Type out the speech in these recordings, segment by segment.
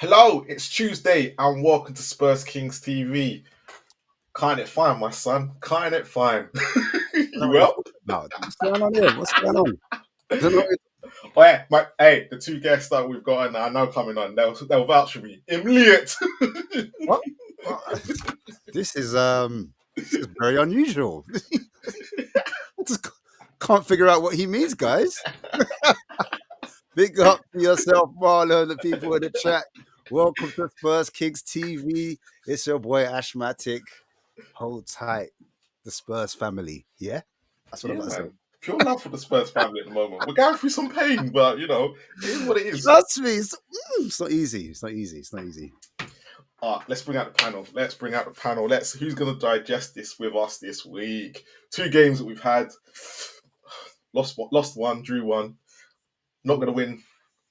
Hello, it's Tuesday and welcome to Spurs Kings TV. Can't it fine, my son? Can't it fine? I don't know You what you're well? talking about. What's going on here? What's going on? I don't know. Oh, yeah, hey, the two guests that we've got and I know coming on, they'll vouch for me. Immediate. What? What? This is very unusual. I just can't figure out what he means, guys. Big up to yourself, Marlon, the people in the chat. Welcome to Spurs Kings TV. It's your boy Ashmatic. Hold tight, the Spurs family. Yeah, that's what I've Yeah, got to say. man. Pure love for the Spurs family at the moment. We're going through some pain, but it is what it is. Trust me, it's not easy. It's not easy. It's not easy. Let's bring out the panel. Who's gonna digest this with us this week? Two games that we've had. Lost one, drew one. Not gonna win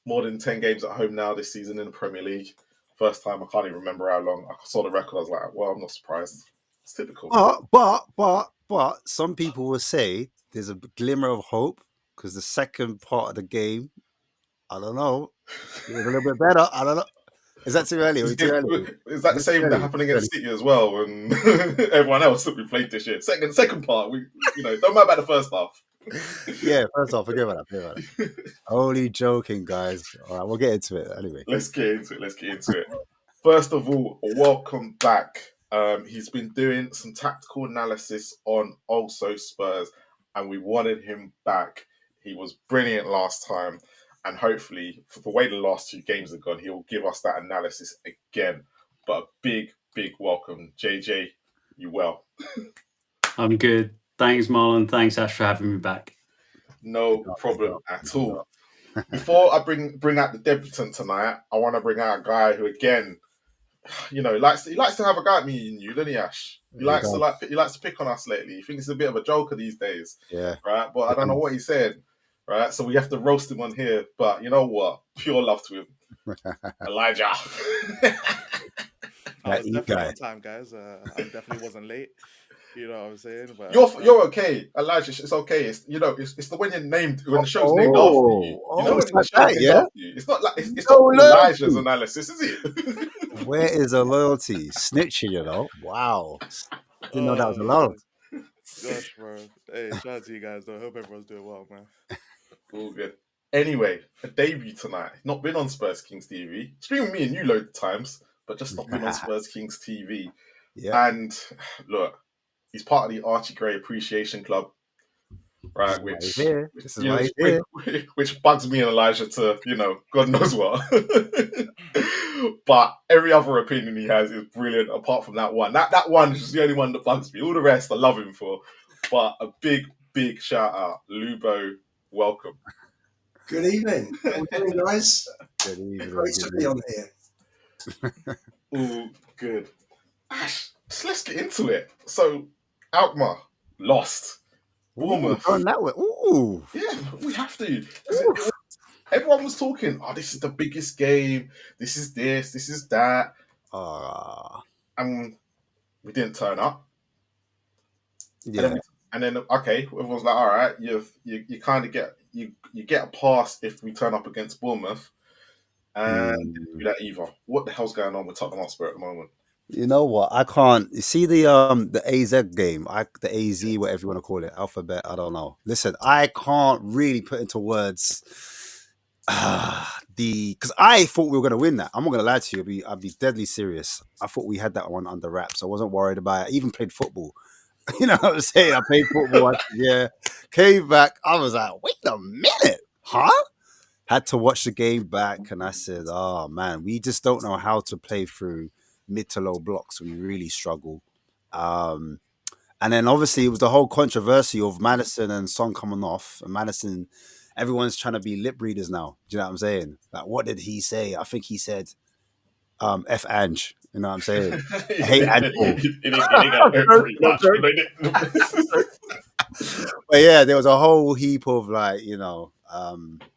more than 10 games at home now this season in the Premier League. First time, I can't even remember how long. I saw the record, I was like, well, I'm not surprised. It's typical. But some people will say there's a glimmer of hope because the second part of the game, I don't know, it was a little bit better. I don't know. Is that too early? Are we too early? Is that the Is it too same that early? happened Too early? against City as well and everyone else that we played this year? Second part, don't matter about the first half. Yeah, first off, forget about that. Only joking, guys. All right, we'll get into it anyway. Let's get into it. First of all, welcome back. He's been doing some tactical analysis on also Spurs, and we wanted him back. He was brilliant last time, and hopefully, for the way the last two games have gone, he'll give us that analysis again. But a big welcome, JJ. You well? I'm good. Thanks, Marlon. Thanks, Ash, for having me back. No problem at all. Before I bring out the debutant tonight, I want to bring out a guy who, again, he likes to have a go at me and you, doesn't he, Ash? He likes to pick on us lately. He thinks he's a bit of a joker these days. Yeah. Right? But I don't know what he said. Right? So we have to roast him on here. But you know what? Pure love to him. Elijah. I was definitely on time, guys. I definitely wasn't late. You know what I'm saying? But you're okay, Elijah. It's okay. It's the when you're named when the show's named after you. You know when the show's named after you. It's not like it's not Elijah's analysis, is it? Where is the loyalty? Snitching, Wow. Didn't know that was allowed. Gosh, bro. Hey, shout out to you guys though. Hope everyone's doing well, man. All good. Anyway, a debut tonight. Not been on Spurs Kings TV. Streaming me and you loads of times, but just not been on Spurs Kings TV. Yeah. And look, he's part of the Archie Gray Appreciation Club, right? Which bugs me and Elijah to, God knows what. But every other opinion he has is brilliant, apart from that one. That one is just the only one that bugs me. All the rest I love him for. But a big shout out. Lubo, welcome. Good evening. How are you doing, guys? Good evening. Great to be on here. All good. Ash, let's get into it. So, Alkmaar lost. Bournemouth. Going that way. Ooh. Yeah, we have to. Everyone was talking, this is the biggest game. This is that. And we didn't turn up. Yeah. And then okay, everyone's like, all right, you kind of get you get a pass if we turn up against Bournemouth. And didn't do that either. What the hell's going on with Tottenham Hotspur at the moment? You know what? I can't. You see the AZ game, the AZ, whatever you want to call it, alphabet. I don't know. Listen, I can't really put into words because I thought we were going to win that. I'm not going to lie to you. I'd be deadly serious. I thought we had that one under wraps. I wasn't worried about it. I even played football. You know what I'm saying? I played football. Came back. I was like, wait a minute, huh? Had to watch the game back, and I said, oh man, we just don't know how to play through mid to low blocks. We really struggle. And then obviously it was the whole controversy of Maddison and Son coming off. And Maddison, everyone's trying to be lip readers now. Do you know what I'm saying? Like, what did he say? I think he said, F Ange. You know what I'm saying? I hate Ange. But yeah, there was a whole heap of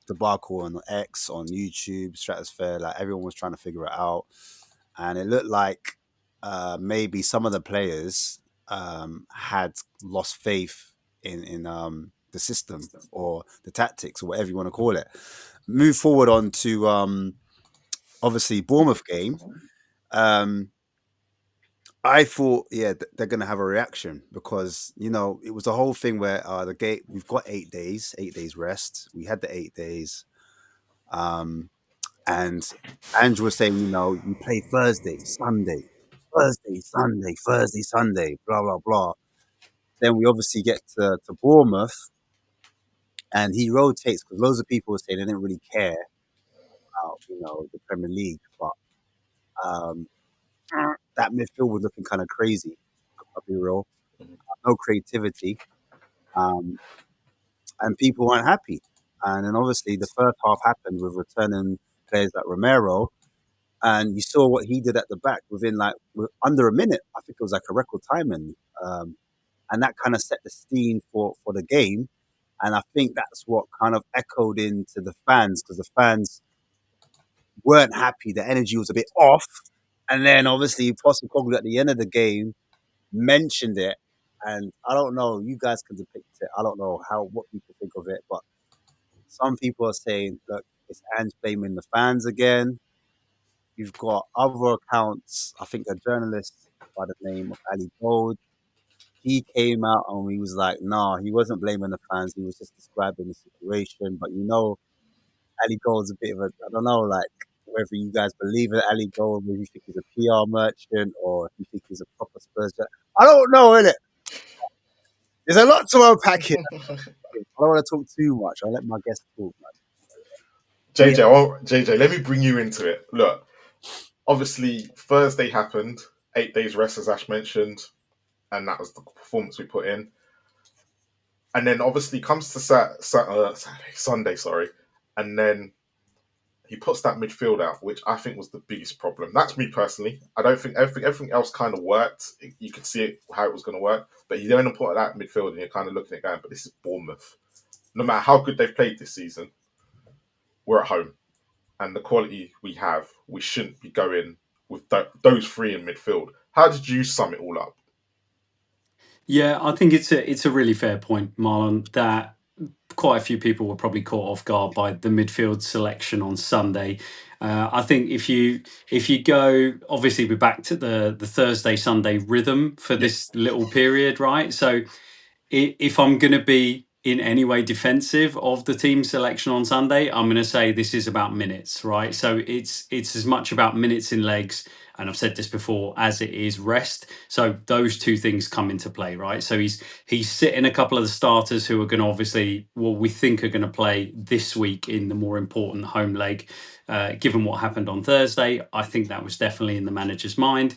debacle on X, on YouTube, Stratosphere. Like everyone was trying to figure it out. And it looked like maybe some of the players had lost faith in the system or the tactics or whatever you want to call it. Move forward on to obviously Bournemouth game, I thought, they're going to have a reaction because it was the whole thing where the gate we've got 8 days rest. We had the 8 days, and Andrew was saying, you play Thursday, Sunday, Thursday, Sunday, Thursday, Sunday, blah blah blah. Then we obviously get to Bournemouth, and he rotates because loads of people were saying they didn't really care about the Premier League, but um, that midfield was looking kind of crazy. I'll be real, no creativity. Um, and people weren't happy. And then obviously the first half happened with returning players like Romero, and you saw what he did at the back within under a minute. I think it was like a record timing, and that kind of set the scene for the game. And I think that's what kind of echoed into the fans because the fans weren't happy. The energy was a bit off, and then obviously Postecoglou at the end of the game mentioned it. And I don't know, you guys can depict it. I don't know what people think of it, but some people are saying, look, it's Ange blaming the fans again. You've got other accounts. I think a journalist by the name of Ali Gold, he came out and he was like, nah, he wasn't blaming the fans. He was just describing the situation. But Ali Gold's a bit of I don't know, like, whether you guys believe in Ali Gold, whether you think he's a PR merchant or if you think he's a proper Spurs fan. I don't know, innit? There's a lot to unpack here. I don't want to talk too much. I'll let my guests talk, man. JJ, let me bring you into it. Look, obviously Thursday happened, 8 days rest, as Ash mentioned, and that was the performance we put in. And then obviously comes to Sunday, and then he puts that midfield out, which I think was the biggest problem. That's me personally. I don't think everything else kind of worked. You could see it, how it was going to work, but you then put that midfield, and you're kind of looking at going, but this is Bournemouth. No matter how good they've played this season, we're at home, and the quality we have, we shouldn't be going with those three in midfield. How did you sum it all up? Yeah, I think it's a really fair point, Marlon, that quite a few people were probably caught off guard by the midfield selection on Sunday. I think if you go, obviously we're back to the Thursday Sunday rhythm for this little period, right? So if I'm going to be in any way defensive of the team selection on Sunday, I'm going to say this is about minutes, right? So it's as much about minutes in legs, and I've said this before, as it is rest. So those two things come into play, right? So he's sitting a couple of the starters who are going to obviously, well, we think are going to play this week in the more important home leg. Given what happened on Thursday, I think that was definitely in the manager's mind.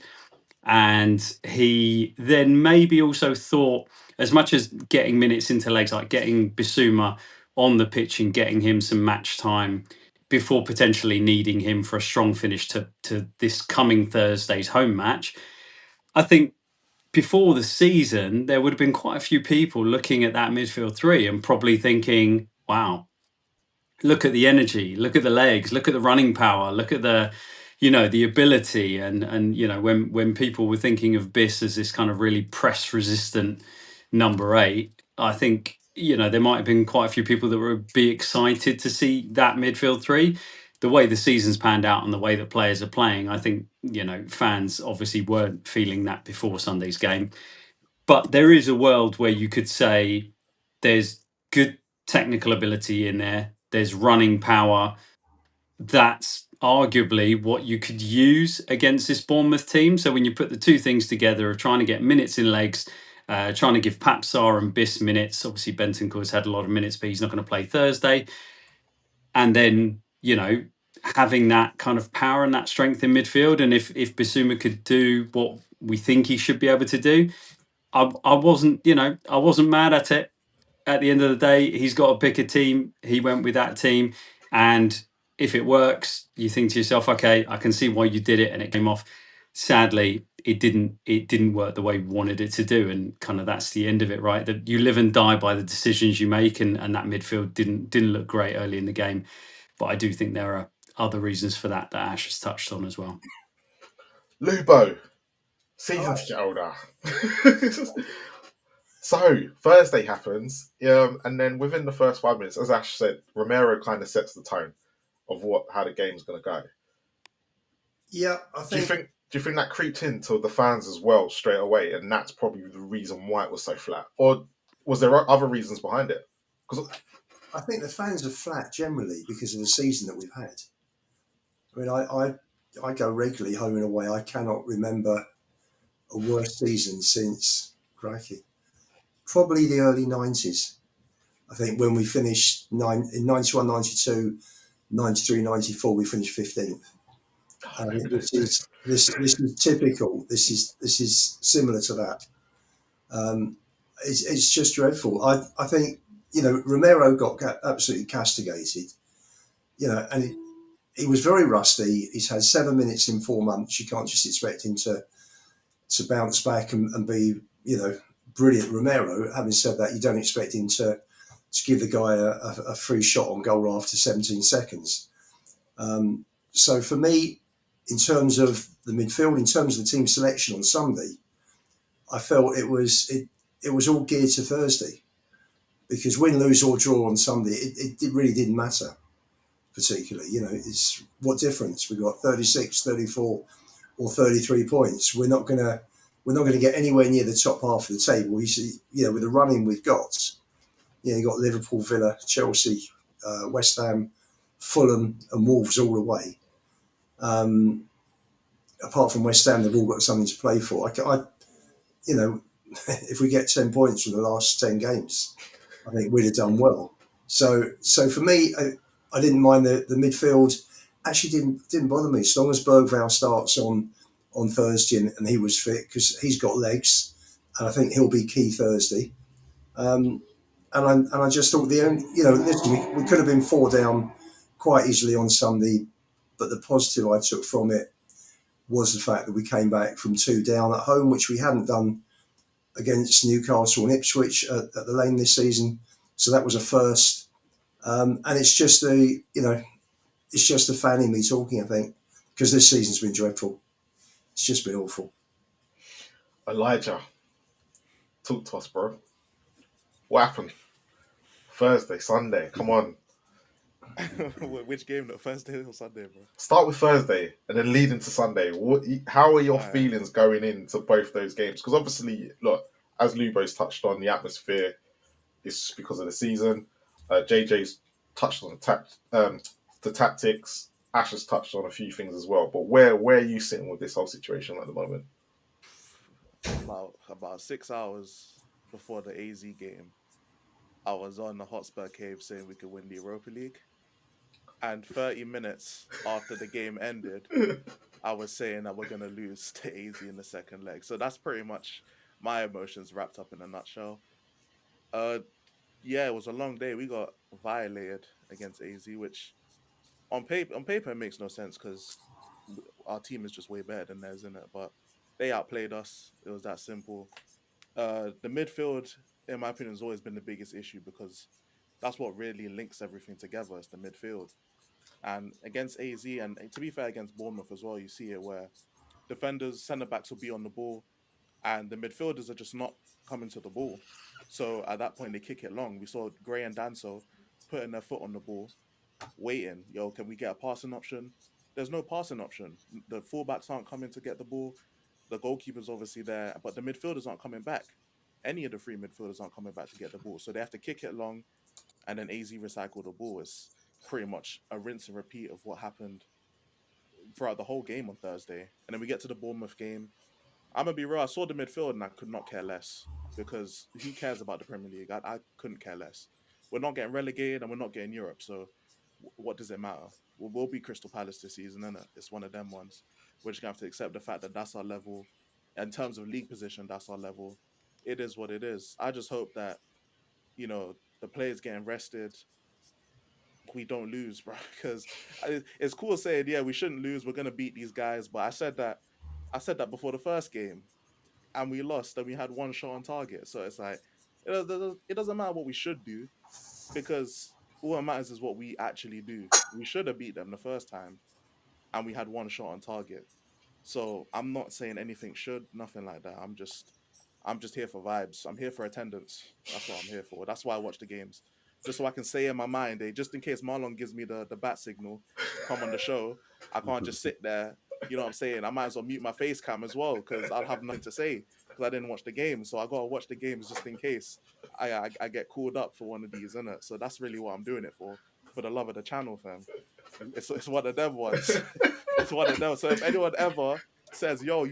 And he then maybe also thought, as much as getting minutes into legs, like getting Bissouma on the pitch and getting him some match time before potentially needing him for a strong finish to this coming Thursday's home match. I think before the season, there would have been quite a few people looking at that midfield three and probably thinking, wow, look at the energy, look at the legs, look at the running power, look at the the ability. And when people were thinking of Biss as this kind of really press resistant number 8, I think there might have been quite a few people that would be excited to see that midfield three. The way the season's panned out and the way that players are playing, I think fans obviously weren't feeling that before Sunday's game. But there is a world where you could say there's good technical ability in there, there's running power. That's arguably what you could use against this Bournemouth team. So when you put the two things together of trying to get minutes in legs, trying to give Papsar and Biss minutes, obviously Bentancur's had a lot of minutes, but he's not going to play Thursday. And then, having that kind of power and that strength in midfield. And if Bissouma could do what we think he should be able to do, I wasn't mad at it. At the end of the day, he's got to pick a team. He went with that team, and if it works, you think to yourself, okay, I can see why you did it, and it came off. Sadly, it didn't. It didn't work the way we wanted it to do, and kind of that's the end of it, right? That you live and die by the decisions you make, and that midfield didn't look great early in the game. But I do think there are other reasons for that Ash has touched on as well. Lubo, season ticket holder. So Thursday happens, and then within the first 5 minutes, as Ash said, Romero kind of sets the tone of how the game's going to go. Yeah, I Do you think think that creeped into the fans as well straight away, and that's probably the reason why it was so flat, or was there other reasons behind it? Because I think the fans are flat generally because of the season that we've had. I mean, I go regularly home and away. I cannot remember a worse season since crikey, probably the early '90s. I think when we finished in 91, 92, 93, 94, we finished 15th. I remember those days. This is typical. This is similar to that. Um, it's just dreadful. I think Romero got absolutely castigated. And he was very rusty. He's had 7 minutes in 4 months. You can't just expect him to bounce back and be brilliant. Romero. Having said that, you don't expect him to give the guy a free shot on goal after 17 seconds. So for me, in terms of the midfield, in terms of the team selection on Sunday, I felt it was all geared to Thursday, because win, lose or draw on Sunday, it really didn't matter particularly. It's what difference we got: 36, 34, or 33 points. We're not gonna get anywhere near the top half of the table. You see, with the running we've got, you got Liverpool, Villa, Chelsea, West Ham, Fulham, and Wolves all away. Um, Apart from West Ham, they've all got something to play for. You know, if we get 10 points from the last 10 games, I think we'd have done well. So for me, I didn't mind the midfield. Actually, didn't bother me as long as Bergvall starts on Thursday and he was fit, because he's got legs, and I think he'll be key Thursday. Um, and I just thought listen, we could have been 4 down quite easily on Sunday, but the positive I took from it was the fact that we came back from 2 down at home, which we hadn't done against Newcastle and Ipswich at the Lane this season. So that was a first. And it's just the fan in me talking, I think, because this season's been dreadful. It's just been awful. Elijah, talk to us, bro. What happened? Thursday, Sunday. Come on. Which game? The Thursday or Sunday, bro? Start with Thursday and then lead into Sunday. How are your Alright. feelings going into both those games? Because obviously, look, as Lubo's touched on, the atmosphere is because of the season. JJ's touched on the tactics. Ash has touched on a few things as well. But where are you sitting with this whole situation at the moment? About 6 hours before the AZ game, I was on the Hotspur cave saying we could win the Europa League. And 30 minutes after the game ended, I was saying that we're going to lose to AZ in the second leg. So that's pretty much my emotions wrapped up in a nutshell. Yeah, it was a long day. We got violated against AZ, which on paper it makes no sense because our team is just way better than theirs, isn't it? But they outplayed us. It was that simple. The midfield, in my opinion, has always been the biggest issue because that's what really links everything together. It's the midfield. And against AZ, and to be fair, against Bournemouth as well, you see it where defenders, centre backs will be on the ball, and the midfielders are just not coming to the ball. So at that point, they kick it long. We saw Gray and Danso putting their foot on the ball, waiting. Yo, can we get a passing option? There's no passing option. The fullbacks aren't coming to get the ball. The goalkeeper's obviously there, but the midfielders aren't coming back. Any of the three midfielders aren't coming back to get the ball. So they have to kick it long, and then AZ recycle the ball. It's pretty much a rinse and repeat of what happened throughout the whole game on Thursday. And then we get to the Bournemouth game. I'm gonna be real. I saw the midfield and I could not care less because who cares about the Premier League? I couldn't care less. We're not getting relegated and we're not getting Europe. So what does it matter? We'll be Crystal Palace this season, and it's one of them ones. We're just gonna have to accept the fact that that's our level. In terms of league position, that's our level. It is what it is. I just hope that the players getting rested, we don't lose, bro. Because it's cool saying, yeah, we shouldn't lose. We're gonna beat these guys. But I said that before the first game, and we lost, and we had one shot on target. So it's like it doesn't matter what we should do because all that matters is what we actually do. We should have beat them the first time, and we had one shot on target. So I'm not saying anything should, nothing like that. I'm just here for vibes. I'm here for attendance. That's what I'm here for. That's why I watch the games. Just so I can say in my mind, just in case Marlon gives me the bat signal to come on the show, I can't just sit there you know what I'm saying, I might as well mute my face cam as well because I'll have nothing to say because I didn't watch the game. So I gotta watch the games just in case I get called up for one of these, innit? So that's really what I'm doing it for the love of the channel, fam. It's one of them ones. It's one of them. So if anyone ever says, "Yo,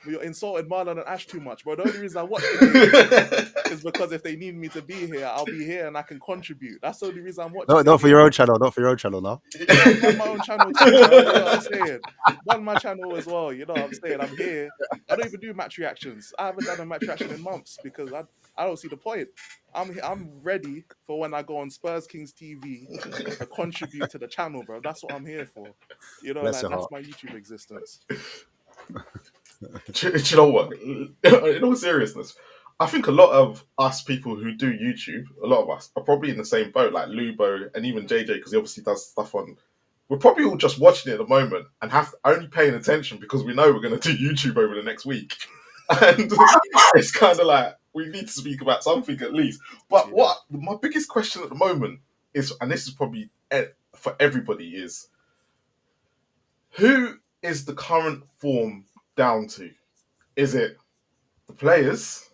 you're insulting Marlon and Ash too much," bro, the only reason I watch the game is because if they need me to be here, I'll be here and I can contribute. That's the only reason I'm watching. Not for your own channel. Not for your own channel, no. On my own channel too, bro. You know what I'm saying? On my channel as well. You know what I'm saying? I'm here. I don't even do match reactions. I haven't done a match reaction in months because I don't see the point. I'm ready for when I go on Spurs Kings TV to contribute to the channel, bro. That's what I'm here for. You know, Bless like your that's heart. my YouTube existence. Do you know what? In all seriousness, I think a lot of us people who do YouTube, a lot of us are probably in the same boat, like Lubo and even JJ, because he obviously does stuff on. We're probably all just watching it at the moment and have only paying attention because we know we're going to do YouTube over the next week, and it's kind of like we need to speak about something at least. But Yeah. what my biggest question at the moment is, and this is probably for everybody, is who is the current form down to? Is it the players,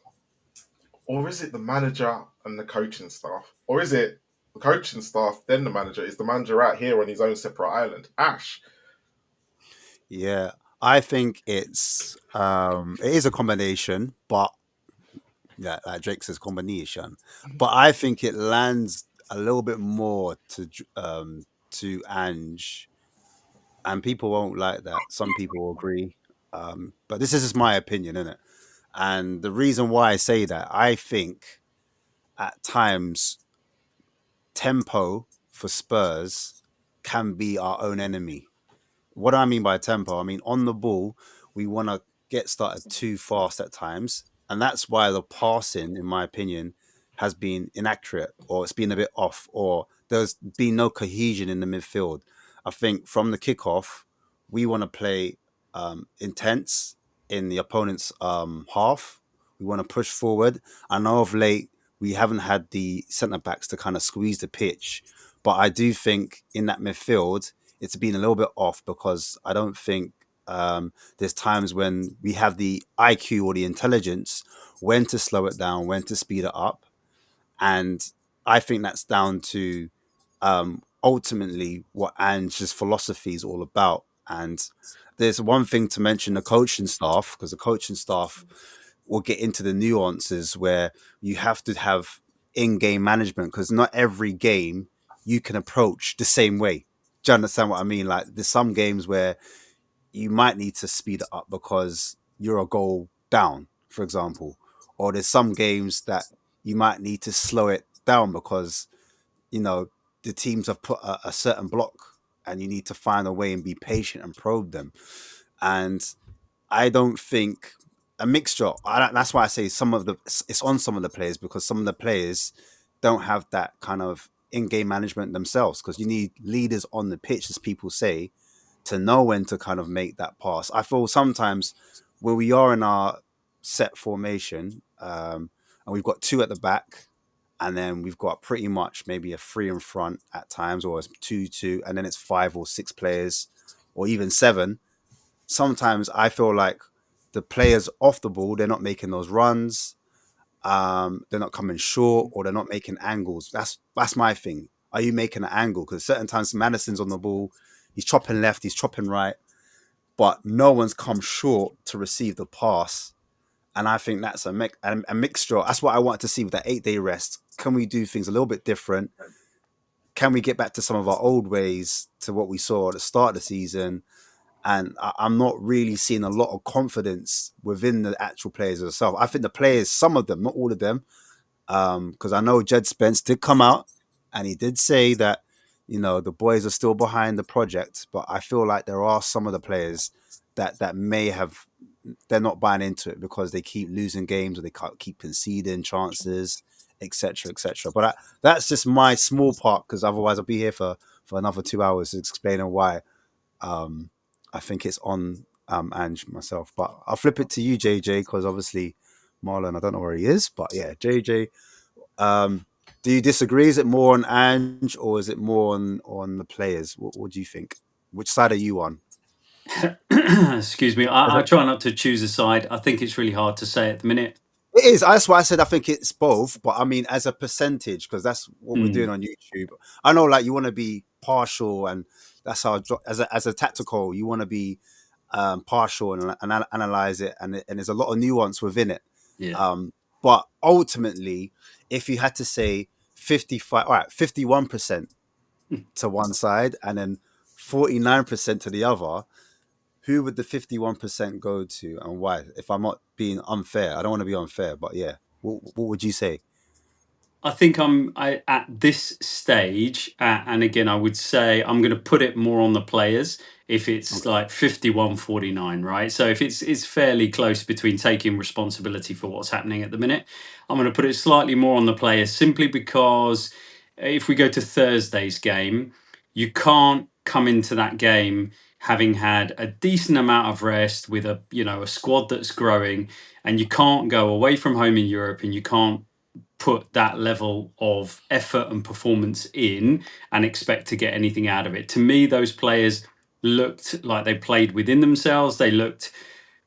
or is it the manager and the coaching staff, or is it the coaching staff then the manager? Is the manager out here on his own separate island? Ash. Yeah, I think it is a combination, but yeah, like Drake says, combination. But I think it lands a little bit more to Ange, and people won't like that. Some people will agree, but this is just my opinion, isn't it? And the reason why I say that, I think at times tempo for Spurs can be our own enemy. What do I mean by tempo? I mean, on the ball, we want to get started too fast at times. And that's why the passing, in my opinion, has been inaccurate, or it's been a bit off, or there's been no cohesion in the midfield. I think from the kickoff, we want to play intense in the opponent's half. We want to push forward. I know of late, we haven't had the centre backs to kind of squeeze the pitch. But I do think in that midfield, it's been a little bit off because I don't think there's times when we have the IQ or the intelligence when to slow it down, when to speed it up. And I think that's down to ultimately what Ange's philosophy is all about. And there's one thing to mention the coaching staff, because the coaching staff will get into the nuances where you have to have in-game management, because not every game you can approach the same way. Do you understand what I mean? Like there's some games where you might need to speed it up because you're a goal down, for example. Or there's some games that you might need to slow it down because, you know, the teams have put a certain block and you need to find a way and be patient and probe them. And I don't think a mixture. That's why I say it's on some of the players, because some of the players don't have that kind of in-game management themselves. Because you need leaders on the pitch, as people say, to know when to kind of make that pass. I feel sometimes where we are in our set formation, and we've got two at the back, and then we've got pretty much maybe a three in front at times, or it's 2-2, and then it's 5 or 6 players, or even 7. Sometimes I feel like the players off the ball, they're not making those runs, they're not coming short, or they're not making angles. That's my thing. Are you making an angle? Because certain times Madison's on the ball, he's chopping left, he's chopping right, but no one's come short to receive the pass. And I think that's a mixture. That's what I wanted to see with that 8-day rest. Can we do things a little bit different? Can we get back to some of our old ways, to what we saw at the start of the season? And I'm not really seeing a lot of confidence within the actual players themselves. I think the players, some of them, not all of them, because I know Jed Spence did come out and he did say that, you know, the boys are still behind the project, but I feel like there are some of the players that may have, they're not buying into it because they keep losing games, or they keep conceding chances, etc., etc. But that's just my small part, because otherwise I'll be here for another 2 hours explaining why. I think it's on Ange myself, but I'll flip it to you, JJ, because obviously Marlon, I don't know where he is, but yeah, JJ, do you disagree? Is it more on Ange, or is it more on the players? What do you think? Which side are you on? Excuse me. I try not to choose a side. I think it's really hard to say at the minute. It is. That's why I said I think it's both. But I mean, as a percentage, because that's what we're doing Mm, on YouTube. I know, like, you want to be partial, and that's how as a tactical, you want to be partial and analyze it, and there's a lot of nuance within it. yeah. But ultimately, if you had to say 55, all right, 51% to one side, and then 49% to the other, who would the 51% go to, and why? If I'm not being unfair, I don't want to be unfair, but yeah, what would you say? I think at this stage, and again, I would say I'm going to put it more on the players if it's Okay. like 51-49, right? So if it's fairly close between taking responsibility for what's happening at the minute, I'm going to put it slightly more on the players simply because if we go to Thursday's game, you can't come into that game having had a decent amount of rest with a squad that's growing, and you can't go away from home in Europe and you can't put that level of effort and performance in and expect to get anything out of it. To me, those players looked like they played within themselves. They looked,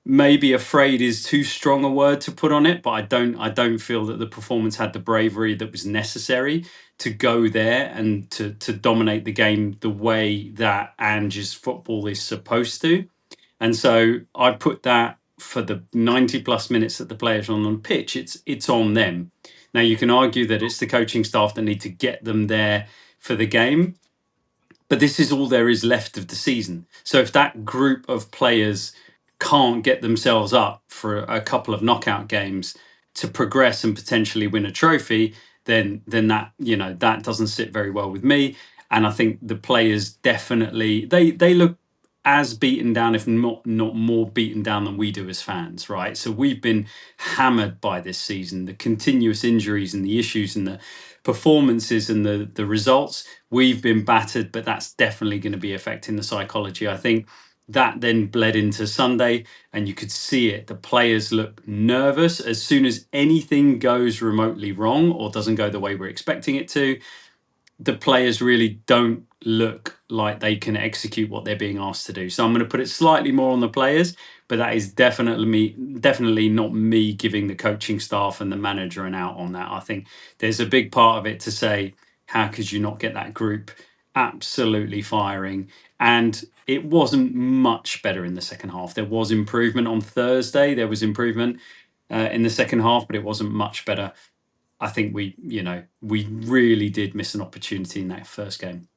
maybe afraid is too strong a word to put on it, but I don't feel that the performance had the bravery that was necessary to go there and to dominate the game the way that Ange's football is supposed to. And so I put that for the 90 plus minutes that the players are on the pitch, it's on them. Now you can argue that it's the coaching staff that need to get them there for the game, but this is all there is left of the season. So if that group of players can't get themselves up for a couple of knockout games to progress and potentially win a trophy, then that doesn't sit very well with me. And I think the players definitely they look as beaten down, if not more beaten down than we do as fans, right? So we've been hammered by this season, the continuous injuries and the issues and the performances and the results. We've been battered, but that's definitely going to be affecting the psychology. I think that then bled into Sunday, and you could see it. The players look nervous as soon as anything goes remotely wrong or doesn't go the way we're expecting it to. The players really don't look like they can execute what they're being asked to do. So I'm going to put it slightly more on the players, but that is definitely not me giving the coaching staff and the manager an out on that. I think there's a big part of it to say, how could you not get that group absolutely firing? And it wasn't much better in the second half. There was improvement on Thursday. There was improvement in the second half, but it wasn't much better. I think we really did miss an opportunity in that first game.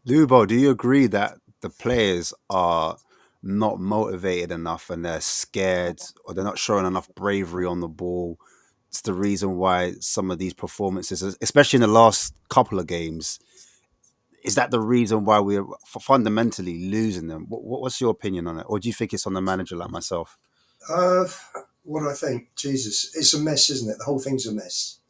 Lubo, do you agree that the players are not motivated enough and they're scared, or they're not showing enough bravery on the ball? It's the reason why some of these performances, especially in the last couple of games, is that the reason why we're fundamentally losing them? What's your opinion on it? Or do you think it's on the manager like myself? Uh, what do I think? Jesus, it's a mess, isn't it? The whole thing's a mess.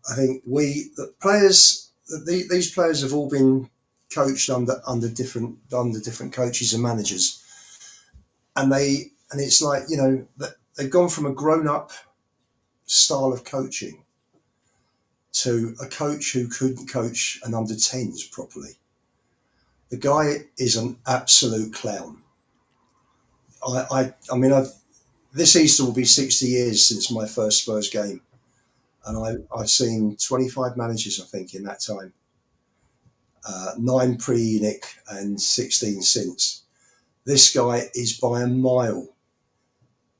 I think the players, these players have all been coached under different coaches and managers, and it's like, they've gone from a grown up style of coaching to a coach who couldn't coach an under 10s properly. The guy is an absolute clown. I mean, this Easter will be 60 years since my first Spurs game, and I've seen 25 managers, I think, in that time. 9 pre-Nick and 16 since. This guy is by a mile,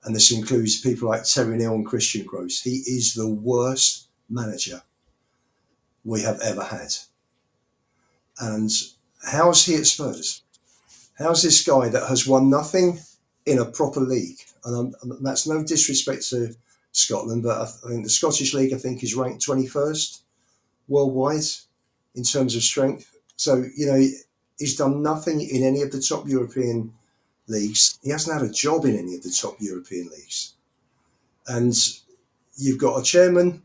and this includes people like Terry Neal and Christian Gross. He is the worst manager we have ever had. And how's he at Spurs? How's this guy that has won nothing in a proper league? And that's no disrespect to Scotland, but I think the Scottish League, I think, is ranked 21st worldwide in terms of strength. So, he's done nothing in any of the top European leagues. He hasn't had a job in any of the top European leagues. And you've got a chairman.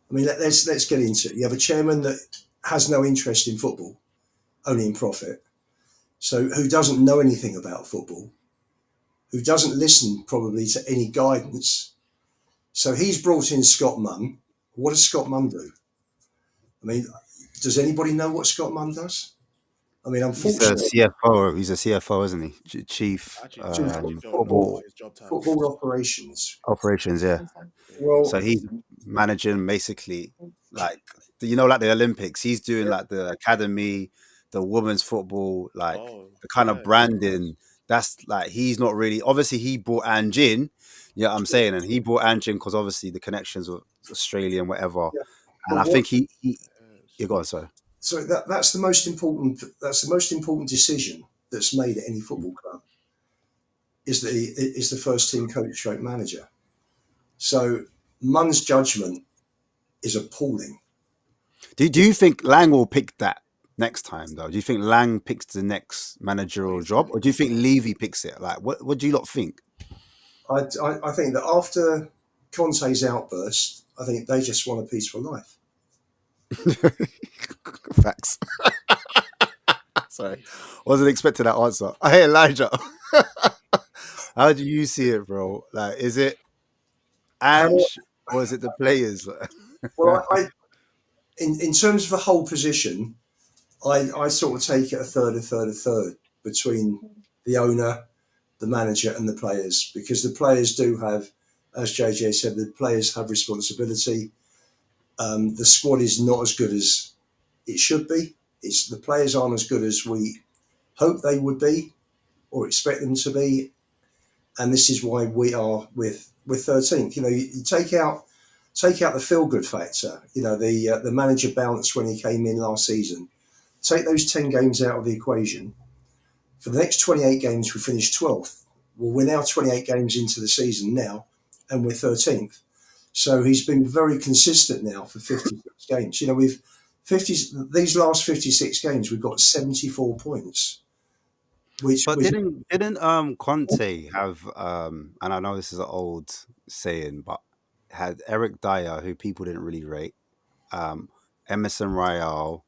I mean, let's get into it. You have a chairman that has no interest in football, only in profit. So who doesn't know anything about football, who doesn't listen probably to any guidance. So he's brought in Scott Munn. What does Scott Munn do? I mean, does anybody know what Scott Munn does? I mean, He's a unfortunately, CFO. He's a CFO, isn't he? Chief I actually don't know football what his job title football is. operations. operations. Yeah. Yeah. So Well, he's managing basically like like the Olympics. He's doing like the academy, the women's football, like Oh, the kind of yeah. branding. That's like he's not really. Obviously, he brought Ange in. Yeah, I'm saying, and he brought Ange in because obviously the connections with Australia and whatever. yeah. And But I what? think he Yes. you go on, sorry. So that's the most important. That's the most important decision that's made at any football club. Is the first team coach stroke manager. So Munn's judgment is appalling. Do you think Lang will pick that next time though? Do you think Lang picks the next Oh, managerial he's job, or definitely do you picking think it. Levy picks it? Like, what do you lot think? I think that after Conte's outburst, I think they just want a peaceful life. Facts. Sorry, wasn't expecting that answer. Hey Elijah, how do you see it, bro? Like, is it How do Ange or is it the players? well, in terms of the whole position, I sort of take it a third, a third, a third between the owner, the manager, and the players, because the players do have, as JJ said, the players have responsibility. The squad is not as good as it should be. The players aren't as good as we hope they would be or expect them to be, and this is why we're 13th. You take out the feel good factor. The manager bounced when he came in last season. Take those 10 games out of the equation. For the next 28 games, we finished 12th. Well, we're now 28 games into the season now, and we're 13th. So he's been very consistent now for 56 games. We've 50 these last 56 games, we've got 74 points, which But was didn't Conte have and I know this is an old saying, but had Eric Dyer, who people didn't really rate, um, Emerson Royale,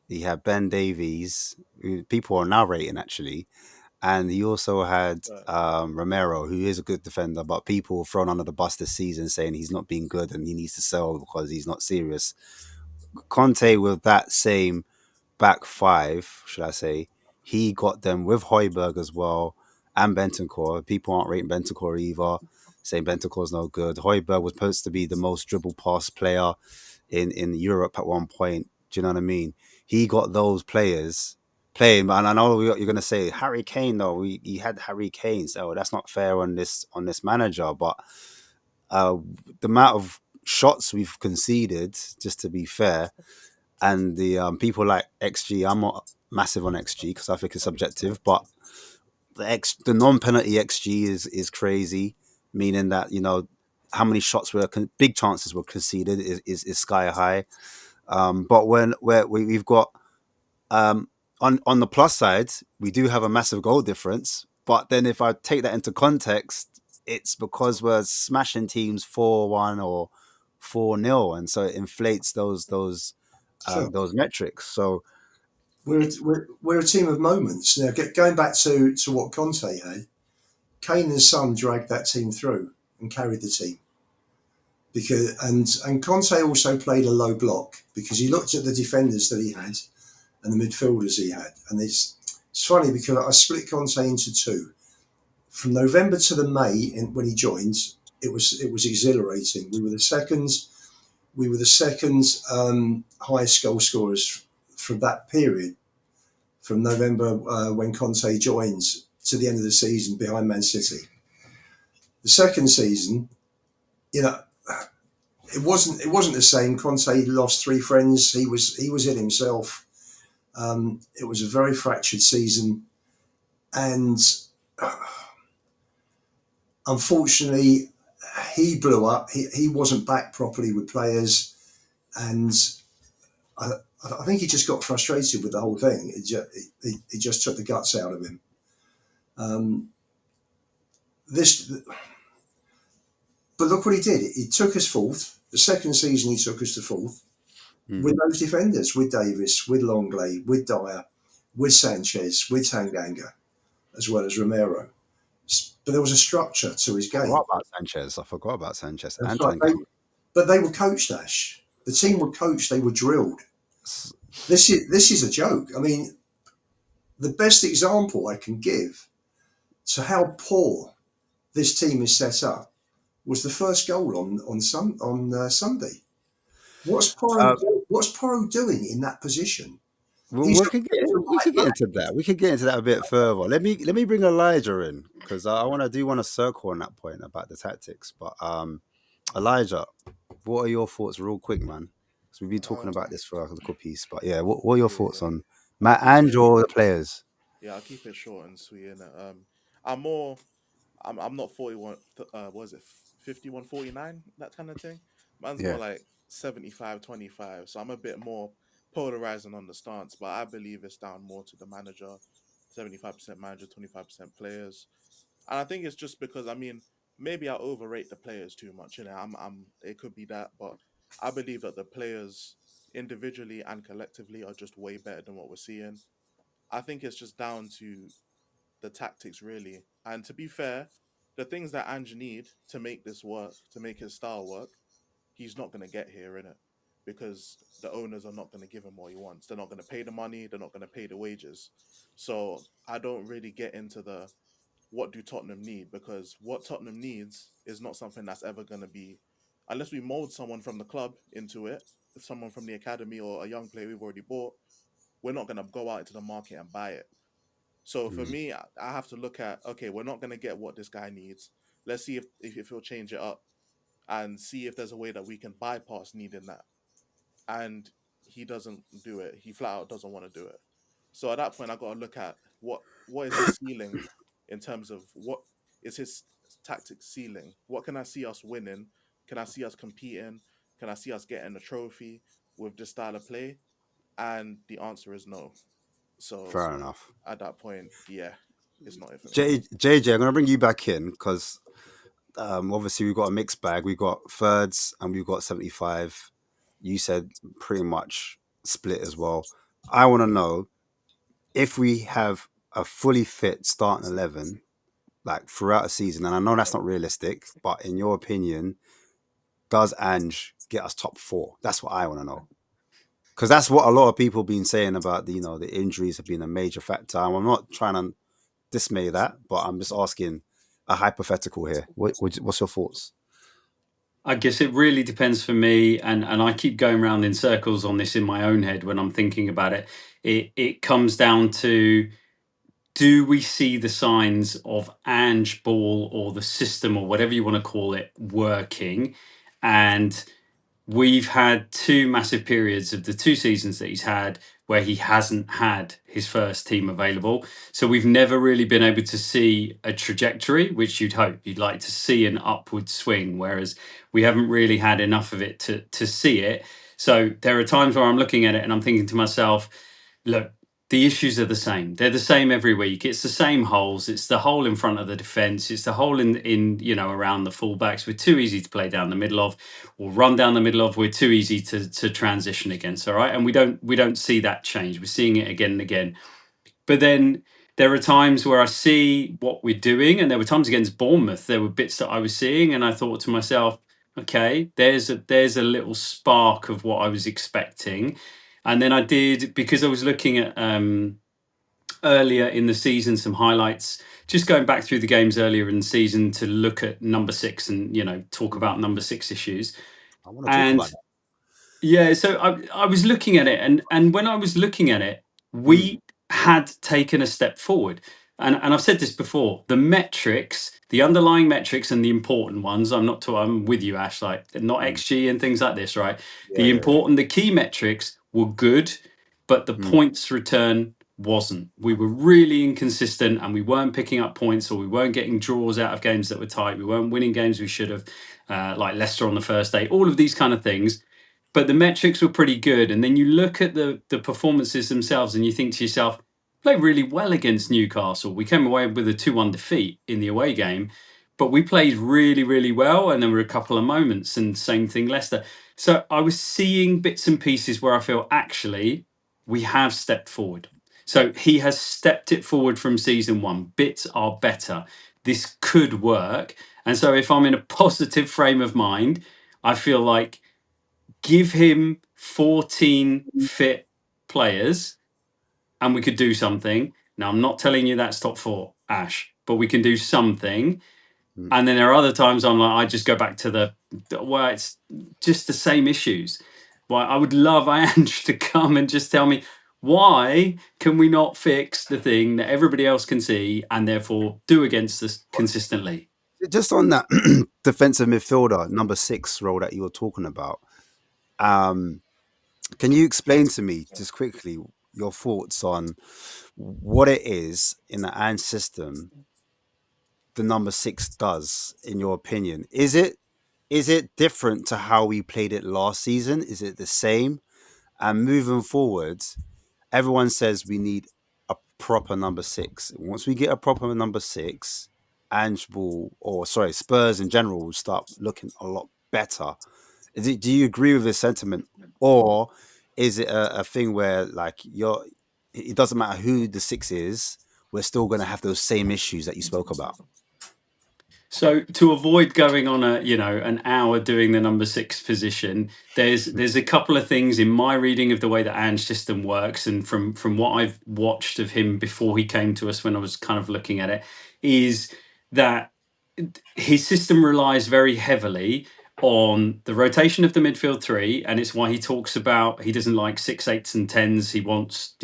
he had Ben Davies, who people are now rating actually, and he also had But Romero, who is a good defender, but people thrown under the bus this season saying he's not being good and he needs to sell because he's not serious. Conte with that same back five, should I say, he got them with Hoiberg as well and Bentancur. People aren't rating Bentancur either, saying Bentancur's no good. Hoiberg was supposed to be the most dribble pass player in Europe at one point. Do you know what I mean? He got those players playing, and I know you're going to say Harry Kane though. He had Harry Kane, so that's not fair on this manager. But uh, the amount of shots we've conceded, just to be fair, and the people like XG. I'm not massive on XG because I think it's subjective, but the non-penalty XG is crazy, meaning that how many shots big chances were conceded is sky high. But we've got on the plus side, we do have a massive goal difference. But then if I take that into context, it's because we're smashing teams 4-1 or 4-0, and so it inflates sure. those metrics. So We're a team of moments. Now, going back to what Conte had, Kane and Son dragged that team through and carried the team. And Conte also played a low block because he looked at the defenders that he had and the midfielders he had. And it's funny because I split Conte into two. From November to the May, when he joined, it was exhilarating. We were the second highest goal scorers from that period, from November when Conte joined to the end of the season, behind Man City. The second season, you know, it wasn't the same. Conte lost three friends. He was it himself. It was a very fractured season, and unfortunately, he blew up. He wasn't back properly with players, and I, I think he just got frustrated with the whole thing. It just took the guts out of him. Um, this, but look what he did. He took us fourth. The second season, he took us to fourth with those defenders, with Davis, with Longley, with Dyer, with Sanchez, with Tanganga, as well as Romero. But there was a structure to his game. I forgot about Sanchez That's and right. Tanganga. But they were coached, Ash. The team were coached. They were drilled. This is a joke. I mean, the best example I can give to how poor this team is set up was the first goal on Sunday. What's Uh, Porro doing in that position? well, He's we a could get into that. We could get into that a bit further. Let me bring Elijah in because I want to circle on that point about the tactics. But Elijah, what are your thoughts, real quick, man? Because we've been talking about this for a couple piece. But yeah, what are your thoughts Yeah, on I'll Matt keep and it. your players? Yeah, I'll keep it short and sweet. Innit? I'm more. I'm not 41. What is it? 51, 49. That kind of thing. Mine's more Yeah, like 75, 25. So I'm a bit more polarizing on the stance, but I believe it's down more to the manager. 75% manager, 25% players. And I think it's just because maybe I overrate the players too much. It could be that, but I believe that the players individually and collectively are just way better than what we're seeing. I think it's just down to the tactics really. And to be fair, the things that Ange need to make this work, to make his style work, he's not going to get here in it because the owners are not going to give him what he wants. They're not going to pay the money. They're not going to pay the wages. So I don't really get into the what do Tottenham need, because what Tottenham needs is not something that's ever going to be, unless we mold someone from the club into it, someone from the academy or a young player we've already bought, we're not going to go out into the market and buy it. So for mm, me, I have to look at, okay, we're not going to get what this guy needs. Let's see if he'll change it up and see if there's a way that we can bypass needing that. And he doesn't do it. He flat out doesn't want to do it. So at that point, I got to look at what is his ceiling in terms of what is his tactic ceiling. What can I see us winning? Can I see us competing? Can I see us getting a trophy with this style of play? And the answer is no. So fair enough. at that point, yeah, it's not it for me. JJ, I'm gonna bring you back in because obviously we've got a mixed bag. We've got thirds and we've got 75. You said pretty much split as well. I want to know if we have a fully fit starting 11 like throughout a season, and I know that's not realistic, but in your opinion, does Ange get us top four? That's what I want to know. Because that's what a lot of people have been saying about the injuries have been a major factor. And I'm not trying to dismay that, but I'm just asking a hypothetical here. What's your thoughts? I guess it really depends for me, and I keep going around in circles on this in my own head when I'm thinking about it. It comes down to, do we see the signs of Ange Ball or the system or whatever you want to call it working? And we've had two massive periods of the two seasons that he's had where he hasn't had his first team available. So we've never really been able to see a trajectory, which you'd hope. You'd like to see an upward swing, whereas we haven't really had enough of it to see it. So there are times where I'm looking at it and I'm thinking to myself, look, the issues are the same. They're the same every week. It's the same holes. It's the hole in front of the defense. It's the hole in around the fullbacks. We're too easy to play down the middle of, or run down the middle of. We're too easy to transition against. All right, and we don't see that change. We're seeing it again and again. But then there are times where I see what we're doing, and there were times against Bournemouth. There were bits that I was seeing, and I thought to myself, okay, there's a little spark of what I was expecting. And then I did, because I was looking at earlier in the season some highlights, just going back through the games earlier in the season to look at number six and talk about number six issues. I want to talk about And that. yeah, so I was looking at it, and when I was looking at it, Mm, we had taken a step forward. And I've said this before, the metrics, the underlying metrics and the important ones, I'm with you, Ash, like not mm, XG and things like this, right? yeah, yeah, yeah. The key metrics were good, but the Mm, points return wasn't. We were really inconsistent and we weren't picking up points, or we weren't getting draws out of games that were tight. We weren't winning games we should have, like Leicester on the first day, all of these kind of things, but the metrics were pretty good. And then you look at the performances themselves and you think to yourself, played really well against Newcastle. We came away with a 2-1 defeat in the away game, but we played really, really well. And there were a couple of moments, and same thing Leicester. So I was seeing bits and pieces where I feel actually we have stepped forward. So he has stepped it forward from season one. Bits are better. This could work. And so if I'm in a positive frame of mind, I feel like give him 14 fit players and we could do something. Now, I'm not telling you that's top four, Ash, but we can do something. Mm. And then there are other times I'm like, I just go back to well, it's just the same issues. Well, I would love Ange to come and just tell me, why can we not fix the thing that everybody else can see and therefore do against us consistently? Just on that defensive midfielder number 6 role that you were talking about, can you explain to me just quickly your thoughts on what it is in the Ange system the number 6 does, in your opinion? Is it different to how we played it last season? Is it the same? And moving forward, everyone says we need a proper number 6. Once we get a proper number 6, Spurs in general will start looking a lot better. Do you agree with this sentiment, or is it a thing where like it doesn't matter who the 6 is, we're still going to have those same issues that you spoke about? So to avoid going on an hour doing the number 6 position, there's a couple of things in my reading of the way that Ange's system works, and from what I've watched of him before he came to us when I was kind of looking at it, is that his system relies very heavily on the rotation of the midfield three, and it's why he talks about he doesn't like 6, 8s, and 10s. He wants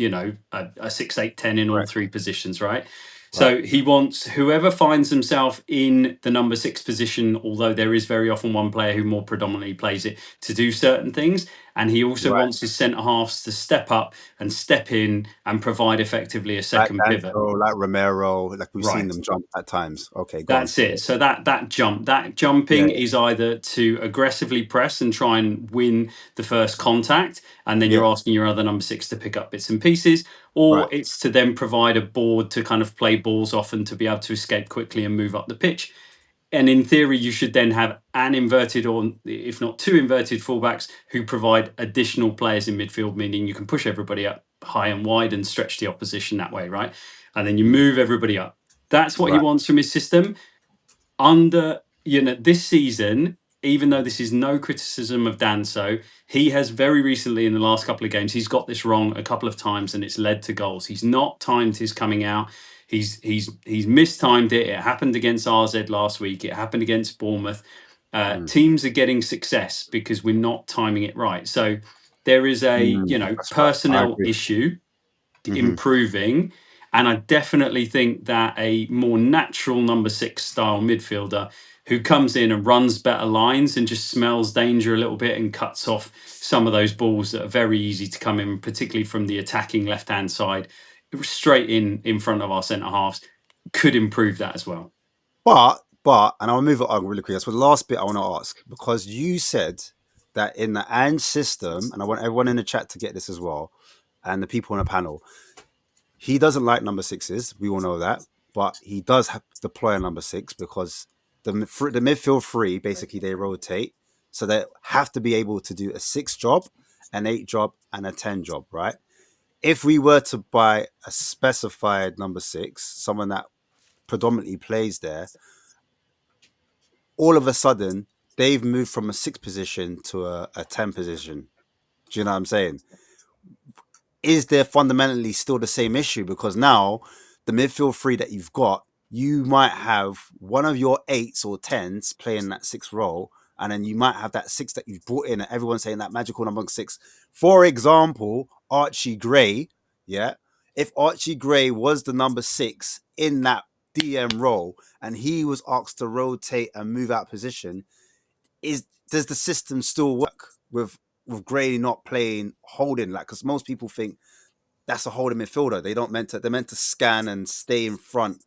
a 6, 8, 10 in all Right. three positions, right? So he wants whoever finds himself in the number 6 position, although there is very often one player who more predominantly plays it, to do certain things. And he also Right. wants his centre halves to step up and step in and provide effectively a second Like pivot. Danso, like Romero, like we've Right. seen them jump at times. Okay, go That's on. it. So that jumping Yeah. is either to aggressively press and try and win the first contact, and then you're Yeah. asking your other number 6 to pick up bits and pieces, or Right. it's to then provide a board to kind of play balls off and to be able to escape quickly and move up the pitch. And in theory, you should then have an inverted, or if not 2 inverted fullbacks who provide additional players in midfield, meaning you can push everybody up high and wide and stretch the opposition that way, right? And then you move everybody up. That's what he Right. wants from his system. Under this season, even though this is no criticism of Danso, he has very recently in the last couple of games, he's got this wrong a couple of times and it's led to goals. He's not timed his coming out. He's mistimed it. It happened against RZ last week. It happened against Bournemouth. Teams are getting success because we're not timing it right. So there is a That's right. I personnel agree. issue Mhm. improving. And I definitely think that a more natural number 6 style midfielder who comes in and runs better lines and just smells danger a little bit and cuts off some of those balls that are very easy to come in, particularly from the attacking left hand side, straight in front of our centre halves, could improve that as well. But, and I'll move it on really quick. That's the last bit I want to ask, because you said that in the Ange system, and I want everyone in the chat to get this as well, and the people on the panel, he doesn't like number 6s. We all know that, but he does deploy a number 6 because the midfield three, basically they rotate, so they have to be able to do a 6 job, an 8 job, and a 10 job, right? If we were to buy a specified number 6, someone that predominantly plays there, all of a sudden they've moved from a 6 position to a 10 position. Do you know what I'm saying? Is there fundamentally still the same issue? Because now the midfield three that you've got, you might have one of your 8s or 10s playing that 6 role, and then you might have that 6 that you've brought in, and everyone's saying that magical number 6. For example, Archie Gray. Yeah. If Archie Gray was the number 6 in that DM role and he was asked to rotate and move out position, does the system still work with Gray not playing holding? Like, because most people think that's a holding midfielder. They're meant to scan and stay in front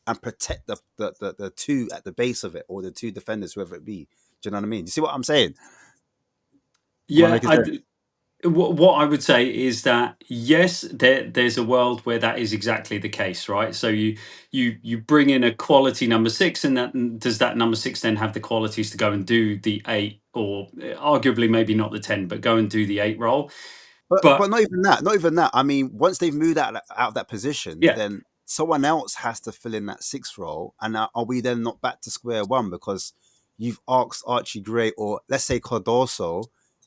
and protect the 2 at the base of it, or the 2 defenders, whoever it be. Do you know what I mean? Do you see what I'm saying? Yeah, what I would say is that yes, there's a world where that is exactly the case, right? So you bring in a quality number 6, and does that number 6 then have the qualities to go and do the 8, or arguably maybe not the 10, but go and do the 8 role? But not even that. Not even that. I mean, once they've moved out of that position, Yeah. then someone else has to fill in that 6 role. And are we then not back to square one because you've asked Archie Gray, or let's say Cardoso,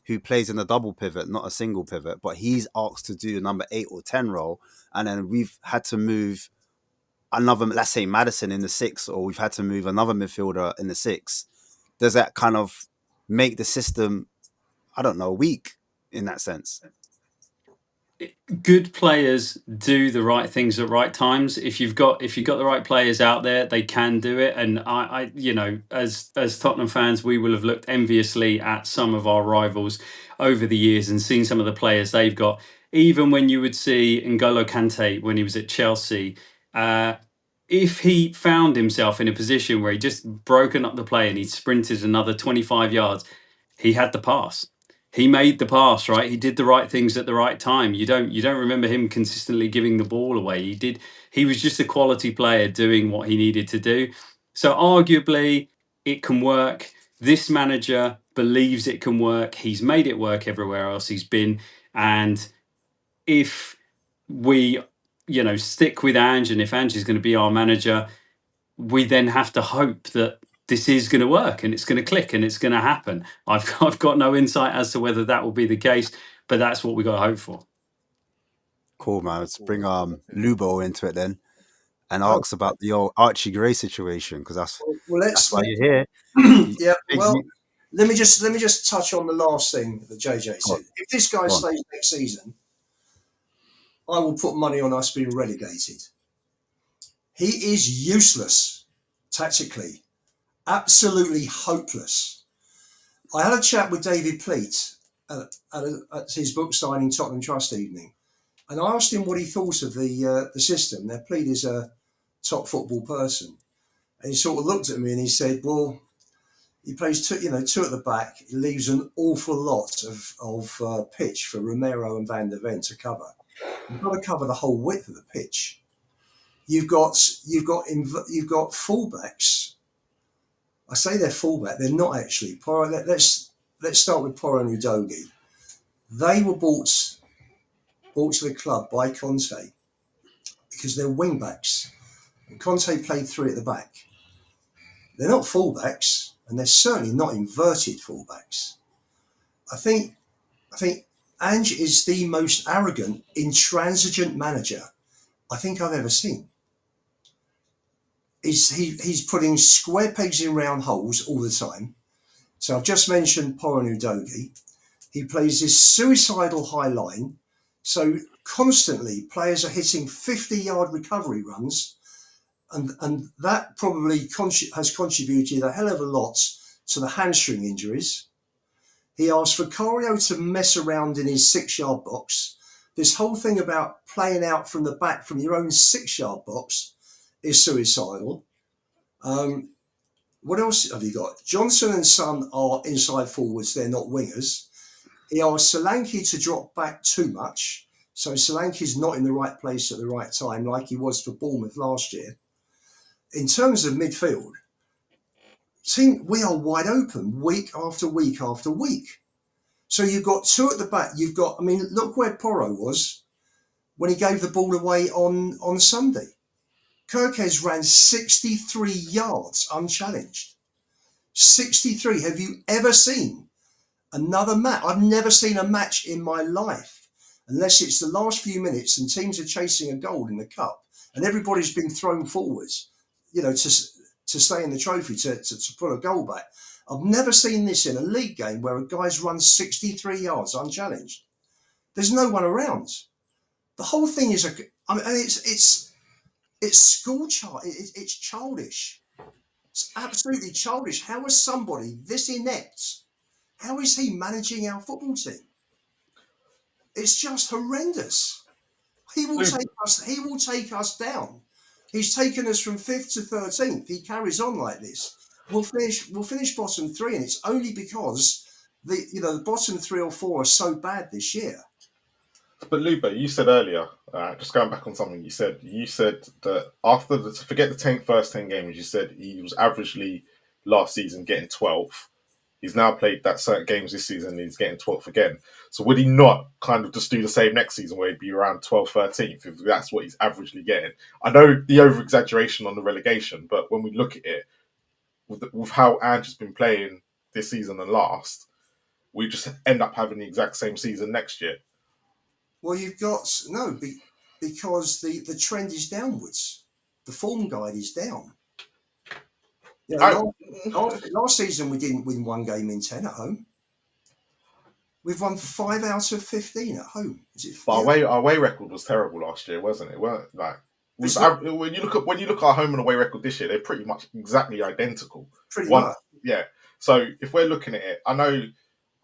who plays in a double pivot, not a single pivot, but he's asked to do a number 8 or 10 role. And then we've had to move another, let's say Maddison in the 6, or we've had to move another midfielder in the 6. Does that kind of make the system, I don't know, weak in that sense? Good players do the right things at right times. If you've got the right players out there, they can do it. And I you know, as Tottenham fans, we will have looked enviously at some of our rivals over the years and seen some of the players they've got. Even when you would see N'Golo Kante when he was at Chelsea, if he found himself in a position where he just broken up the play and he sprinted another 25 yards, he had the pass. He made the pass, right? He did the right things at the right time. You don't remember him consistently giving the ball away. He was just a quality player doing what he needed to do. So arguably it can work. This manager believes it can work. He's made it work everywhere else he's been. And if we, stick with Ange, and if Ange is going to be our manager, we then have to hope that this is going to work and it's going to click and it's going to happen. I've got no insight as to whether that will be the case, but that's what we got to hope for. Cool, man. Let's bring Lubo into it then, and ask about the old Archie Gray situation, because that's why you're here. Yeah. Well, let me just touch on the last thing that JJ said. If this guy stays next season, I will put money on us being relegated. He is useless tactically, absolutely hopeless. I had a chat with David Pleat at his book signing Tottenham Trust evening, and I asked him what he thought of the system. Now, Pleat is a top football person, and he sort of looked at me and he said, "Well, he plays two at the back. He leaves an awful lot of pitch for Romero and Van der Ven to cover. You've got to cover the whole width of the pitch. You've got fullbacks. I say they're fullback. They're not actually. Let's start with Porro and Udogie. They were bought to the club by Conte because they're wing backs. And Conte played 3 at the back. They're not fullbacks, and they're certainly not inverted fullbacks. I think Ange is the most arrogant, intransigent manager I think I've ever seen. He's putting square pegs in round holes all the time. So I've just mentioned Porro and Udogie. He plays this suicidal high line. So constantly players are hitting 50-yard recovery runs. And that probably has contributed a hell of a lot to the hamstring injuries. He asked for Corio to mess around in his 6-yard box. This whole thing about playing out from the back from your own 6-yard box is suicidal. What else have you got? Johnson and Son are inside forwards. They're not wingers. He asked Solanke to drop back too much. So Solanke's not in the right place at the right time like he was for Bournemouth last year. In terms of midfield, we are wide open week after week after week. So you've got 2 at the back. Look where Porro was when he gave the ball away on Sunday. Kirkes ran 63 yards unchallenged. 63. Have you ever seen another match? I've never seen a match in my life, unless it's the last few minutes and teams are chasing a goal in the cup and everybody's been thrown forwards, to stay in the trophy, to put a goal back. I've never seen this in a league game where a guy's run 63 yards unchallenged. There's no one around. The whole thing is it's school child. It's childish. It's absolutely childish. How is somebody this inept? How is he managing our football team? It's just horrendous. He will take us down. He's taken us from 5th to 13th. He carries on like this. We'll finish bottom 3, and it's only because the bottom 3 or 4 are so bad this year. But Luba, you said earlier, just going back on something you said that after forget the first 10 games, you said he was averagely last season getting 12th. He's now played that certain games this season and he's getting 12th again. So would he not kind of just do the same next season where he'd be around 12th, 13th if that's what he's averagely getting? I know the over-exaggeration on the relegation, but when we look at it, with how Ange has been playing this season and last, we just end up having the exact same season next year? Well, you've got because the trend is downwards. The form guide is down. You know, last season we didn't win one game in 10 at home. We've won 5 out of 15 at home. But our away record was terrible last year, wasn't it? Weren't like when you look at our home and away record this year, they're pretty much exactly identical. Pretty much. Yeah. So if we're looking at it, I know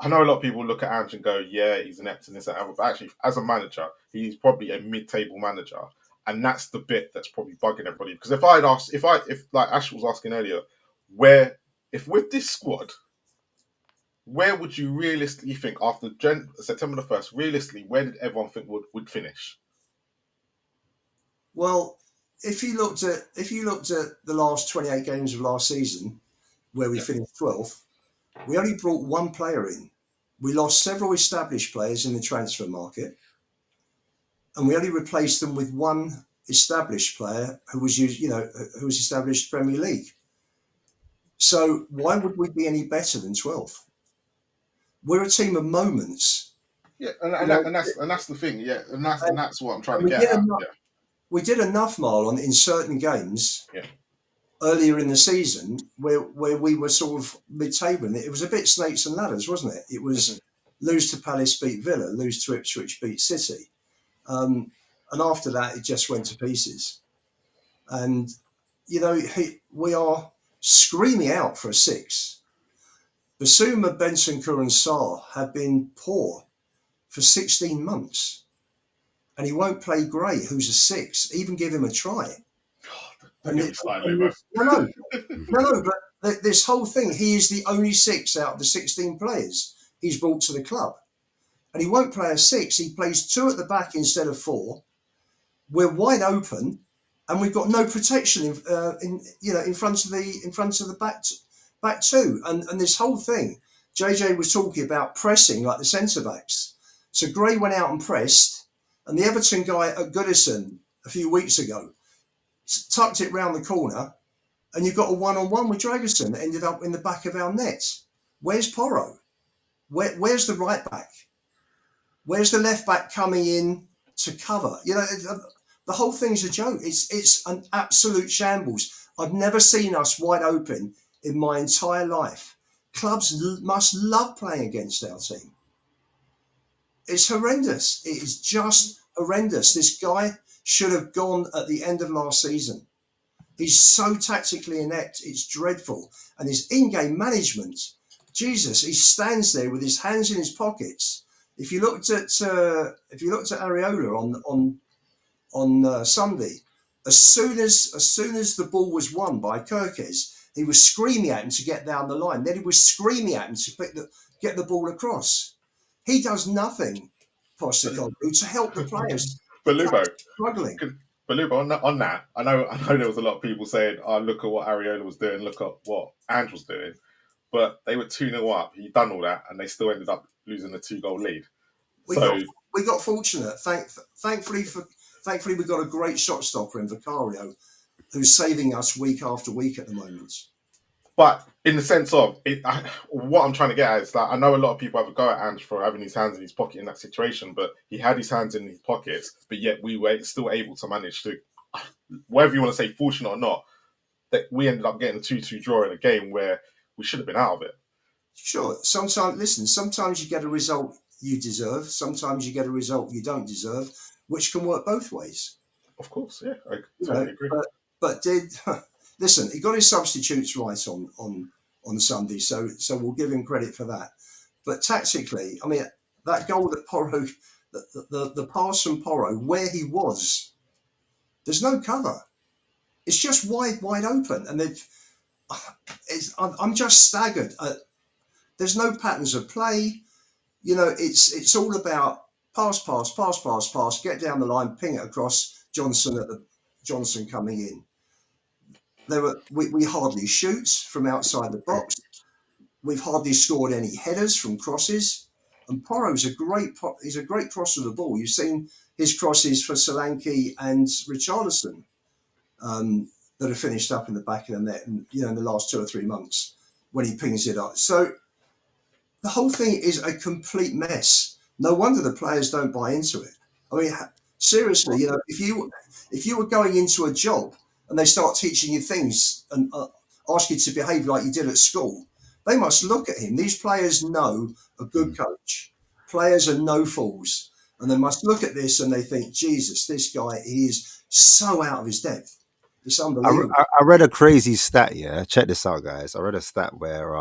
a lot of people look at Ange and go, yeah, he's inept and this and that. But actually, as a manager, he's probably a mid-table manager. And that's the bit that's probably bugging everybody. Because if like Ash was asking earlier, if with this squad, where would you realistically think after September the 1st, realistically, where did everyone think would finish? Well, if you looked at the last 28 games of last season, where we finished 12th, we only brought one player in. We lost several established players in the transfer market, and we only replaced them with one established player who was established Premier League. So why would we be any better than 12th? We're a team of moments. Yeah, and that's the thing. Yeah, and that's what I'm trying to get at. We did enough, Marlon, in certain games earlier in the season where we were sort of mid-table. It was a bit snakes and ladders, wasn't it? It was lose to Palace, beat Villa, lose to Ipswich, beat City. And after that, it just went to pieces. And, we are screaming out for a 6. Basuma, Bentancur and Sarr have been poor for 16 months. And he won't play Gray, who's a 6, even give him a try. No, but this whole thing, he is the only 6 out of the 16 players he's brought to the club. And he won't play a 6. He plays 2 at the back instead of 4. We're wide open, and we've got no protection in front of the back 2. And this whole thing, JJ was talking about pressing like the centre backs. So Gray went out and pressed, and the Everton guy at Goodison a few weeks ago tucked it round the corner, and you've got a one-on-one with Dragerson that ended up in the back of our net. Where's Porro? Where's the right back? Where's the left back coming in to cover? The whole thing's a joke. It's an absolute shambles. I've never seen us wide open in my entire life. Clubs must love playing against our team. It's horrendous. It is just horrendous. This guy should have gone at the end of last season. He's so tactically inept. It's dreadful. And his in-game management, Jesus, he stands there with his hands in his pockets. If you looked at Areola on Sunday, as soon as the ball was won by Kirkes, he was screaming at him to get down the line. Then he was screaming at him to get the ball across. He does nothing, Postecoglou, to help the players. But Lubo, struggling. But Lubo, on that, I know there was a lot of people saying, "Oh, look at what Areola was doing. Look at what Ange was doing." But they were 2-0 up. He done all that, and they still ended up losing the 2-goal lead. We got fortunate. Thankfully, we got a great shot stopper in Vicario, who's saving us week after week at the moment. But in the sense of it, what I'm trying to get at is that I know a lot of people have a go at Ange for having his hands in his pocket in that situation, but he had his hands in his pockets, but yet we were still able to manage to, whether you want to say fortunate or not, that we ended up getting a 2-2 draw in a game where we should have been out of it. Sure. Sometimes you get a result you deserve. Sometimes you get a result you don't deserve, which can work both ways. Of course, yeah. I totally agree. But listen, he got his substitutes right on Sunday, so we'll give him credit for that. But tactically, I mean, that goal that Porro, the pass from Porro, where he was, there's no cover. It's just wide open, and I'm just staggered. There's no patterns of play. It's all about pass, get down the line, ping it across. Johnson coming in. We hardly shoot from outside the box. We've hardly scored any headers from crosses. And Porro's a great crosser of the ball. You've seen his crosses for Solanke and Richarlison that have finished up in the back of the net, and in the last 2 or 3 months when he pings it up. So the whole thing is a complete mess. No wonder the players don't buy into it. I mean, seriously, you know, if you were going into a job and they start teaching you things and ask you to behave like you did at school, they must look at him. These players know a good coach. Players are no fools, and they must look at this and they think, Jesus, this guy, he is so out of his depth. It's unbelievable. I read a crazy stat. Yeah, check this out, guys. I read a stat where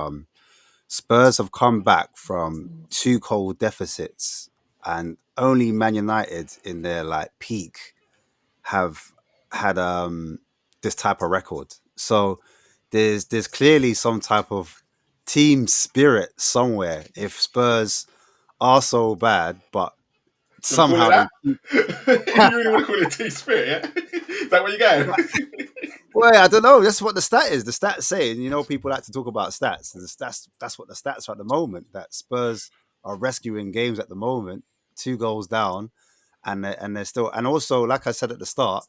Spurs have come back from 2-goal deficits, and only Man United in their like peak have had this type of record. So there's clearly some type of team spirit somewhere. If Spurs are so bad, but You want to call somehow it they that? You really want to call it team spirit? Yeah, is that where you going? well, I don't know. That's what the stat is. The stats saying, you know, people like to talk about stats. That's what the stats are at the moment. That Spurs are rescuing games at the moment, 2 goals down, and they're still. And also, like I said at the start,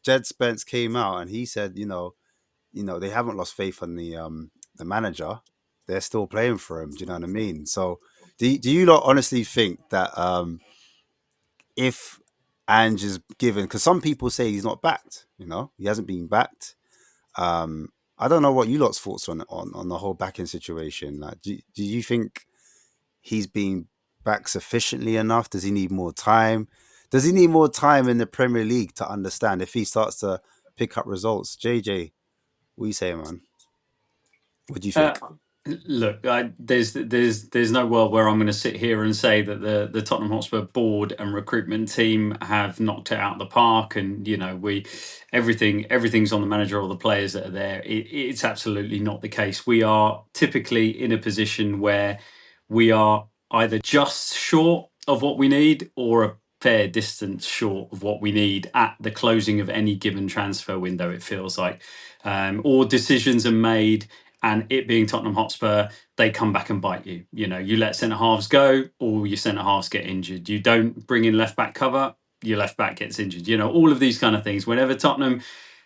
Jed Spence came out and he said, they haven't lost faith in the manager. They're still playing for him. Do you know what I mean? So, do you not honestly think that if Ange is given, because some people say he's not backed, he hasn't been backed. I don't know what you lot's thoughts on the whole backing situation. Like, do you think he's been back sufficiently enough? Does he need more time? Does he need more time in the Premier League to understand if he starts to pick up results? JJ, what are you saying, man? What do you think? Look, there's no world where I'm going to sit here and say that the Tottenham Hotspur board and recruitment team have knocked it out of the park, and everything's on the manager or the players that are there. It's absolutely not the case. We are typically in a position where we are either just short of what we need or a fair distance short of what we need at the closing of any given transfer window. It feels like, or decisions are made. And it being Tottenham Hotspur, they come back and bite you. You let centre halves go, or your centre halves get injured. You don't bring in left back cover, your left back gets injured. All of these kind of things. Whenever Tottenham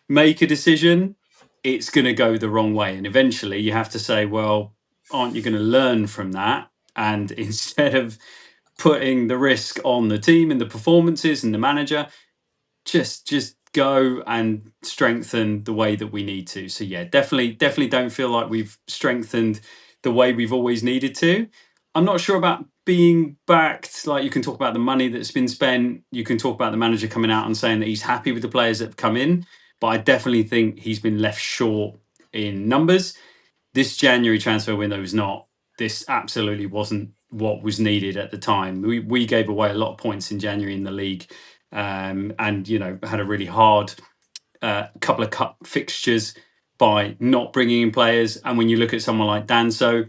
make a decision, it's going to go the wrong way. And eventually you have to say, well, aren't you going to learn from that? And instead of putting the risk on the team and the performances and the manager, just go and strengthen the way that we need to. So yeah, definitely don't feel like we've strengthened the way we've always needed to. I'm not sure about being backed. Like, you can talk about the money that's been spent, you can talk about the manager coming out and saying that he's happy with the players that have come in, but I definitely think he's been left short in numbers. This January transfer window is not. This absolutely wasn't what was needed at the time. We gave away a lot of points in January in the league, and had a really hard couple of cup fixtures by not bringing in players. And when you look at someone like Danso,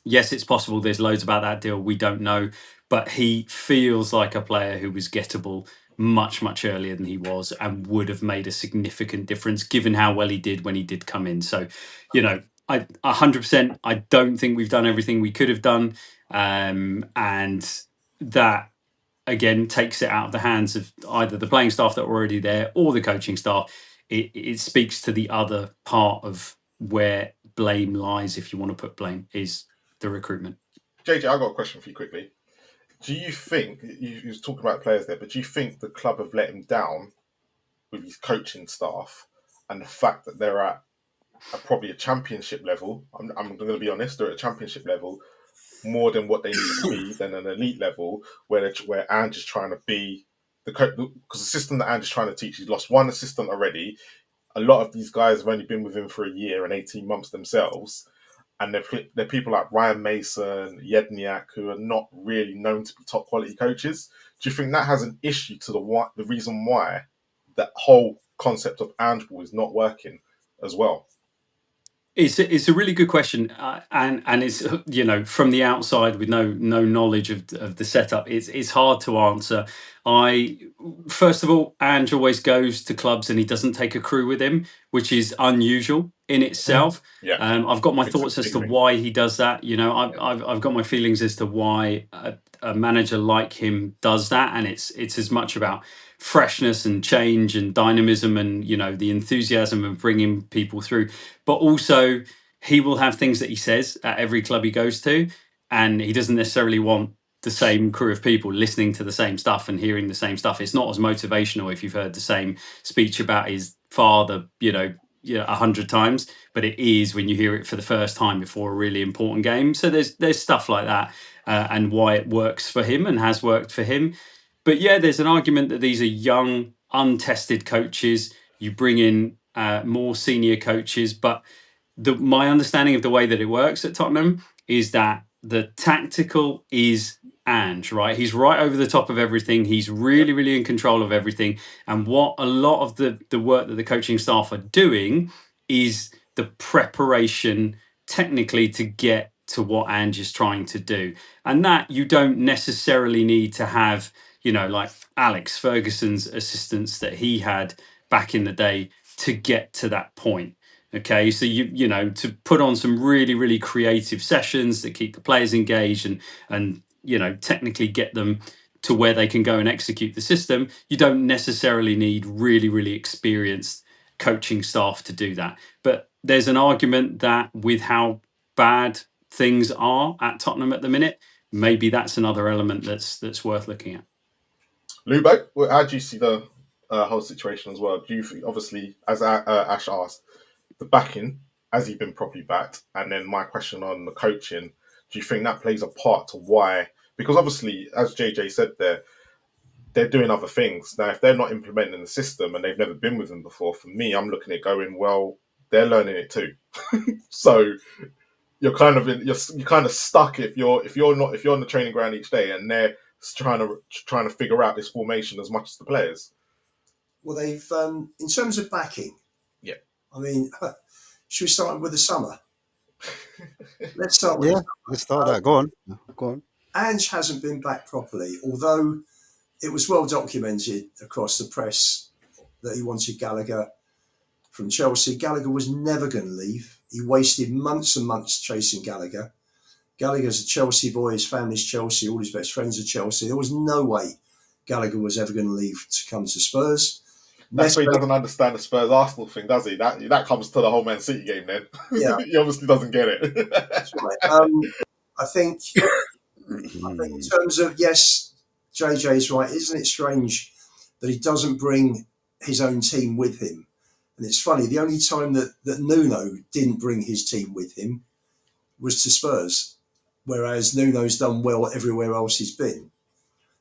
yes, it's possible there's loads about that deal we don't know, but he feels like a player who was gettable much earlier than he was and would have made a significant difference given how well he did when he did come in. So, I 100%, I don't think we've done everything we could have done, and that again takes it out of the hands of either the playing staff that were already there or the coaching staff. It speaks to the other part of where blame lies, if you want to put blame, is the recruitment. JJ, I got a question for you quickly. Do you think, you was talking about players there, but do you think the club have let him down with his coaching staff and the fact that they're at probably a championship level? I'm going to be honest, they're at a championship level more than what they need to be than an elite level where Ange is trying to be the coach, because the system that Ange is trying to teach, he's lost one assistant already. A lot of these guys have only been with him for a year and 18 months themselves. And they're people like Ryan Mason, Yedniak, who are not really known to be top quality coaches. Do you think that has an issue to the reason why that whole concept of Ange Ball is not working as well? It's a really good question, and it's from the outside with no knowledge of the setup, it's hard to answer. First of all, Ange always goes to clubs and he doesn't take a crew with him, which is unusual in itself. Yeah, I've got my thoughts as to why he does that. I've got my feelings as to why a manager like him does that, and it's as much about freshness and change and dynamism and the enthusiasm of bringing people through, but also he will have things that he says at every club he goes to, and he doesn't necessarily want the same crew of people listening to the same stuff and hearing the same stuff. It's not as motivational if you've heard the same speech about his father, 100 times, but it is when you hear it for the first time before a really important game. So there's stuff like that, and why it works for him and has worked for him. But yeah, there's an argument that these are young, untested coaches. You bring in more senior coaches, but my understanding of the way that it works at Tottenham is that the tactical is Ange, right? He's right over the top of everything. He's really, really in control of everything. And what a lot of the work that the coaching staff are doing is the preparation technically to get to what Ange is trying to do. And that you don't necessarily need to have, like Alex Ferguson's assistants that he had back in the day to get to that point. Okay, so to put on some really, really creative sessions that keep the players engaged and technically get them to where they can go and execute the system, you don't necessarily need really, really experienced coaching staff to do that. But there's an argument that with how bad things are at Tottenham at the minute, maybe that's another element that's worth looking at. Lubo, how do you see the whole situation as well? Do you think, obviously, as Ash asked, the backing, has he been properly backed? And then my question on the coaching, do you think that plays a part to why? Because obviously, as JJ said they're doing other things. Now, if they're not implementing the system and they've never been with them before, for me, I'm looking at going, well, they're learning it too. So you're kind of stuck if you're on the training ground each day and they're trying to figure out this formation as much as the players. Well, they've in terms of backing. Yeah. I mean, should we start with the summer? Let's start with let's start that. Go on. Ange hasn't been back properly, although it was well documented across the press that he wanted Gallagher from Chelsea. Gallagher was never going to leave. He wasted months and months chasing Gallagher. Gallagher's a Chelsea boy, his family's Chelsea, all his best friends are Chelsea. There was no way Gallagher was ever going to leave to come to Spurs. That's why he doesn't understand the Spurs Arsenal thing, does he? That comes to the whole Man City game then. Yeah. He obviously doesn't get it. That's right. I think in terms of, yes, JJ's right. Isn't it strange that he doesn't bring his own team with him? And it's funny, the only time that Nuno didn't bring his team with him was to Spurs, whereas Nuno's done well everywhere else he's been.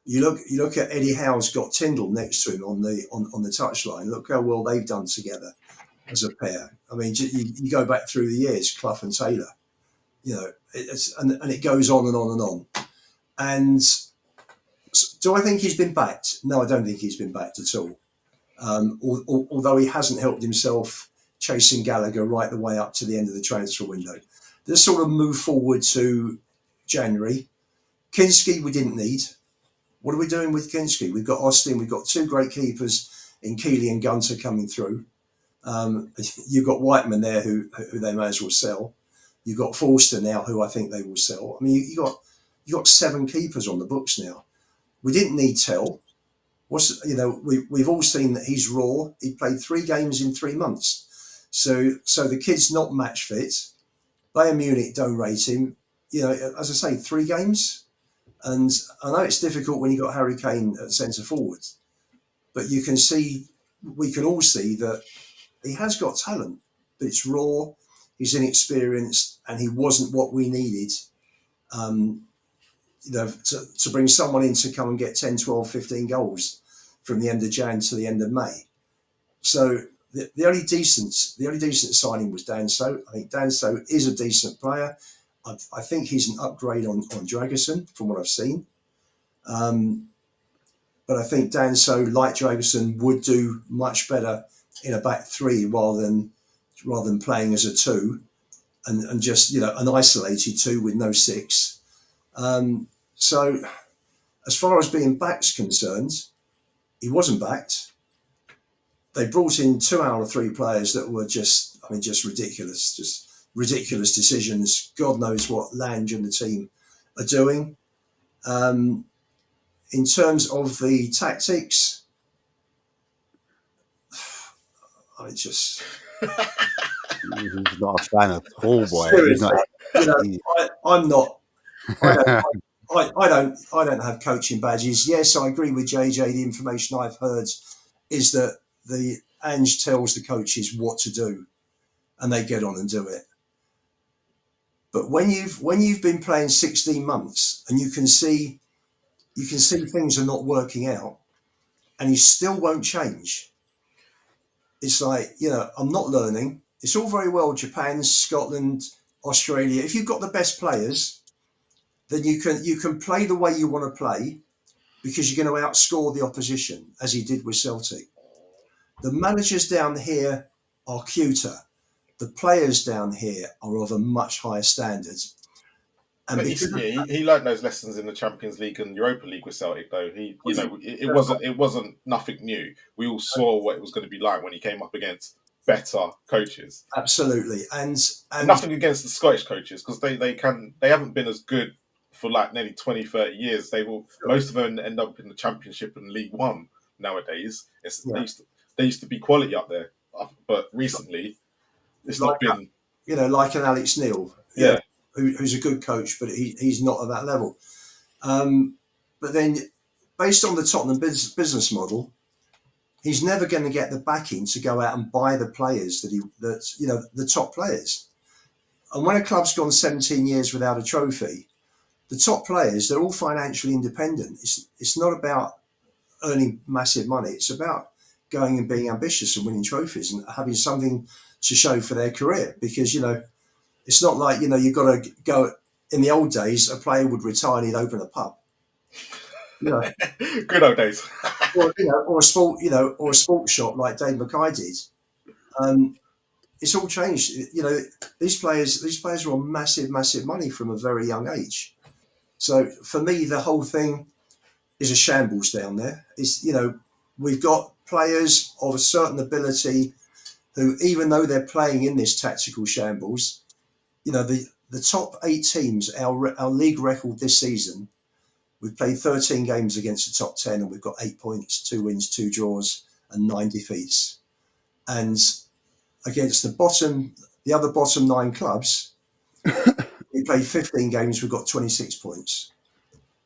You look at Eddie Howe's got Tyndall next to him on the touchline. Look how well they've done together as a pair. I mean, you go back through the years, Clough and Taylor. And it goes on and on and on. And do I think he's been backed? No, I don't think he's been backed at all. Although he hasn't helped himself chasing Gallagher right the way up to the end of the transfer window. Let's sort of move forward to January. Kinski we didn't need. What are we doing with Kinski? We've got Austin. We've got two great keepers in Keeley and Gunter coming through. You've got Whiteman there who they may as well sell. You've got Forster now who I think they will sell. I mean, you got 7 keepers on the books now. We didn't need Tell. We've all seen that he's raw. He played 3 games in 3 months. So the kid's not match fit. Bayern Munich don't rate him. As I say, 3 games. And I know it's difficult when you've got Harry Kane at centre forward, but we can all see that he has got talent, but it's raw, he's inexperienced, and he wasn't what we needed to bring someone in to come and get 10, 12, 15 goals from the end of Jan to the end of May. So the only decent signing was Danso. I think Danso is a decent player. I think he's an upgrade on Dragerson from what I've seen. But I think Danso, like Dragerson, would do much better in a back 3 rather than playing as a 2 and just, an isolated 2 with no 6. So as far as being backed's concerned, he wasn't backed. They brought in 2 out of 3 players that were just ridiculous decisions. God knows what Lange and the team are doing. In terms of the tactics, he's not a fan at all, boy. Seriously, I'm not. I don't, I don't have coaching badges. Yes, I agree with JJ. The information I've heard is that the Ange tells the coaches what to do, and they get on and do it. But when you've been playing 16 months and you can see things are not working out, and you still won't change, it's like, I'm not learning. It's all very well Japan, Scotland, Australia. If you've got the best players, then you can play the way you want to play because you're going to outscore the opposition, as he did with Celtic. The managers down here are cuter. The players down here are of a much higher standard. And But because he learned those lessons in the Champions League and Europa League with Celtic, though. It wasn't nothing new. We all saw what it was going to be like when he came up against better coaches. Absolutely, and nothing against the Scottish coaches, because they haven't been as good for like nearly 20, 30 years. Most of them end up in the Championship and League One nowadays. They used to be quality up there, but recently it's not been. Like an Alex Neil, who's a good coach, but he's not at that level. But then, based on the Tottenham business model, he's never going to get the backing to go out and buy the players the top players. And when a club's gone 17 years without a trophy, the top players, they're all financially independent. It's not about earning massive money. It's about going and being ambitious and winning trophies and having something to show for their career. Because, it's not like, you've got to go. In the old days, a player would retire and he'd open a pub. Good old days. or a sports shop like Dave Mackay did. It's all changed. These players are on massive, massive money from a very young age. So for me, the whole thing is a shambles down there. We've got players of a certain ability who, even though they're playing in this tactical shambles, the top 8 teams, our league record this season, we've played 13 games against the top 10 and we've got 8 points, 2 wins, 2 draws and 9 defeats. And against the other bottom 9 clubs, we played 15 games, we've got 26 points.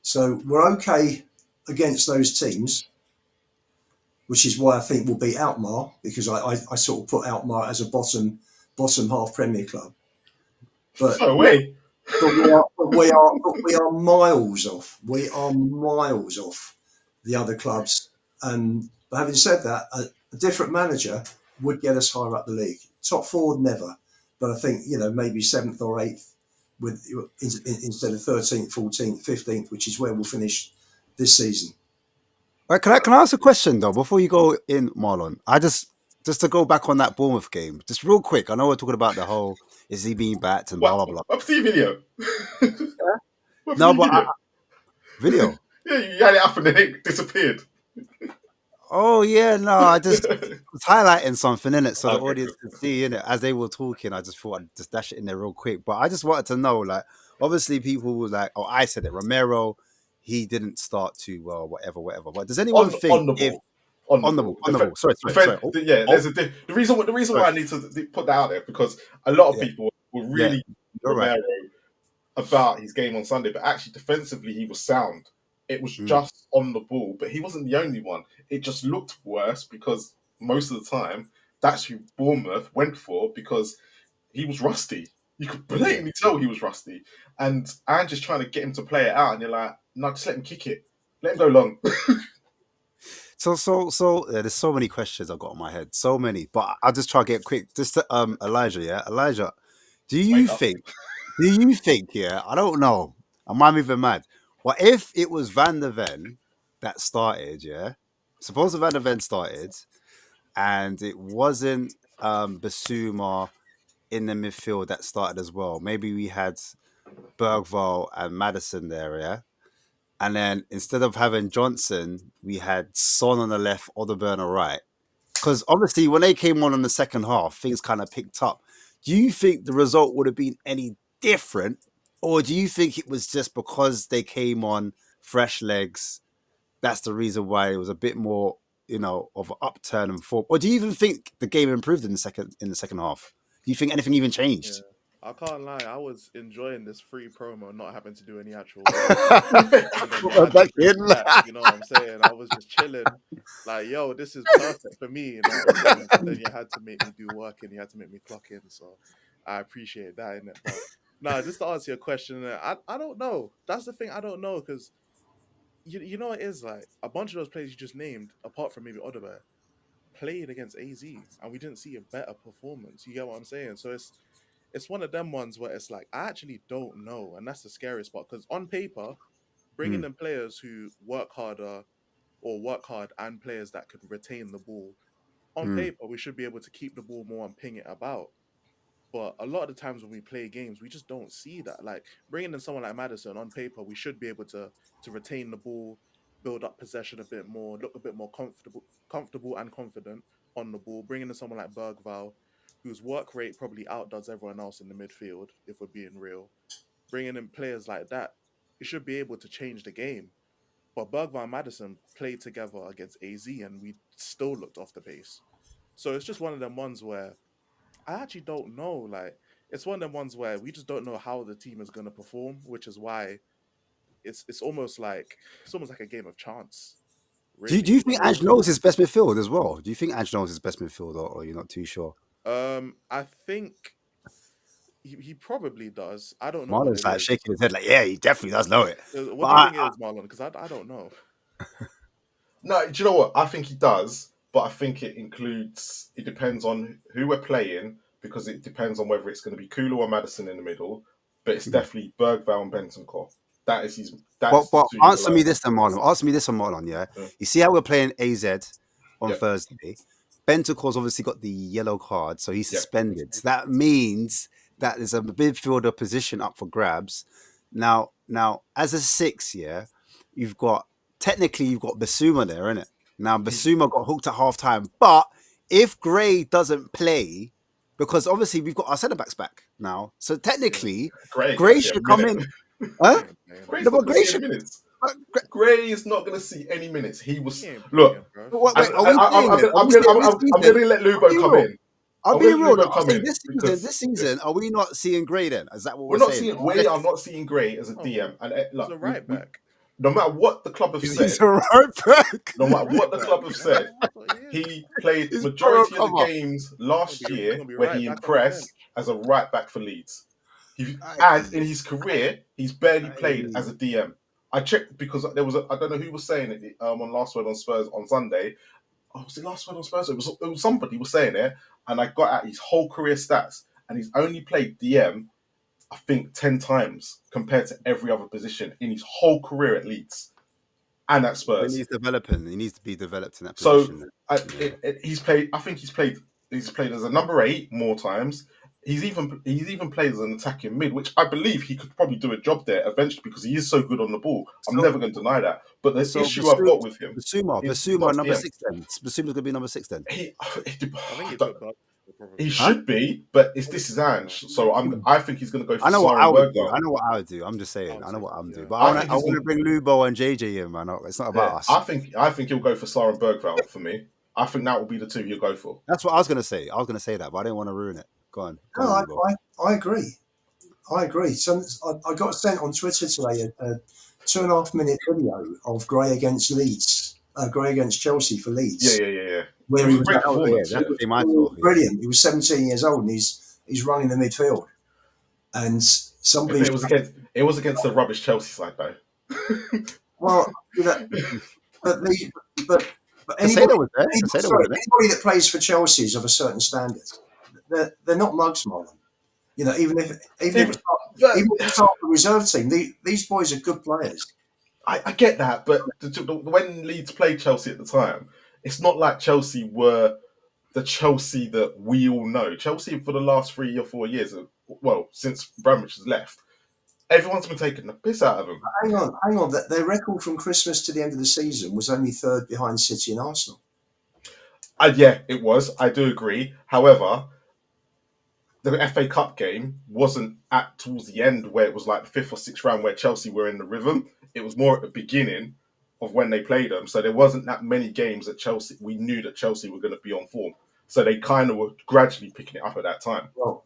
So we're okay against those teams, which is why I think we'll beat Alkmaar, because I sort of put Alkmaar as a bottom half Premier club. But we are miles off. We are miles off the other clubs. And having said that, a different manager would get us higher up the league. Top 4, never. But I think, maybe 7th or 8th instead of 13th, 14th, 15th, which is where we'll finish this season. Right, can I ask a question though before you go in, Marlon? Just to go back on that Bournemouth game, just real quick. I know we're talking about the whole is he being backed and blah blah blah. What's the video? No, but video. Yeah, you had it up and then it disappeared. Oh yeah, no, I just was highlighting something in it so the audience could see in it as they were talking. I just thought I'd just dash it in there real quick. But I just wanted to know, like, obviously people were like, "Oh, I said it." Romero, he didn't start too well, whatever. But does anyone think on the ball? Sorry. Yeah, there's the reason why I need to put that out there, because a lot of people were really Romero about his game on Sunday, but actually defensively he was sound. It was just on the ball, but he wasn't the only one. It just looked worse because most of the time that's who Bournemouth went for, because he was rusty. You could blatantly tell he was rusty. And I'm just trying to get him to play it out, and you're like, no, just let him kick it. Let him go long. So there's so many questions I've got in my head. So many. But I'll just try to get quick. Just to Elijah, yeah? Elijah, do you think, I don't know. I might be even mad. What if it was Van der Ven that started, yeah? Suppose Van der Ven started and it wasn't Basuma in the midfield that started as well. Maybe we had Bergvall and Madison there, yeah? And then instead of having Johnson, we had Son on the left, Odeburn on the right. Because obviously when they came on in the second half, things kind of picked up. Do you think the result would have been any different? Or do you think it was just because they came on fresh legs? That's the reason why it was a bit more, of an upturn and form. Or do you even think the game improved in the second half? Do you think anything even changed? Yeah. I can't lie. I was enjoying this free promo, not having to do any actual work. And then you had to bring it back. You know what I'm saying? I was just chilling, like, yo, this is perfect for me. You know what I'm saying? But then you had to make me do work and you had to make me clock in. So I appreciate that, innit? But no, just to answer your question, I don't know. That's the thing. I don't know because you know it is like a bunch of those players you just named, apart from maybe Odegaard, played against AZ, and we didn't see a better performance. You get what I'm saying? So it's one of them ones where it's like I actually don't know, and that's the scariest part. Because on paper, bringing in players who work harder or work hard and players that could retain the ball, on paper we should be able to keep the ball more and ping it about. But a lot of the times when we play games, we just don't see that. Like bringing in someone like Madison on paper, we should be able to retain the ball, build up possession a bit more, look a bit more comfortable and confident on the ball. Bringing in someone like Bergval, whose work rate probably outdoes everyone else in the midfield, if we're being real. Bringing in players like that, you should be able to change the game. But Bergval and Madison played together against AZ, and we still looked off the pace. So it's just one of them ones where I actually don't know. Like, it's one of them ones where we just don't know how the team is going to perform, which is why it's almost like a game of chance, Do really. you think Ange knows his best midfield as well? Do you think Ange knows his best midfield, or you're not too sure? I think he probably does. I don't know what Marlon's it like is. shaking his head, like, yeah, he definitely does know it. What But do you think it is, Marlon? Because I don't know. No, do you know what? I think he does, but I think it depends on who we're playing, because it depends on whether it's going to be Kulu or Madison in the middle, but it's definitely Bergval and Bentancur. That's the But two you're answer me relying this then, Marlon. Answer me this one, Marlon. Yeah, on. you see how we're playing AZ on Yeah, Thursday. Bentancur's obviously got the yellow card, so he's yeah. suspended. So that means that there's a midfielder position up for grabs. Now, as a 6, yeah, you've got Basuma there, isn't it? Now Basuma got hooked at half time, but if Gray doesn't play, because obviously we've got our centre backs back now, so technically Gray ain't going to Gray see a should come minute. in. Huh? He ain't playing. Gray's No, not but going to Gray see any should. minutes. But Gray, Gray is not going to see any minutes. He was He ain't playing, look. bro. wait, are we saying it? Are we saying this I'm going season? to let I'll Lubo be come real. in. I'll I'm be going to let real. Lubo I'm come saying in this because season, are we not seeing Gray then? Is that what we're we're not saying? seeing. We are not seeing Gray as a Oh, DM. And he's a look, right back. no matter what the club have He's said, a right back. no matter Right what the back. club have said, That's what he is. he played He's majority of the cover. games He's last gonna year be where right he back on the bench. impressed as a right back for Leeds. Aye. And in his career, he's barely played Aye. as a DM. I checked because there was I don't know who was saying it on Last Word on Spurs on Sunday. Oh, was it Last Word on Spurs? It was somebody was saying it, and I got at his whole career stats, and he's only played DM, I think, 10 times compared to every other position in his whole career at Leeds and at But Spurs. he's developing. He needs to be developed in that So position. Yeah. he's played. I think he's played as a number 8 more times. He's even played as an attacking mid, which I believe he could probably do a job there eventually because he is so good on the ball. I'm So, never going to deny that. But the so issue I've got with him is he's not Basuma, number DM. 6 then. Basuma's gonna be number 6 then. He, I think he don't- put Bergval he probably. Huh? should be, but this is Ange, so I think he's going to go for I know what Sar I and would do. Bergval. I know what I would do. I'm just saying. would I know say what so, I'm doing. yeah. But I I think want to bring Lubo and JJ in, man. It's not about us. I think he'll go for Sar and Bergval for me. I think that will be the two he'll go for. That's what I was gonna say. I was gonna say that, but I didn't want to ruin it. Go on, No, Lubo. I agree. I agree. I got sent on Twitter today a 2.5 minute video of Gray against Leeds, Gray against Chelsea for Leeds, Yeah. where It he was a was great Oh yeah, performance. that's Yeah. the game I saw. Yeah. brilliant. He was 17 years old and he's running the midfield. And somebody, It was against the rubbish Chelsea side though. well, you know, but the but Casado was there. Casado was there. anybody that plays for Chelsea is of a certain standard. They're not mugs, Marlon. You know, even if Even- it's not the reserve team, these boys are good players. I get that, but when Leeds played Chelsea at the time, it's not like Chelsea were the Chelsea that we all know. Chelsea for the last 3 or 4 years, well, since Bramwich has left, everyone's been taking the piss out of them. Hang on. Their record from Christmas to the end of the season was only third behind City and Arsenal. Yeah, it was. I do agree. However, the FA Cup game wasn't towards the end where it was like the 5th or 6th round where Chelsea were in the rhythm. It was more at the beginning of when they played them. So there wasn't that many games that Chelsea, we knew that Chelsea were going to be on form. So they kind of were gradually picking it up at that time. Well,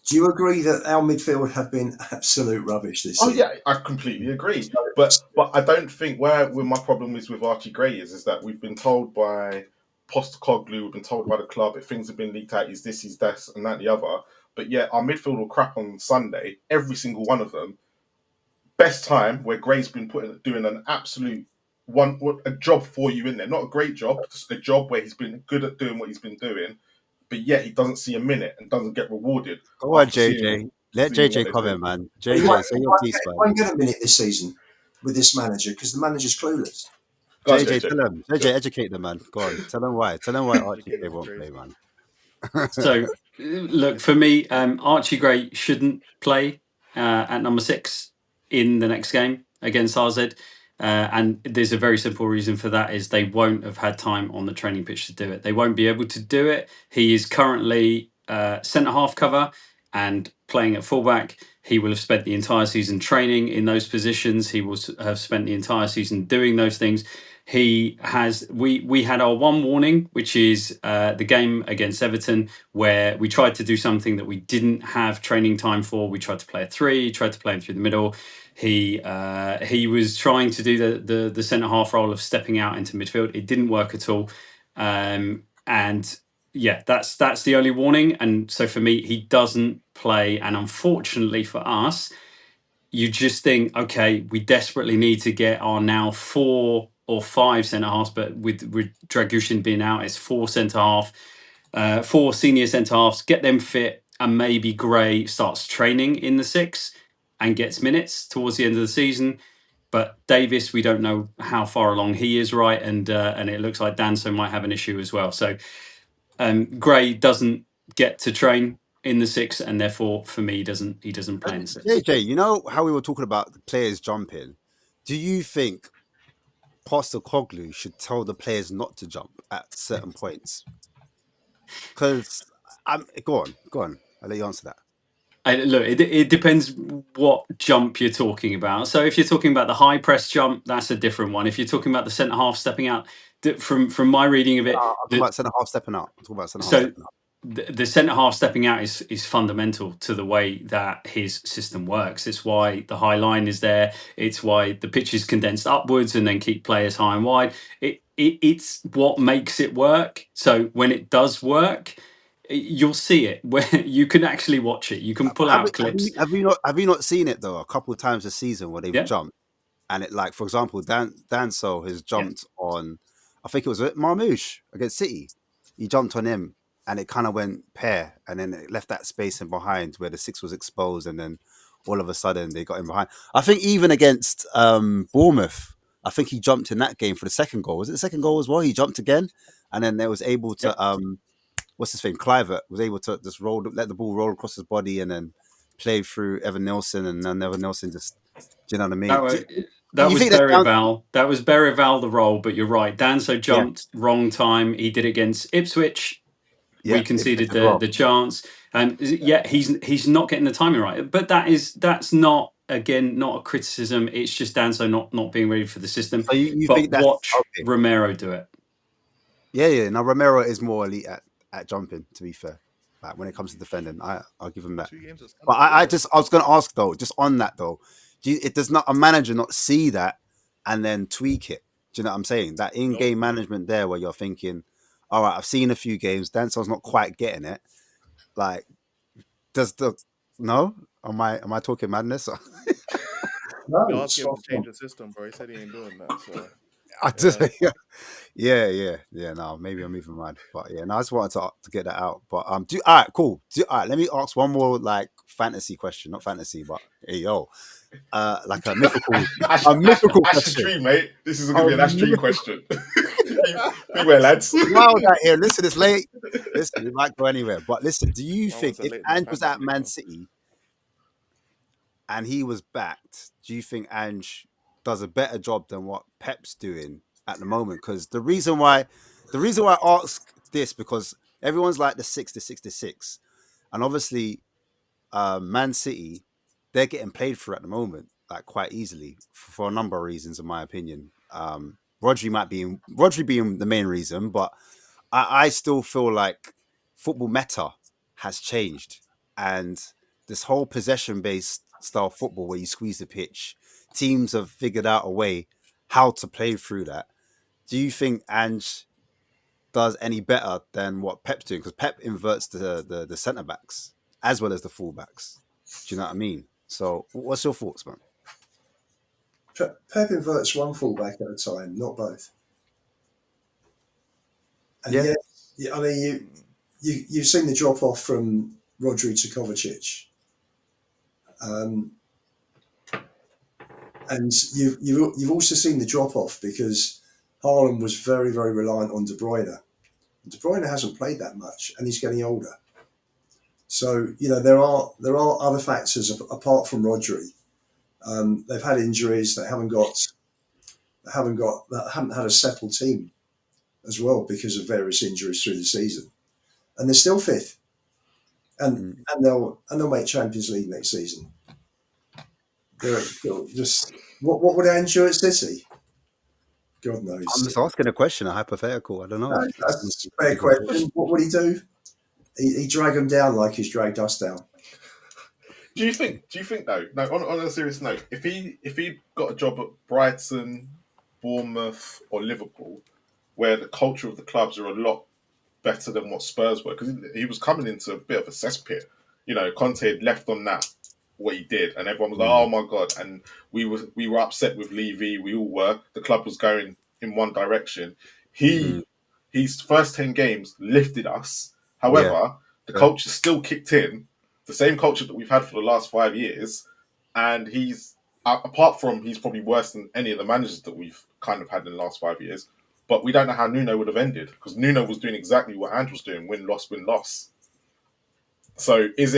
Do you agree that our midfield have been absolute rubbish this Oh season? yeah, I completely agree. But I don't think where my problem is with Archie Gray is that we've been told by Postacoglu, we've been told by the club, if things have been leaked out, is this, is that, and that, the other. But yeah, our midfield will crap on Sunday, every single one of them. Best time where Gray's been doing an absolute a job for you in there, not a great job, just a job where he's been good at doing what he's been doing, but yet he doesn't see a minute and doesn't get rewarded Go on, after JJ. Let seeing JJ what they come do. in, man. He won't, JJ, say he your won't piece, get, he man. won't get a minute this season with this manager because the manager's clueless. Go on, JJ, JJ. tell him. JJ, educate them, man. Go on. Tell them why. Tell them why Archie Educate Gray is won't play, crazy. man. So, look, for me, Archie Gray shouldn't play at number 6 in the next game against RZ. And there's a very simple reason for that is they won't have had time on the training pitch to do it. They won't be able to do it. He is currently centre half cover and playing at fullback. He will have spent the entire season training in those positions. He will have spent the entire season doing those things. He has. We had our one warning, which is the game against Everton, where we tried to do something that we didn't have training time for. We tried to play a 3, tried to play him through the middle. He was trying to do the centre half role of stepping out into midfield. It didn't work at all, and yeah, that's the only warning. And so for me, he doesn't play. And unfortunately for us, you just think, okay, we desperately need to get our now 4 or 5 centre halves, but with Dragushin being out, it's 4 centre half, 4 senior centre halves, get them fit, and maybe Gray starts training in the 6 and gets minutes towards the end of the season. But Davis, we don't know how far along he is, right? And it looks like Danso might have an issue as well. So Gray doesn't get to train in the 6, and therefore for me he doesn't play in the 6. JJ, you know how we were talking about the players jumping? Do you think Postacoglu should tell the players not to jump at certain points? Because I'm go on. I'll let you answer that. Look, it depends what jump you're talking about. So if you're talking about the high press jump, that's a different one. If you're talking about the centre half stepping out, from my reading of it, I'm talking about centre half stepping out. I'm talking about centre half so stepping out. the centre half stepping out is fundamental to the way that his system works. It's why the high line is there. It's why the pitch is condensed upwards and then keep players high and wide. It's what makes it work. So when it does work, you'll see it where you can actually watch it. You can pull out clips. Have you not seen it though? A couple of times this season where they've Yeah, jumped, and it, like, for example, Danso has yeah. jumped on. I think it was Marmoush against City. He jumped on him, and it kind of went pair, and then it left that space in behind where the 6 was exposed, and then all of a sudden they got him behind. I think even against Bournemouth, I think he jumped in that game for the second goal. Was it the second goal as well? He jumped again, and then they was able to what's his name? Clivert was able to just let the ball roll across his body, and then play through Evan Nilsson, and then Evan Nilsson just, do you know what I mean? That You was think that's down? Berryval. That was Berryval the role, but you're right. Danso Yeah, jumped wrong time. He did it against Ipswich. We yeah, Ipswich conceded as well. the chance, and yeah, he's not getting the timing right. But that's not, again, not a criticism. It's just Danso not being ready for the system. So you But think that's watch okay? Romero do it. Yeah. Now Romero is more elite at jumping. To be fair, like when it comes to defending, I'll give him that. 2 games at But Sunday, I yeah. was going to ask though, just on that though, it does not a manager not see that and then tweak it? Do you know what I'm saying? That in-game management there, where you're thinking, all right, I've seen a few games, Danso's not quite getting it. Like, does the no? Am I talking madness? No, You it's ask him spot to on. change the system, bro. He said he ain't doing that. So I just yeah. yeah. No, maybe I'm even mad, but yeah. No, I just wanted to get that out. But all right, cool. All right, let me ask one more like fantasy question, not fantasy, but hey yo, like a mythical Ash's question. dream, mate. This is going to be an Ash dream Mythical. question. Beware, lads. Wild out here. Listen, it's late. Listen, we might go anywhere, but listen, do you That think was a if late night Ange was at fantasy, Man bro. City and he was backed, do you think Ange does a better job than what Pep's doing at the moment? Because the reason why I ask this, because everyone's like the 66, and obviously Man City, they're getting played for at the moment, like quite easily for a number of reasons, in my opinion. Rodri being the main reason, but I still feel like football meta has changed, and this whole possession-based style football where you squeeze the pitch, teams have figured out a way how to play through that. Do you think Ange does any better than what Pep's doing? Because Pep inverts the centre backs as well as the full backs. Do you know what I mean? So, what's your thoughts, man? Pep inverts one fullback at a time, not both. And Yeah. yeah, I mean, you've seen the drop off from Rodri to Kovacic, and you've also seen the drop off because Haaland was very, very reliant on De Bruyne. De Bruyne hasn't played that much, and he's getting older. So there are other factors apart from Rodri. They've had injuries. They haven't had a settled team as well because of various injuries through the season, and they're still fifth, and they'll make Champions League next season. They're just what would Ange do at City? God knows. I'm just asking a question, a hypothetical. I don't know. That's a fair question. What would he do? He drag them down like he's dragged us down. Do you think though? No, on a serious note, if he got a job at Brighton, Bournemouth, or Liverpool, where the culture of the clubs are a lot better than what Spurs were, because he was coming into a bit of a cesspit. Conte had left on that what he did, and everyone was like, "Oh my god!" And we were upset with Levy. We all were. The club was going in one direction. His first 10 games lifted us. However, the culture still kicked in, the same culture that we've had for the last 5 years, and he's apart from he's probably worse than any of the managers that we've kind of had in the last 5 years. But we don't know how Nuno would have ended, because Nuno was doing exactly what Ange was doing: win, loss, win, loss. So if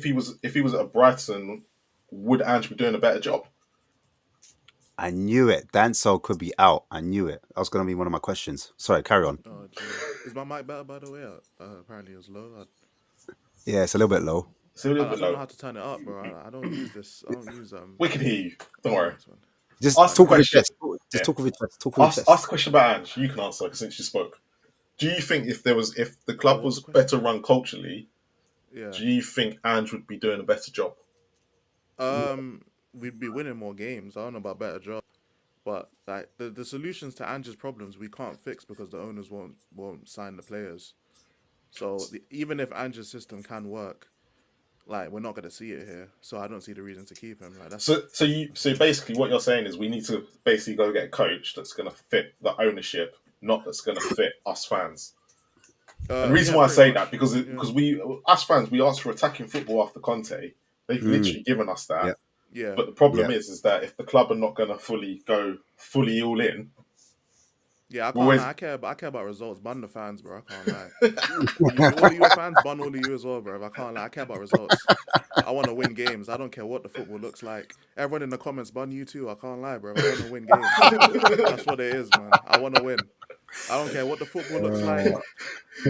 he was at Brighton, would Ange be doing a better job? I knew it. Danso could be out. I knew it. That was going to be one of my questions. Sorry, carry on. Oh, gee. Is my mic better, by the way? Apparently it was low. Yeah, it's a little bit low. It's a little I bit don't low. know how to turn it up, bro. I don't use this. I don't use We can hear you. Don't worry. Just Ask talk the with your question. chest. Just talk with your chest. Talk with your chest. Ask the question about Ange. You can answer since you spoke. Do you think if the club was better run culturally, do you think Ange would be doing a better job? We'd be winning more games. I don't know about better job, but like the solutions to Ange's problems we can't fix because the owners won't sign the players. So even if Ange's system can work, like we're not going to see it here. So I don't see the reason to keep him. Like that's so basically what you're saying is we need to basically go get a coach that's going to fit the ownership, not that's going to fit us fans. And the reason why I say that because we us fans, we asked for attacking football after Conte. They've literally given us that. Yeah. But the problem is that if the club are not going to go fully all in. Yeah, I can't lie. I care about results. Bun the fans, bro. I can't lie. All of your fans, bun all of you as well, bro. I can't lie. I care about results. I want to win games. I don't care what the football looks like. Everyone in the comments, bun you too. I can't lie, bro. I want to win games. That's what it is, man. I want to win. I don't care what the football looks like.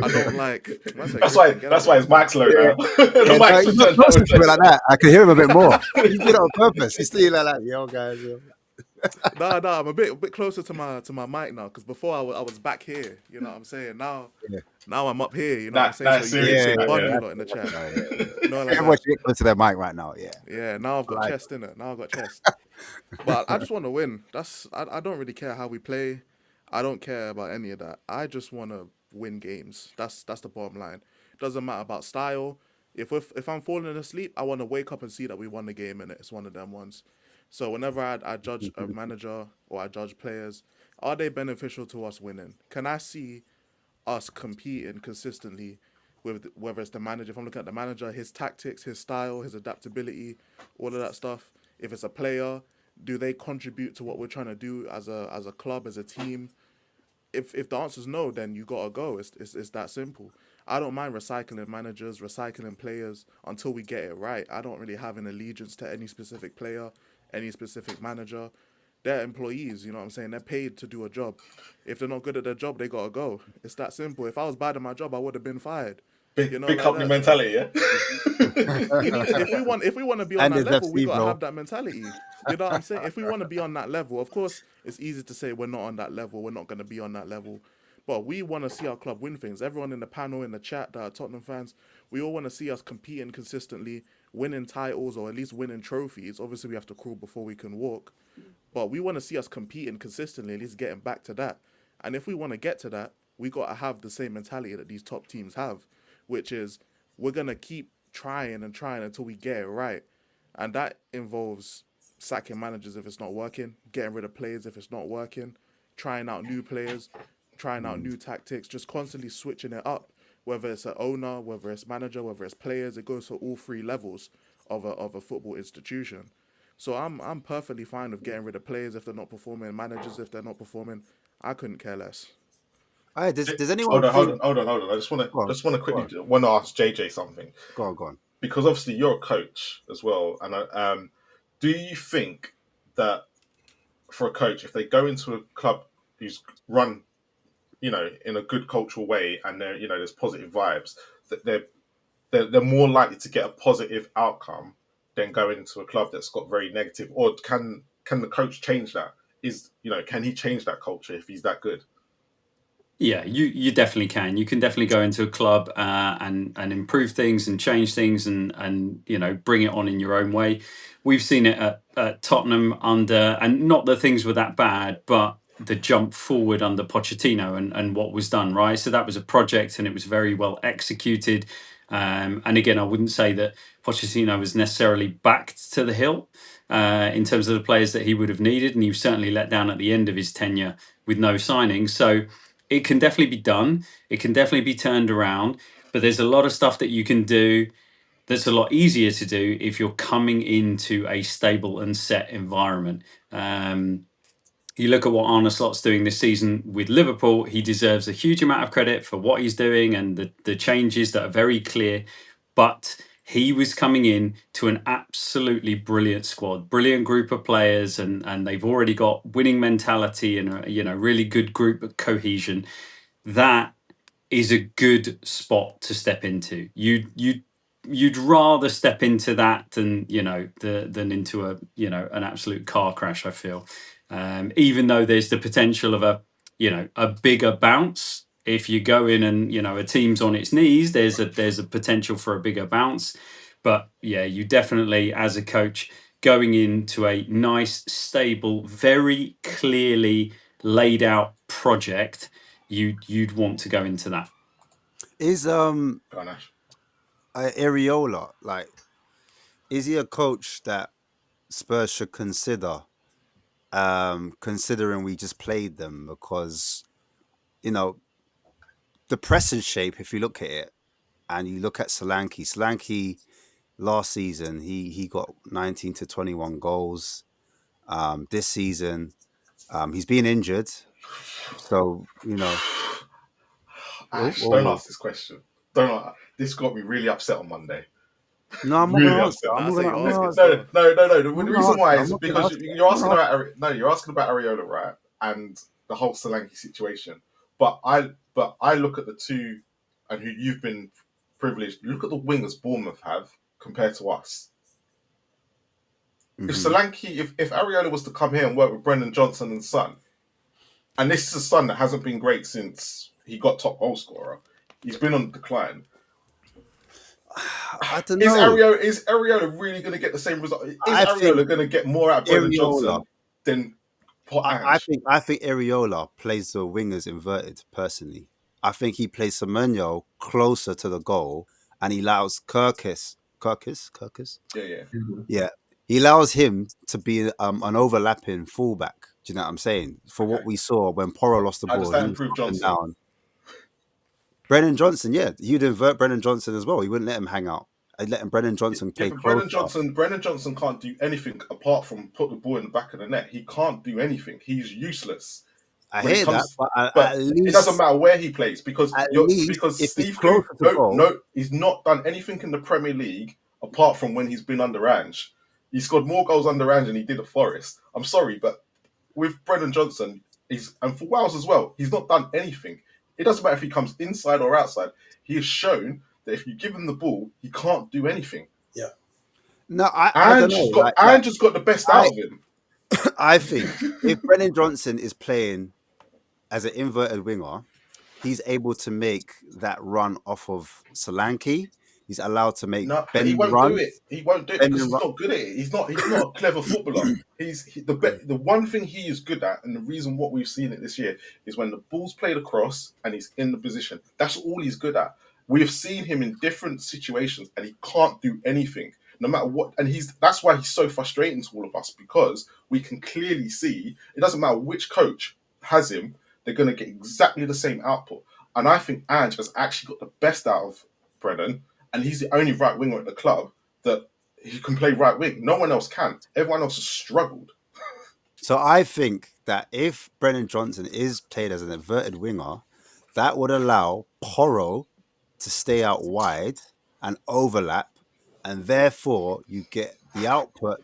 I don't like. That's why his mic's low now. Like that. I can hear him a bit more. He did it on purpose. He's still like that. Yo, guys. Yo. No, I'm a bit closer to my mic now, because before I was back here. You know what I'm saying? Now I'm up here. You know what I'm saying? So you can say bun you lot in the chat. Everyone should get close to their mic right now. Yeah. Yeah. Now I've got chest in it. Now I've got chest. But I just want to win. I don't really care how we play. I don't care about any of that. I just want to win games. That's the bottom line. It doesn't matter about style. If I'm falling asleep, I want to wake up and see that we won the game, and it's one of them ones. So whenever I judge a manager or I judge players, are they beneficial to us winning? Can I see us competing consistently with whether it's the manager? If I'm looking at the manager, his tactics, his style, his adaptability, all of that stuff. If it's a player, do they contribute to what we're trying to do as a club, as a team? If the answer is no, then you gotta go. It's that simple. I don't mind recycling managers, recycling players until we get it right. I don't really have an allegiance to any specific player, any specific manager. They're employees, you know what I'm saying? They're paid to do a job. If they're not good at their job, they gotta go. It's that simple. If I was bad at my job, I would have been fired. Big company mentality, yeah. If we want to be on that level, we gotta have that mentality. You know what I'm saying? If we want to be on that level, of course, it's easy to say we're not on that level. We're not going to be on that level. But we want to see our club win things. Everyone in the panel, in the chat that are Tottenham fans, We all want to see us competing consistently, winning titles or at least winning trophies. Obviously, we have to crawl before we can walk, but we want to see us competing consistently, at least getting back to that. And if we want to get to that, we got to have the same mentality that these top teams have, which is we're going to keep trying and trying until we get it right. And that involves sacking managers if it's not working, getting rid of players if it's not working, trying out new players, trying out new tactics, just constantly switching it up. Whether it's an owner, whether it's manager, whether it's players, it goes to all three levels of a football institution. So I'm perfectly fine with getting rid of players if they're not performing, managers if they're not performing. I couldn't care less. All right, does anyone Hold think? on. I just want Go on, to quickly want to ask JJ something, go on. because obviously you're a coach as well, and do you think that for a coach, if they go into a club who's run, in a good cultural way, and there's positive vibes, that they're more likely to get a positive outcome than going into a club that's got very negative? Or can the coach change that? Can he change that culture if he's that good? Yeah, you definitely can. You can definitely go into a club and improve things and change things and bring it on in your own way. We've seen it at Tottenham and not that things were that bad, but the jump forward under Pochettino and what was done, right? So that was a project and it was very well executed. And again, I wouldn't say that Pochettino was necessarily backed to the hill in terms of the players that he would have needed, and he was certainly let down at the end of his tenure with no signings. So it can definitely be done. It can definitely be turned around. But there's a lot of stuff that you can do that's a lot easier to do if you're coming into a stable and set environment. You look at what Arne Slot's doing this season with Liverpool, he deserves a huge amount of credit for what he's doing and the changes that are very clear. But he was coming in to an absolutely brilliant squad, brilliant group of players, and they've already got winning mentality and a really good group cohesion. That is a good spot to step into. You'd rather step into that than than into an absolute car crash, I feel. Even though there's the potential of a bigger bounce. If you go in and a team's on its knees, there's a potential for a bigger bounce. But yeah, you definitely, as a coach, going into a nice, stable, very clearly laid out project, you'd want to go into that. Is Go on, Ash. Areola, like, is he a coach that Spurs should consider? Considering we just played them, because the pressing shape, if you look at it and you look at Solanke last season, he got 19 to 21 goals. This season, he's been injured, so Ash, don't ask this question. Don't. This got me really upset on Monday. No, I'm not Really gonna upset. answer. I'm Nah, not so gonna you're answer. asking No. The I'm not reason why asking. is I'm not because asking. you're asking I'm not about you're asking about Areola, right? And the whole Solanke situation. But I look at the two, and who you've been privileged. Look at the wingers Bournemouth have compared to us. If Solanke, if Areola was to come here and work with Brendan Johnson and Son, and this is a Son that hasn't been great since he got top goal scorer, he's been on decline. I don't know. Is Areola really going to get the same result? Is I think Areola going to get more out of Brendan Areola. Johnson than I think Areola plays the wingers inverted. Personally, I think he plays Semenyo closer to the goal, and he allows Kirkis. Yeah. Yeah, he allows him to be an overlapping fullback. Do you know what I'm saying? For what we saw when Porro lost the How does ball, that he was improve up and Johnson? down. Brennan Johnson, yeah, you'd invert Brennan Johnson as well. He wouldn't let him hang out. I'd let Brennan Johnson play But closer. Brendan Johnson can't do anything apart from put the ball in the back of the net. He can't do anything. He's useless. I When it hear that, comes, but but at it doesn't least matter where he plays because if he's Steve Cooper, closer to goal, he's not done anything in the Premier League apart from when he's been under Ange. He scored more goals under Ange than he did at Forest. I'm sorry, but with Brendan Johnson, and for Wales as well, he's not done anything. It doesn't matter if he comes inside or outside. He has shown that if you give him the ball, he can't do anything. Yeah. No, I don't know. Ange has got the best out of him. I think if Brennan Johnson is playing as an inverted winger, he's able to make that run off of Solanke, he's allowed to make No, but he bend won't do it. runs. He won't do it Bend because and he's run. not good at it. He's not a clever footballer. The one thing he is good at, and the reason what we've seen it this year is when the ball's played across and he's in the position. That's all he's good at. We've seen him in different situations and he can't do anything, no matter what. And that's why he's so frustrating to all of us, because we can clearly see it doesn't matter which coach has him, they're going to get exactly the same output. And I think Ange has actually got the best out of Brennan, and he's the only right winger at the club that he can play right wing. No one else can. Everyone else has struggled. So I think that if Brennan Johnson is played as an inverted winger, that would allow Porro to stay out wide and overlap, and therefore you get the output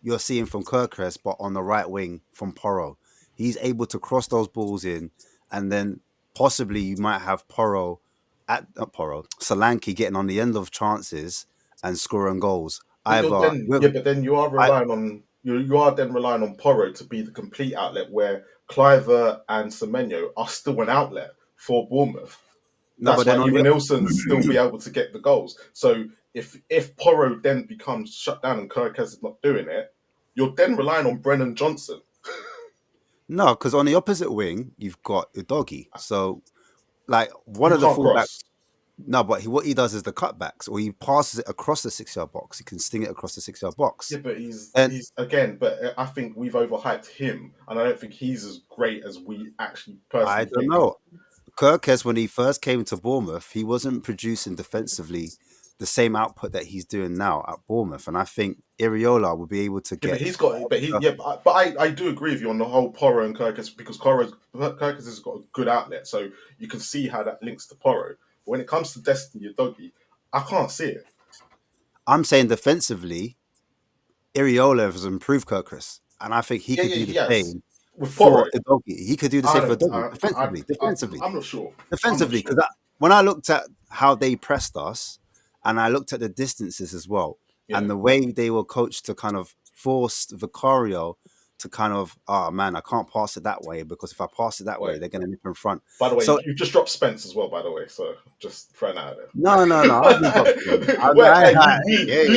you're seeing from Kirkres, but on the right wing from Porro. He's able to cross those balls in, and then possibly you might have Porro at Solanke getting on the end of chances and scoring goals. But you're Either then, yeah, but then you are relying on you are then relying on Porro to be the complete outlet, where Cliver and Semenyo are still an outlet for Bournemouth. no, That's but then why on even the Nilsson still be able to get the goals. So if Porro then becomes shut down and Kirkes is not doing it, you're then relying on Brennan Johnson. no, because on the opposite wing you've got Udogi. So like one Who of the can't fullbacks. cross. No, but what he does is the cutbacks, or he passes it across the 6-yard box. He can sting it across the 6-yard box. Yeah, but he's And again. But I think we've overhyped him, and I don't think he's as great as we actually personally I don't think. know. Kirkes, when he first came to Bournemouth, he wasn't producing defensively the same output that he's doing now at Bournemouth, and I think Iriola will be able to Yeah, but get. he's got. But I do agree with you on the whole Porro and Kirkes, because Kirkes has got a good outlet, so you can see how that links to Porro. But when it comes to Destiny Doggy, I can't see it. I'm saying defensively, Iriola has improved Kirkes, and I think he Yeah, could yeah, do the he has same with for Porro. Udogi. He could do the I same for don't. Udogi defensively. Defensively. I'm not sure. I'm not Defensively, sure. because when I looked at how they pressed us, and I looked at the distances as well, Yeah, and the way they were coached to kind of force Vicario to kind of, oh man, I can't pass it that way, because if I pass it that way, wait. they're going to nip in front. By the way, So you just dropped Spence as well. By the way, so just throwing that out there. no, I didn't drop them. Wait, hey,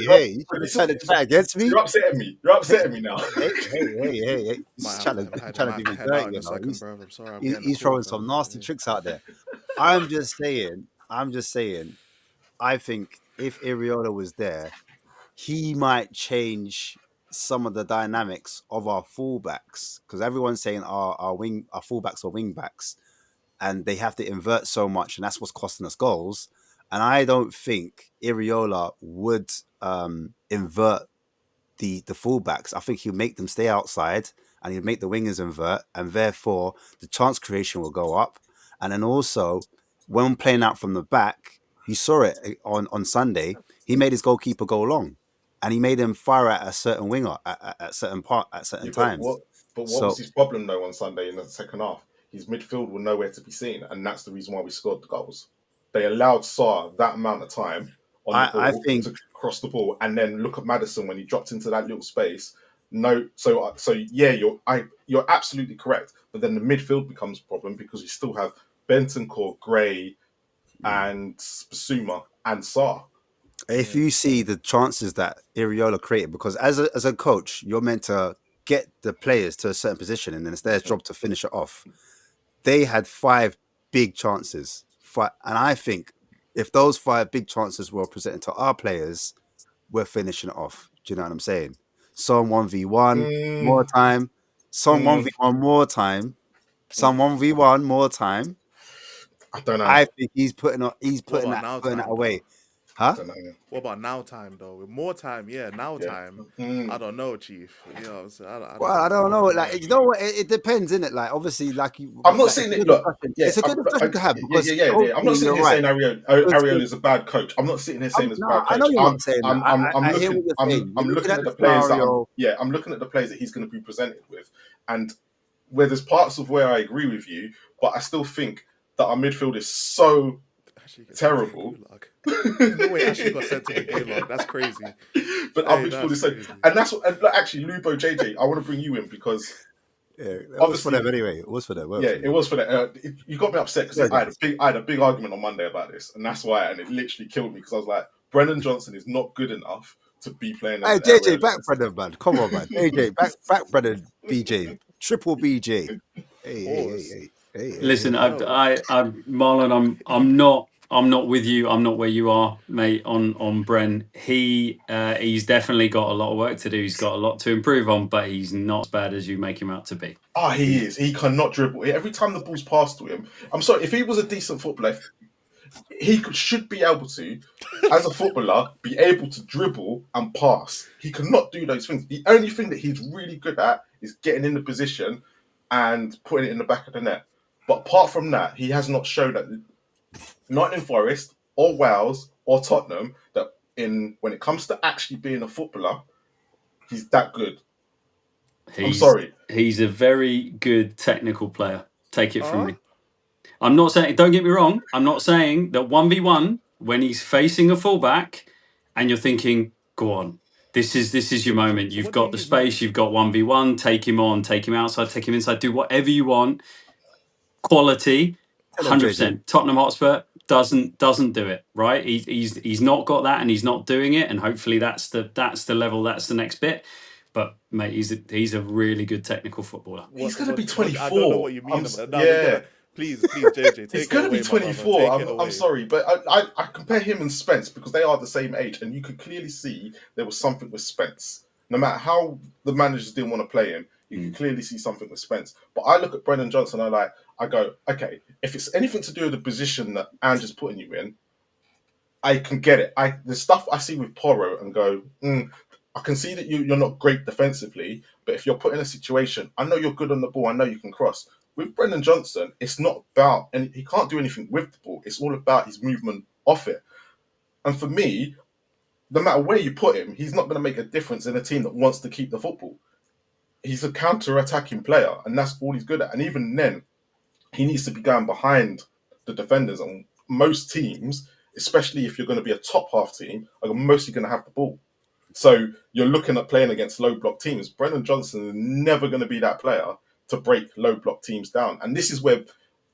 Hey, you trying to chat against me? You're upsetting me. You're upsetting me now. Hey. Might He's have trying to to, he's head, trying to might do have to me head out dirty, in you a know. second, bro. I'm sorry, I'm getting a He's call, throwing fam. some nasty Yeah. tricks out there. I'm just saying, I think if Iriola was there, he might change some of the dynamics of our fullbacks, because everyone's saying our fullbacks are wing backs, and they have to invert so much, and that's what's costing us goals. And I don't think Iriola would invert the fullbacks. I think he'll make them stay outside, and he'll make the wingers invert, and therefore the chance creation will go up. And then also, when playing out from the back, you saw it on Sunday. He made his goalkeeper go long, and he made him fire at a certain winger at certain Yeah, but times. what was So his problem though on Sunday in the second half? His midfield were nowhere to be seen, and that's the reason why we scored the goals. They allowed Sarr that amount of time on the I ball think to cross the ball, and then look at Maddison when he dropped into that little space. No, so yeah, you're absolutely correct. But then the midfield becomes a problem because you still have Bentancur, Gray, and Basuma and Sarr. if you see the chances that Iriola created, because as a coach, you're meant to get the players to a certain position, and then it's their job to finish it off. They had 5 big chances, and I think if those 5 big chances were presented to our players, we're finishing it off. Do you know what I'm saying? Some 1v1 Mm, more time, some mm, 1v1 more time, some mm. 1v1 more time. I don't know. I think he's What putting about now that time, away, though? I huh? don't know. What about now time, though? With more time, yeah, now Yeah. time. I Mm. don't know, Chief. You know what I'm saying? Well, I don't I know. don't Like, know. you know what? It depends, innit? Like, obviously, like you, I'm not like saying it. Look, yeah, It's a good discussion to have, because I'm not hopefully sitting you're here right. saying Because Ariel is a bad coach. I'm not sitting here saying he's a no, bad I know coach. you're not saying that. I'm I hear looking. what you're saying. I'm You're looking looking at at the the players that scenario. I'm looking at the players that he's going to be presented with, and where there's parts of where I agree with you, but I still think that our midfield is so Ashley gets sent to the terrible. gulag. There's no way Ashley got sent to the gulag. That's crazy. But our Hey, midfield that's is so, crazy. and that's what. And look, actually, Lubo JJ, I want to bring you in because It was for Obviously, them anyway. It was for them. yeah, For it you. was for that. You got me upset because I had a big argument on Monday about this, and that's why, and it literally killed me because I was like, Brennan Johnson is not good enough to be playing as Hey, an JJ, aerial back defensive. Brendan, man. Come on, man. JJ, back Brendan, BJ. Triple BJ. Pause. Listen, Yo, Marlon, I'm not with you. I'm not where you are, mate. On Bren, he's definitely got a lot of work to do. He's got a lot to improve on, but he's not as bad as you make him out to be. Ah, he is. He cannot dribble. Every time the ball's passed to him, I'm sorry, if he was a decent footballer, should be able to, as a footballer, be able to dribble and pass. He cannot do those things. The only thing that he's really good at is getting in the position and putting it in the back of the net. But apart from that, he has not shown that, not in Forest or Wales or Tottenham, that when it comes to actually being a footballer, he's that good. I'm sorry. He's a very good technical player. Take it from me. I'm not saying, don't get me wrong, I'm not saying that 1v1, when he's facing a fullback and you're thinking, go on, this is your moment. so You've what do got the space, mean? you've got 1v1, take him on, take him outside, take him inside, do whatever you want. Quality, Tell him, JJ. 100%. Tottenham Hotspur doesn't do it, right? He's not got that and he's not doing it. And hopefully that's the level, that's the next bit. But mate, he's a really good technical footballer. He's going to be I don't know 24. what you mean. Yeah. Please, JJ, take He's it going to away, be my brother. 24. Take it away. I'm sorry, but I compare him and Spence because they are the same age, and you could clearly see there was something with Spence. No matter how the managers didn't want to play him, you can clearly see something with Spence. But I look at Brendan Johnson, I go, okay, if it's anything to do with the position that Ange's putting you in, I can get it. The stuff I see with Porro and go, I can see that you're not great defensively, but if you're put in a situation, I know you're good on the ball, I know you can cross. With Brendan Johnson, it's not about, and he can't do anything with the ball. It's all about his movement off it. And for me, no matter where you put him, he's not going to make a difference in a team that wants to keep the football. He's a counter-attacking player, and that's all he's good at. And even then, he needs to be going behind the defenders. And most teams, especially if you're going to be a top half team, are mostly going to have the ball. So you're looking at playing against low block teams. Brendan Johnson is never going to be that player to break low block teams down. And this is where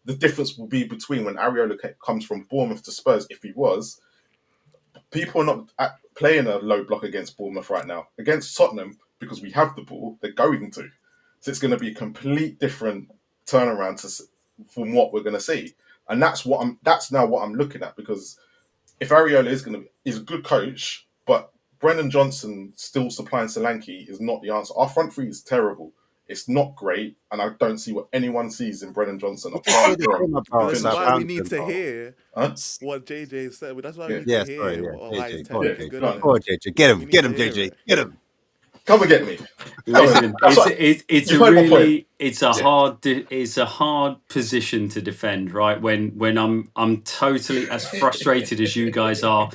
the difference will be between when Areola comes from Bournemouth to Spurs, if he was. People are not playing a low block against Bournemouth right now. Against Tottenham, because we have the ball, they're going to. So it's going to be a complete different turnaround from what we're going to see. And that's now what I'm looking at, because if Areola is a good coach, but Brendan Johnson still supplying Solanke is not the answer. Our front three is terrible. It's not great, and I don't see what anyone sees in Brendan Johnson apart from But that's why we Southampton. need to hear what JJ said. That's why we need to hear why he's JJ, technically good at it. Oh, JJ, get him, We need get to him, hear JJ, it. get him. Come and get me. Listen, it's You've heard my point. it's a hard position to defend, right? When I'm totally as frustrated as you guys are,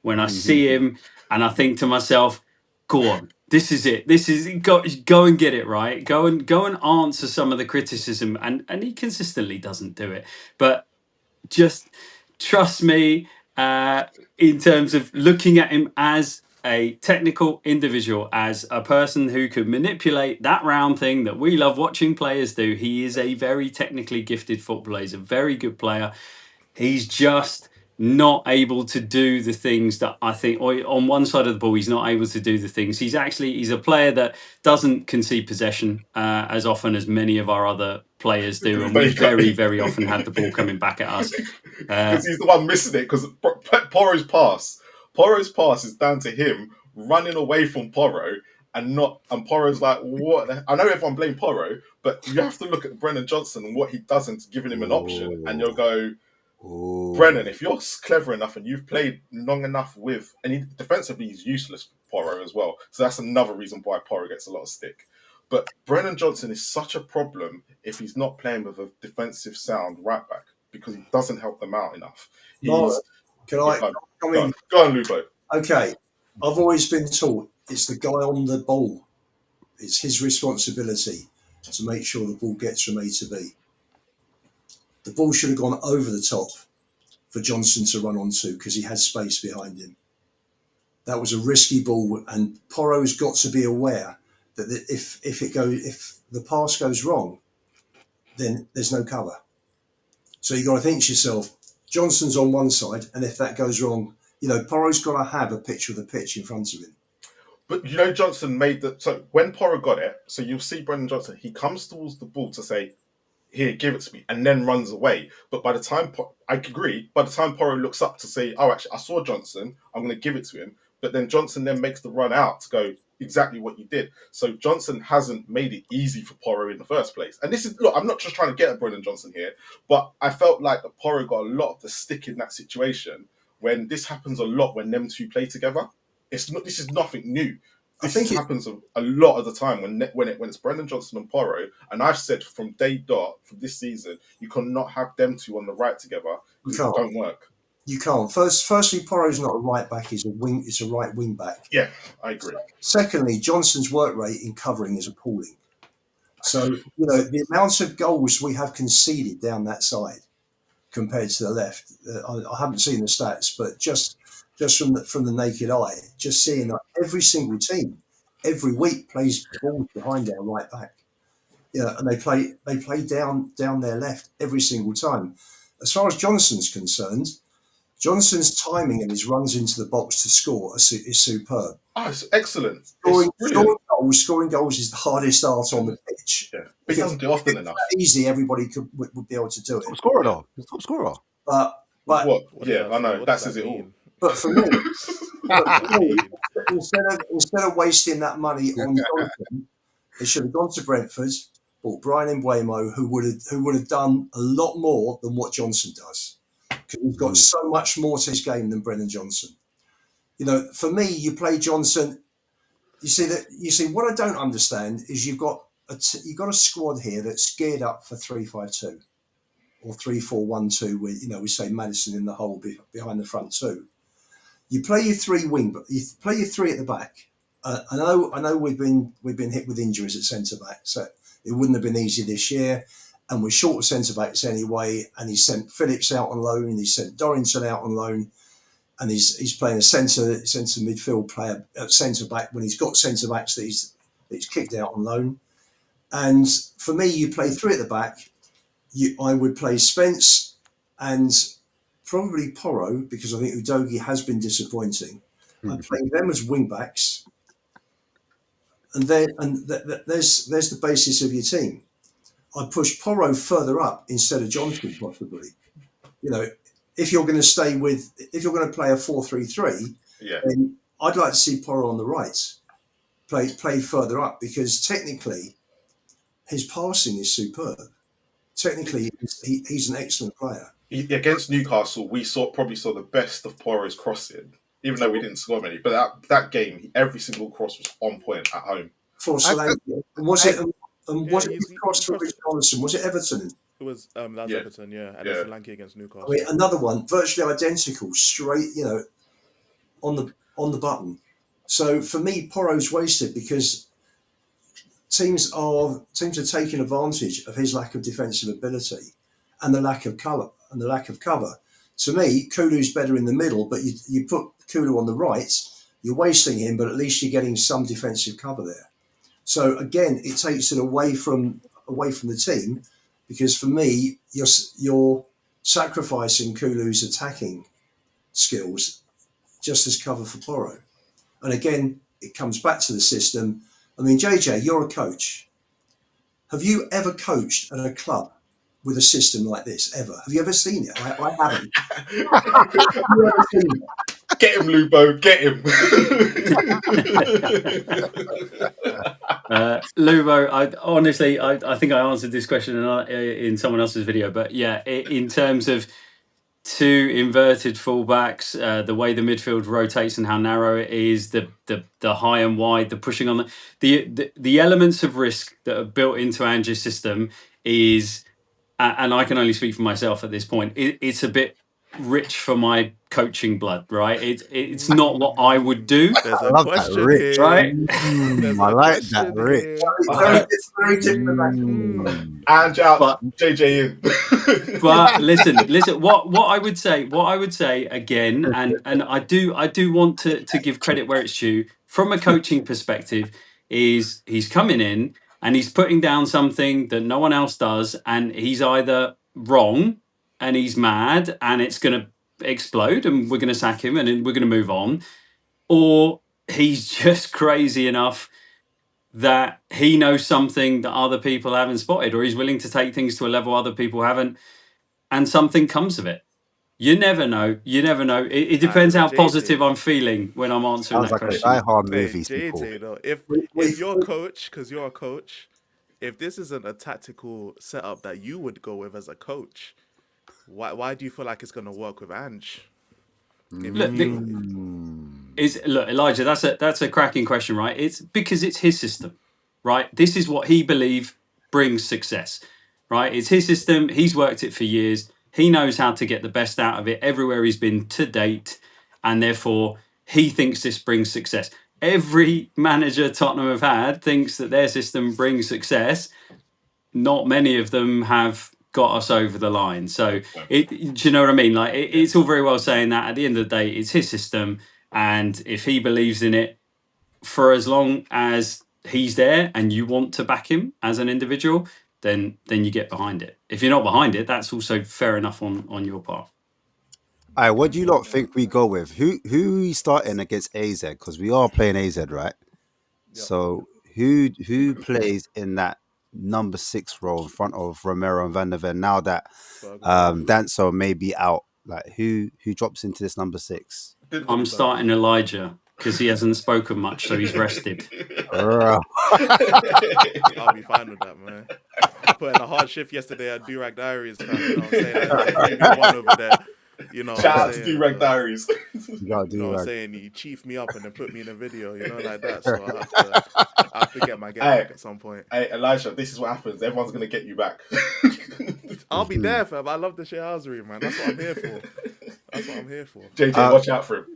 when I see him and I think to myself, go on, this is it. This is go and get it right. Go and answer some of the criticism, and he consistently doesn't do it. But just trust me, in terms of looking at him as a technical individual, as a person who could manipulate that round thing that we love watching players do. He is a very technically gifted footballer. He's a very good player. He's just not able to do the things that I think, or on one side of the ball, he's not able to do the things. He's a player that doesn't concede possession as often as many of our other players do, and we very, very often have the ball coming back at us. Because he's the one missing it, because Porro's pass is down to him running away from Porro, and Porro's like, what? I know everyone blame Porro, but you have to look at Brendan Johnson and what he does into giving him an option, and you'll go, Brennan, if you're clever enough and you've played long enough defensively, he's useless for Porro as well. So that's another reason why Porro gets a lot of stick. But Brennan Johnson is such a problem if he's not playing with a defensive sound right back, because he doesn't help them out enough. Marlon, can I come in? Go on, Lupo. Okay, I've always been taught it's the guy on the ball. It's his responsibility to make sure the ball gets from A to B. The ball should have gone over the top for Johnson to run onto because he had space behind him. That was a risky ball, and Porro's got to be aware that if the pass goes wrong, then there's no cover. So you've got to think to yourself, Johnson's on one side, and if that goes wrong, Porro's got to have a picture of the pitch in front of him. But Johnson made so when Porro got it, so you'll see Brendan Johnson, he comes towards the ball to say, here, give it to me, and then runs away. But by the time, I agree, by the time Porro looks up to say, oh, actually, I saw Johnson, I'm going to give it to him. But then Johnson then makes the run out to go exactly what you did. So Johnson hasn't made it easy for Porro in the first place. And this is, look, I'm not just trying to get at Brendan Johnson here, but I felt like that Porro got a lot of the stick in that situation when this happens a lot when them two play together. This is nothing new. This happens a lot of the time when it's Brendan Johnson and Porro. And I've said from day dot for this season, you cannot have them two on the right together because it don't work. You can't. Firstly, Porro's not a right back; he's a wing. It's a right wing back. Yeah, I agree. Secondly, Johnson's work rate in covering is appalling. So the amount of goals we have conceded down that side compared to the left, I haven't seen the stats, but just from the naked eye, just seeing that every single team every week plays balls behind their right back. And they play down their left every single time. As far as Johnson's concerned, Johnson's timing and his runs into the box to score is superb. Oh, it's excellent. Scoring goals is the hardest art on the pitch. Yeah, but he doesn't do often enough. Easy, everybody would be able to do it. Top scorer though. He's top scorer. But what? Yeah, I know. That says it all. But for me, instead of wasting that money on Johnson, they should have gone to Brentford, bought Brian Mbeumo, who would have done a lot more than what Johnson does, because he's got so much more to his game than Brendan Johnson. For me, you play Johnson. You see what I don't understand is you've got a squad here that's geared up for 3-5-2 or 3-4-1-2, where we say Maddison in the hole behind the front two. You play your three you play your three at the back. I know we've been hit with injuries at centre back, so it wouldn't have been easy this year. And we're short of centre backs anyway. And he sent Phillips out on loan, and he sent Dorrington out on loan, and he's playing a centre midfield player at centre back when he's got centre backs that he's kicked out on loan. And for me, you play three at the back. I would play Spence and probably Porro, because I think Udogie has been disappointing. I'd play them as wing backs, and there's the basis of your team. I'd push Porro further up instead of Johnson, possibly. If you're going to play a 4-3-3, then I'd like to see Porro on the right, play further up, because technically his passing is superb. Technically, he's an excellent player. Against Newcastle, we probably saw the best of Porro's crossing, even though we didn't score many. But that game, every single cross was on point at home. For Solanke. And was it a cross for Rich Johnson? Was it Everton? It was Everton, yeah. And it's Solanke against Newcastle. I mean, another one, virtually identical, straight, on the button. So for me, Porro's wasted because teams are taking advantage of his lack of defensive ability and the lack of cover. To me, Kulu's better in the middle, but you put Kulu on the right, you're wasting him, but at least you're getting some defensive cover there. So again, it takes it away from the team, because for me, you're sacrificing Kulu's attacking skills just as cover for Porro. And again, it comes back to the system. I mean, JJ, you're a coach. Have you ever coached at a club with a system like this, ever? Have you ever seen it? I haven't. Have you ever seen it? Get him, Lubo, get him. Lubo, I think I answered this question in someone else's video, but yeah, in terms of two inverted fullbacks, the way the midfield rotates and how narrow it is, the high and wide, the pushing on the elements of risk that are built into Ange's system is, and I can only speak for myself at this point, it's a bit rich for my coaching blood, right? It's not what I would do. There's a question here. Right? I like that, Rich. Very different. And out, JJ in. But listen. What I would say again, and I do want to give credit where it's due from a coaching perspective, is he's coming in and he's putting down something that no one else does, and he's either wrong and he's mad and it's going to explode and we're going to sack him and then we're going to move on, or he's just crazy enough that he knows something that other people haven't spotted, or he's willing to take things to a level other people haven't, and something comes of it. You never know. You never know. It depends how JJ, positive I'm feeling when I'm answering Sounds that like a question. die-hard Hey, movie sequel. JJ, though, We- if you're a coach, because you're a coach, if this isn't a tactical setup that you would go with as a coach, why do you feel like it's going to work with Ange? In Look, midfield? look, Elijah, that's a cracking question, right? It's because it's his system, right? This is what he believes brings success, right? It's his system. He's worked it for years. He knows how to get the best out of it everywhere he's been to date, and therefore he thinks this brings success. Every manager Tottenham have had thinks that their system brings success. Not many of them have got us over the line. So, do you know what I mean? Like, it's all very well saying that. At the end of the day, it's his system, and if he believes in it, for as long as he's there and you want to back him as an individual, then you get behind it. If you're not behind it, that's also fair enough on your part. All right, what do you lot think we go with? Who are we starting against AZ? Because we are playing AZ, right? Yep. So who plays in that number 6 role in front of Romero and Van der Ven now that Danso may be out? Like who drops into this number 6? I'm starting Elijah because he hasn't spoken much, so he's rested. Bruh. I'll be fine with that, man. I put in a hard shift yesterday at Durag Diaries, fam, you know what I'm saying? I 3v1 over there. You know what Shout I'm out to saying? Durag Diaries. You gotta do You know what I'm right. saying? He chiefed me up and then put me in a video, you know, like that. So I have to get my get back at some point. Hey, Elijah, this is what happens. Everyone's going to get you back. I'll be there, fam. I love the shithousery, man. That's what I'm here for. That's what I'm here for. JJ, watch out for him.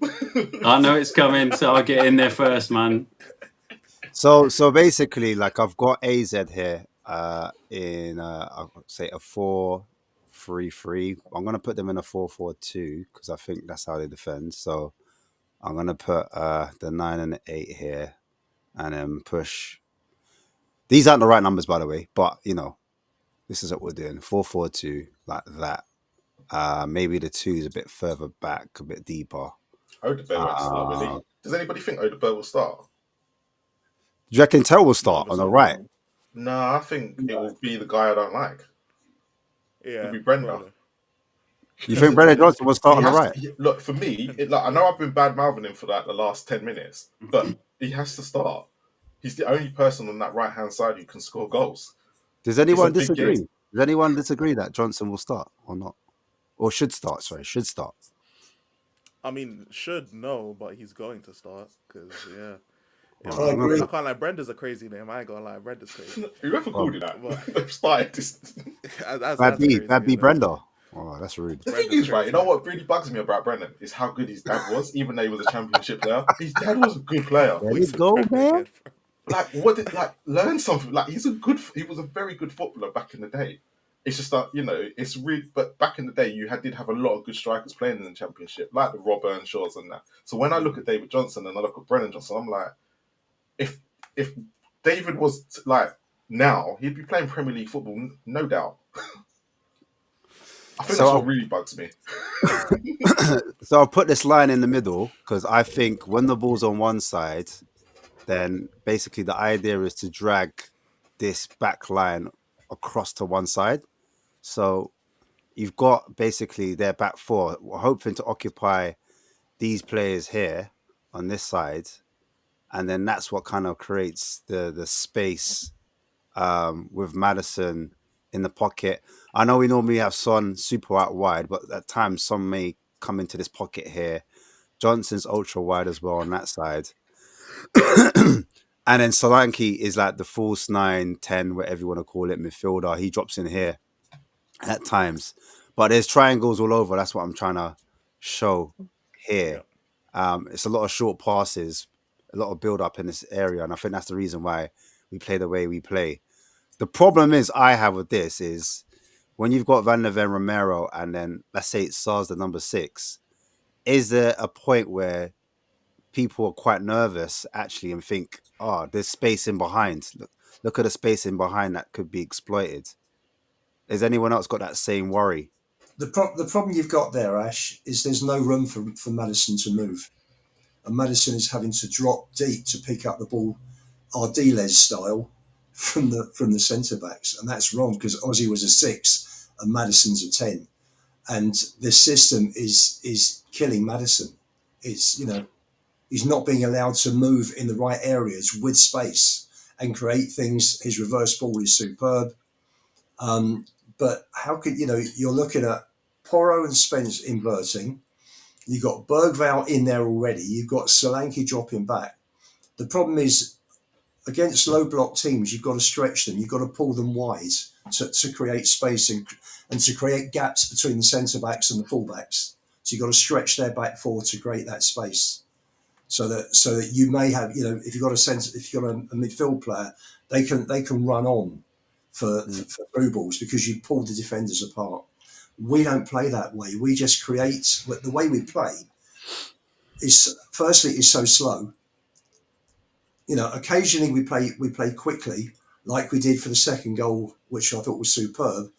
I know it's coming, so I'll get in there first, man. So basically, like I've got AZ here in I'll say a 4-3-3. I'm gonna put them in a 4-4-2 because I think that's how they defend. So I'm gonna put the 9 and the 8 here, and then push. These aren't the right numbers, by the way, but you know, this is what we're doing: 4-4-2 like that. Maybe the 2 is a bit further back, a bit deeper. Odegaard won't start, will he? Does anybody think Odegaard will start? Do you reckon Tell will start on the right? No, I think it will be the guy I don't like. Yeah. It'll be Brenda. You think Brendan Johnson will start on the right? Look, for me, I know I've been bad mouthing him for like the last 10 minutes, but he has to start. He's the only person on that right hand side who can score goals. Does anyone It's a big disagree? game. Does anyone disagree that Johnson will start or not? Or should start, sorry, should start. I mean, should know, but he's going to start because, yeah. I agree. I can't lie. Brenda's a crazy name. I ain't gonna lie. Brenda's crazy. Whoever called you that? Well, They've started this. That's That'd crazy, be you know? Brenda. Oh, that's rude. The thing is, right, you know what really bugs me about Brendan is how good his dad was, even though he was a championship player. His dad was a good player. There you go, man. Like, learn something. Like, he was a very good footballer back in the day. It's just that, you know, it's really, but back in the day, you did have a lot of good strikers playing in the championship, like the Rob Earnshaws and that. So when I look at David Johnson and I look at Brendan Johnson, I'm like, if David was like now, he'd be playing Premier League football, no doubt. I think that's what really bugs me. So I'll put this line in the middle because I think when the ball's on one side, then basically the idea is to drag this back line across to one side. So you've got basically their back 4. We're hoping to occupy these players here on this side. And then that's what kind of creates the space with Maddison in the pocket. I know we normally have Son super out wide, but at times Son may come into this pocket here. Johnson's ultra wide as well on that side. And then Solanke is like the false 9, 10, whatever you want to call it, midfielder. He drops in here at times. But there's triangles all over. That's what I'm trying to show here. It's a lot of short passes, a lot of build-up in this area, and I think that's the reason why we play the way we play. The problem I have with this is when you've got Van der Ven, Romero, and then let's say it SARS the number 6, is there a point where people are quite nervous actually and think, oh, there's space in behind. Look at the space in behind that could be exploited. Has anyone else got that same worry? The problem you've got there, Ash, is there's no room for Maddison to move, and Maddison is having to drop deep to pick up the ball, Ardiles style, from the centre backs, and that's wrong because Ozzy was a 6 and Maddison's a 10, and this system is killing Maddison. It's he's not being allowed to move in the right areas with space and create things. His reverse ball is superb. But how could you're looking at Porro and Spence inverting. You've got Bergvall in there already. You've got Solanke dropping back. The problem is against low block teams, you've got to stretch them. You've got to pull them wide to create space and to create gaps between the centre backs and the full backs. So you've got to stretch their back forward to create that space. So that you may have, if you've got a midfield player, they can run on for through balls because you pull the defenders apart. We don't play that way. We just create. The way we play is so slow. Occasionally we play quickly, like we did for the second goal, which I thought was superb,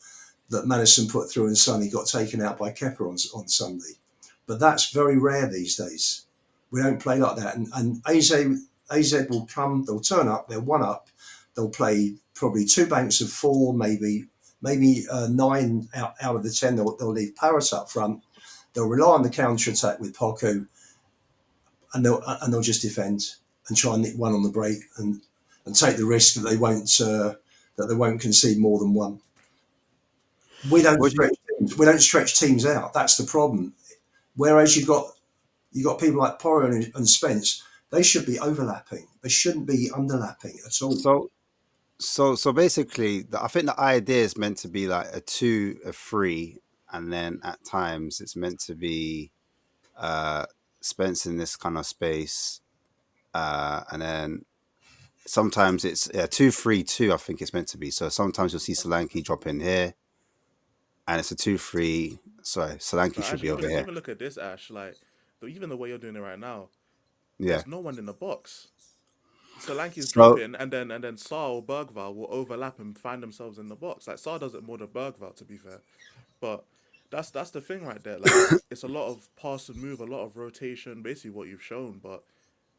that Madison put through and Sonny got taken out by Kepa on Sunday. But that's very rare these days. We don't play like that. And AZ will come, they'll turn up, they're 1 up, they'll play probably 2 banks of 4, maybe 9 out of the 10. They'll leave Paris up front. They'll rely on the counter attack with Poku, and they'll just defend and try and nick one on the break and take the risk that they won't concede more than 1. We don't stretch teams out. That's the problem. Whereas you've got people like Porro and Spence, they should be overlapping. They shouldn't be underlapping at all. So basically, I think the idea is meant to be like a 2, a 3, and then at times it's meant to be Spence in this kind of space, and then sometimes it's 2-3-2. I think it's meant to be. So sometimes you'll see Solanke drop in here, and it's a 2-3. Sorry, Solanke should be over here. Even look at this, Ash. Like even the way you're doing it right now, Yeah, there's no one in the box. Solanke's dropping, and then Sarr or Bergvall will overlap and find themselves in the box. Like Sarr does it more than Bergvall, to be fair. But that's the thing right there. Like it's a lot of pass and move, a lot of rotation, basically what you've shown. But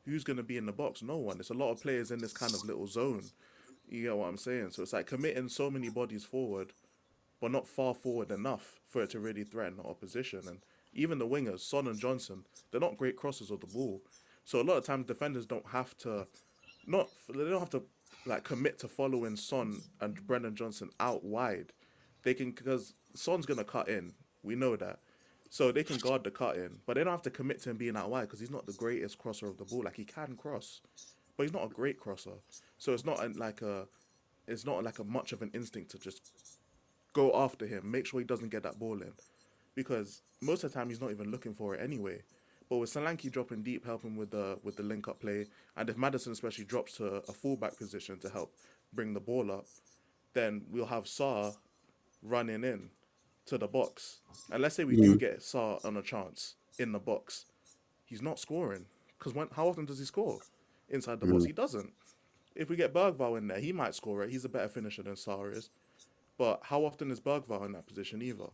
who's gonna be in the box? No one. There's a lot of players in this kind of little zone. You get what I'm saying? So it's like committing so many bodies forward, but not far forward enough for it to really threaten the opposition. And even the wingers, Son and Johnson, they're not great crossers of the ball. So a lot of times defenders don't have to like commit to following Son and Brendan Johnson out wide. They can, because Son's gonna cut in. We know that. So they can guard the cut in, but they don't have to commit to him being out wide because he's not the greatest crosser of the ball. Like he can cross, but he's not a great crosser. So it's not like a much of an instinct to just go after him, make sure he doesn't get that ball in, because most of the time he's not even looking for it anyway. But with Solanke dropping deep, helping with the link up play, and if Maddison especially drops to a fullback position to help bring the ball up, then we'll have Sarr running in to the box. And let's say we do get Sarr on a chance in the box, he's not scoring, because how often does he score inside the box? He doesn't. If we get Bergvall in there, he might score it. He's a better finisher than Sarr is. But how often is Bergvall in that position either?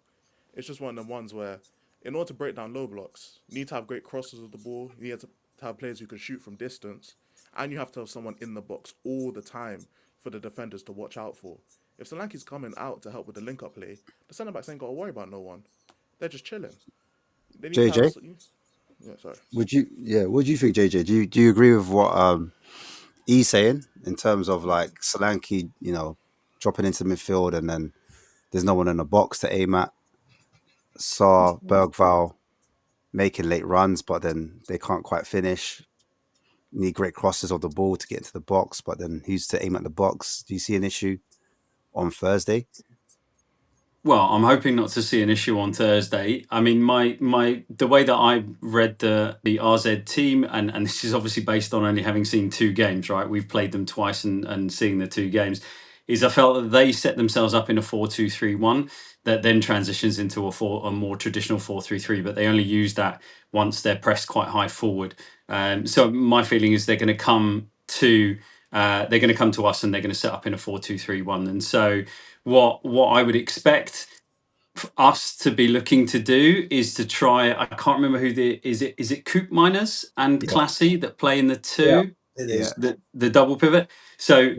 It's just one of the ones where, in order to break down low blocks, you need to have great crosses of the ball. You need to have players who can shoot from distance. And you have to have someone in the box all the time for the defenders to watch out for. If Solanke's coming out to help with the link-up play, the centre-backs ain't got to worry about no one. They're just chilling. They need JJ? Sorry. What do you think, JJ? Do you agree with what E's saying in terms of like Solanke, dropping into midfield and then there's no one in the box to aim at? Saw Bergvall making late runs, but then they can't quite finish. Need great crosses of the ball to get into the box, but then who's to aim at the box? Do you see an issue on Thursday? Well, I'm hoping not to see an issue on Thursday. I mean, the way that I read the RZ team, and this is obviously based on only having seen 2 games, right? We've played them twice and seeing the 2 games, is I felt that they set themselves up in a 4-2-3-1 that then transitions into a more traditional 4-3-3, but they only use that once they're pressed quite high forward. So my feeling is they're going to come to us and they're going to set up in a 4-2-3-1. And so what I would expect us to be looking to do is to try. I can't remember who is it Coop Miners and Yeah. Classy that play in the Yeah, two, it is. the double pivot. So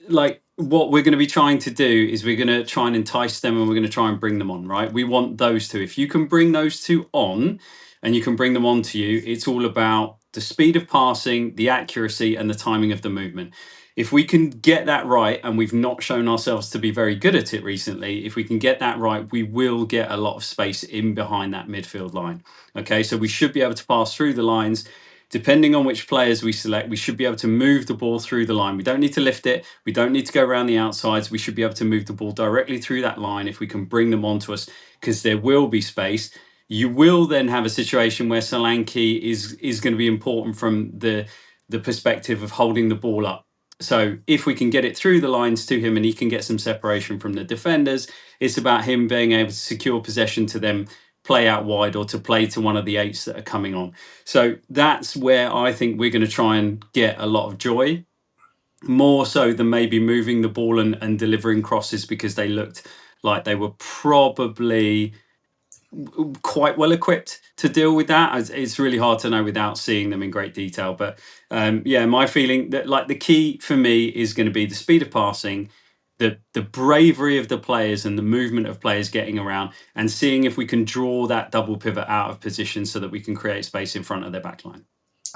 like what we're going to be trying to do is we're going to try and entice them and we're going to try and bring them on, right? We want those two. If you can bring those two on and you can bring them on to you, it's all about the speed of passing, the accuracy and the timing of the movement. If we can get that right, and we've not shown ourselves to be very good at it recently, if we can get that right, we will get a lot of space in behind that midfield line. Okay, so we should be able to pass through the lines. Depending on which players we select, we should be able to move the ball through the line. We don't need to lift it. We don't need to go around the outsides. We should be able to move the ball directly through that line if we can bring them onto us, because there will be space. You will then have a situation where Solanke is going to be important from the perspective of holding the ball up. So if we can get it through the lines to him and he can get some separation from the defenders, it's about him being able to secure possession to them, play out wide, or to play to one of the eights that are coming on. So that's where I think we're going to try and get a lot of joy, more so than maybe moving the ball and delivering crosses, because they looked like they were probably quite well equipped to deal with that. It's really hard to know without seeing them in great detail. But yeah, my feeling that like the key for me is going to be the speed of passing, the bravery of the players and the movement of players getting around, and seeing if we can draw that double pivot out of position so that we can create space in front of their back line.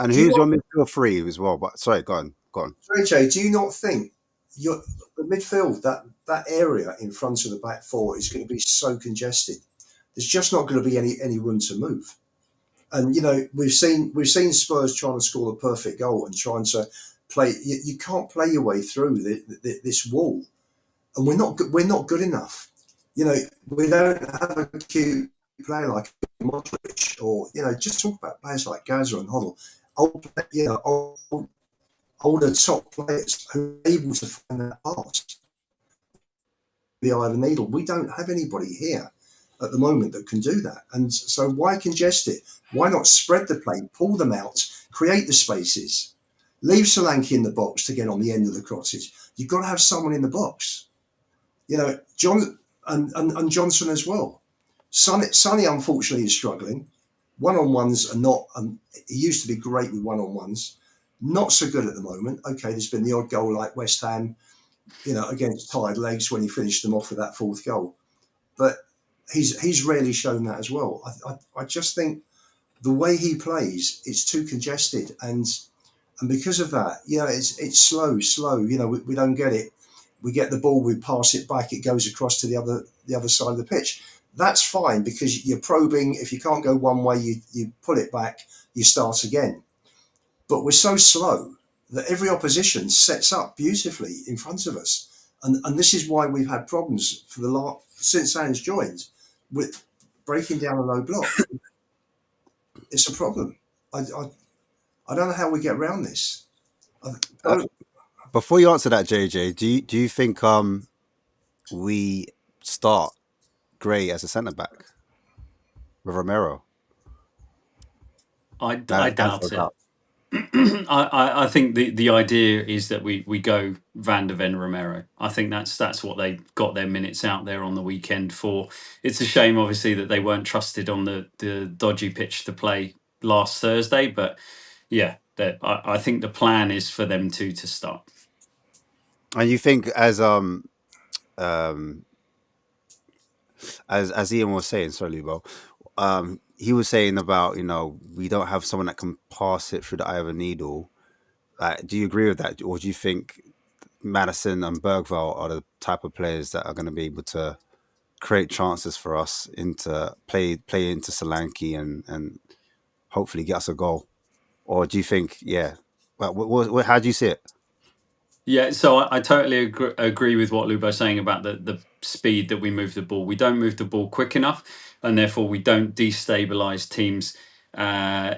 And Do you who's your not, midfield three as well? But sorry, go on. sorry, Jay, do you not think the midfield, that area in front of the back four is going to be so congested? There's just not going to be any room to move. And you know, we've seen Spurs trying to score the perfect goal and trying to play. You can't play your way through this wall, and we're not good enough. You know, we don't have a cute player like Modric, or you know, just talk about players like Gaza and Hoddle, older top players who are able to find that pass the eye of the needle. We don't have anybody here at the moment that can do that. And so why congest it? Why not spread the play, pull them out, create the spaces, leave Solanke in the box to get on the end of the crosses? You've got to have someone in the box. You know, John and Johnson as well. Sonny unfortunately is struggling. One-on-ones are not, he used to be great with one-on-ones. Not so good at the moment. Okay, there's been the odd goal like West Ham, you know, against tired legs when he finished them off with that fourth goal. But he's rarely shown that as well. I just think the way he plays, it's too congested, and because of that, you know, it's slow. You know, we don't get it. We get the ball, we pass it back, it goes across to the other side of the pitch. That's fine because you're probing. If you can't go one way, you pull it back, you start again. But we're so slow that every opposition sets up beautifully in front of us, and this is why we've had problems for the last since Ange joined with breaking down a low block. It's a problem. I don't know how we get around this. Before you answer that, JJ, do you think we start Gray as a centre back with Romero? I doubt it. I think the idea is that we go Van der Ven Romero. I think that's what they got their minutes out there on the weekend for. It's a shame, obviously, that they weren't trusted on the dodgy pitch to play last Thursday. But yeah, I think the plan is for them to start. And you think as Ian was saying, sorry, Lubo, he was saying about, you know, we don't have someone that can pass it through the eye of a needle. Do you agree with that, or do you think Madison and Bergvall are the type of players that are going to be able to create chances for us into play into Solanke and hopefully get us a goal? Or do you think, yeah, well, how do you see it? Yeah, so I totally agree with what Lubo's saying about the speed that we move the ball. We don't move the ball quick enough, and therefore we don't destabilize teams.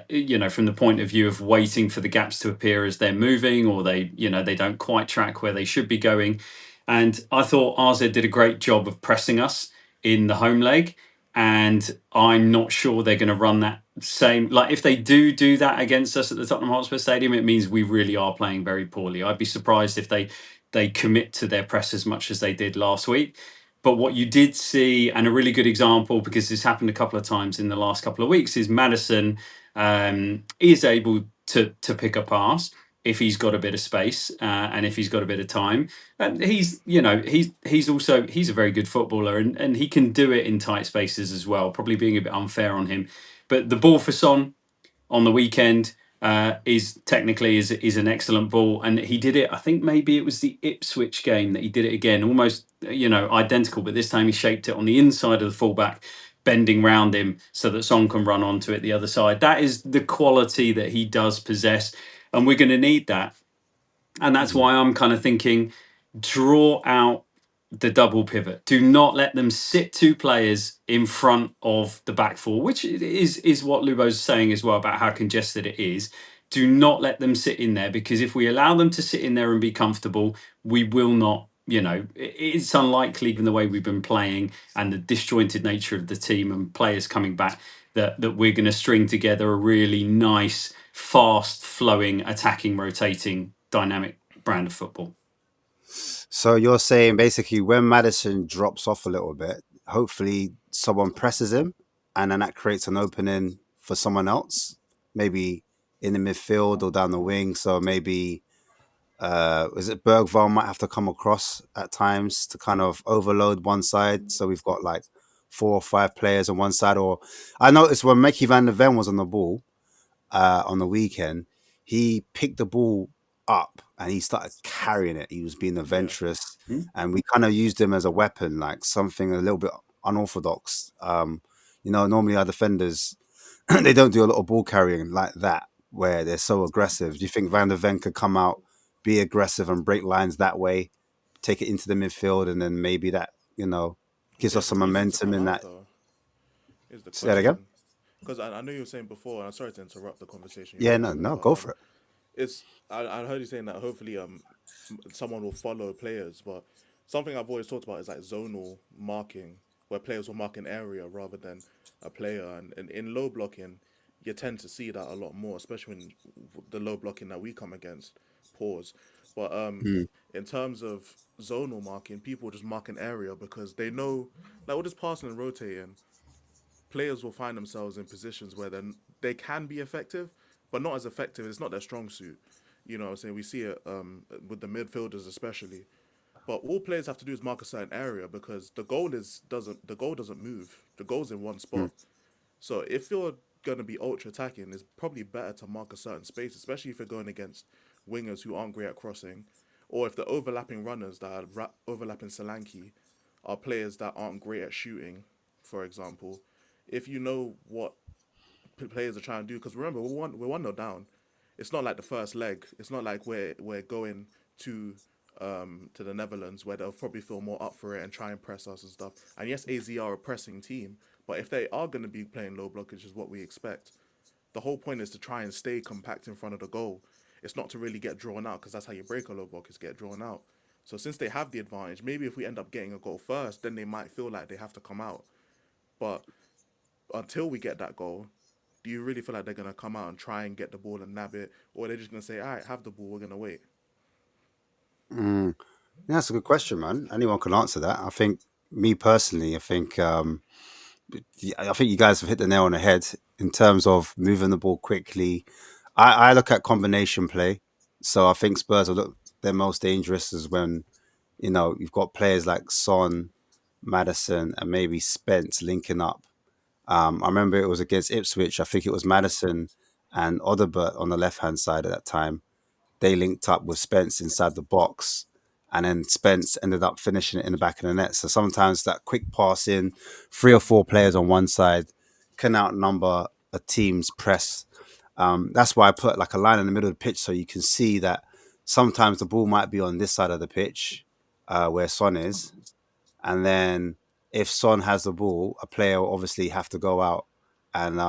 You know, from the point of view of waiting for the gaps to appear as they're moving, or they don't quite track where they should be going. And I thought AZ did a great job of pressing us in the home leg. and I'm not sure they're going to run that same. Like, if they do that against us at the Tottenham Hotspur Stadium, it means we really are playing very poorly. I'd be surprised if they commit to their press as much as they did last week. But what you did see, and a really good example, because this happened a couple of times in the last couple of weeks, is Maddison is able to pick a pass if he's got a bit of space and if he's got a bit of time. And he's a very good footballer, and he can do it in tight spaces as well. Probably being a bit unfair on him, but the ball for Son on the weekend is technically is an excellent ball, and he did it. I think maybe it was the Ipswich game that he did it again, almost identical, but this time he shaped it on the inside of the fullback, bending round him so that Son can run onto it the other side. That is the quality that he does possess, and we're going to need that. And that's why I'm kind of thinking, draw out the double pivot. Do not let them sit two players in front of the back four, which is what Lubo's saying as well about how congested it is. Do not let them sit in there, because if we allow them to sit in there and be comfortable, we will not. It's unlikely, given the way we've been playing and the disjointed nature of the team and players coming back, that we're going to string together a really nice, fast flowing, attacking, rotating, dynamic brand of football. So you're saying basically when Maddison drops off a little bit, hopefully someone presses him, and then that creates an opening for someone else, maybe in the midfield or down the wing. So maybe is it Bergvall might have to come across at times to kind of overload one side. So we've got like 4 or 5 players on one side. Or I noticed when Mickey van der Ven was on the ball on the weekend, he picked the ball up and he started carrying it. He was being adventurous, and we kind of used him as a weapon, like something a little bit unorthodox. Normally our defenders they don't do a lot of ball carrying like that, where they're so aggressive. Do you think Van der Ven could come out, be aggressive, and break lines that way, take it into the midfield, and then maybe that gives us some momentum in that? Is the Say that again? question. Because I know you were saying before, and I'm sorry to interrupt the conversation. Yeah, no, go for it. I heard you saying that hopefully someone will follow players, but something I've always talked about is like zonal marking, where players will mark an area rather than a player, and in low blocking, you tend to see that a lot more, especially when the low blocking that we come against pause. But in terms of zonal marking, people just mark an area because they know, like, we're just passing and rotating. Players will find themselves in positions where they can be effective, but not as effective. It's not their strong suit. You know what I'm saying? We see it with the midfielders especially. But all players have to do is mark a certain area, because the goal doesn't move. The goal's in one spot. So if you're gonna be ultra attacking, it's probably better to mark a certain space, especially if you're going against wingers who aren't great at crossing, or if the overlapping runners that are overlapping Solanke are players that aren't great at shooting, for example. If you know what players are trying to do, because remember we're 1-0 down. It's not like the first leg. It's not like we're going to the Netherlands, where they'll probably feel more up for it and try and press us and stuff. And yes, AZ are a pressing team, but if they are going to be playing low block, which is what we expect, the whole point is to try and stay compact in front of the goal. It's not to really get drawn out, because that's how you break a low block, is get drawn out. So since they have the advantage, maybe if we end up getting a goal first, then they might feel like they have to come out. But until we get that goal, do you really feel like they're going to come out and try and get the ball and nab it? Or they're just going to say, all right, have the ball, we're going to wait? Yeah, that's a good question, man. Anyone can answer that. I think, me personally, I think you guys have hit the nail on the head in terms of moving the ball quickly. I look at combination play. So I think Spurs are their most dangerous is when, you've got players like Son, Maddison, and maybe Spence linking up. I remember it was against Ipswich. I think it was Maddison and Odobert on the left-hand side at that time. They linked up with Spence inside the box, and then Spence ended up finishing it in the back of the net. So sometimes that quick pass in, 3 or 4 players on one side can outnumber a team's press. That's why I put like a line in the middle of the pitch, so you can see that sometimes the ball might be on this side of the pitch where Son is, and then if Son has the ball, a player will obviously have to go out and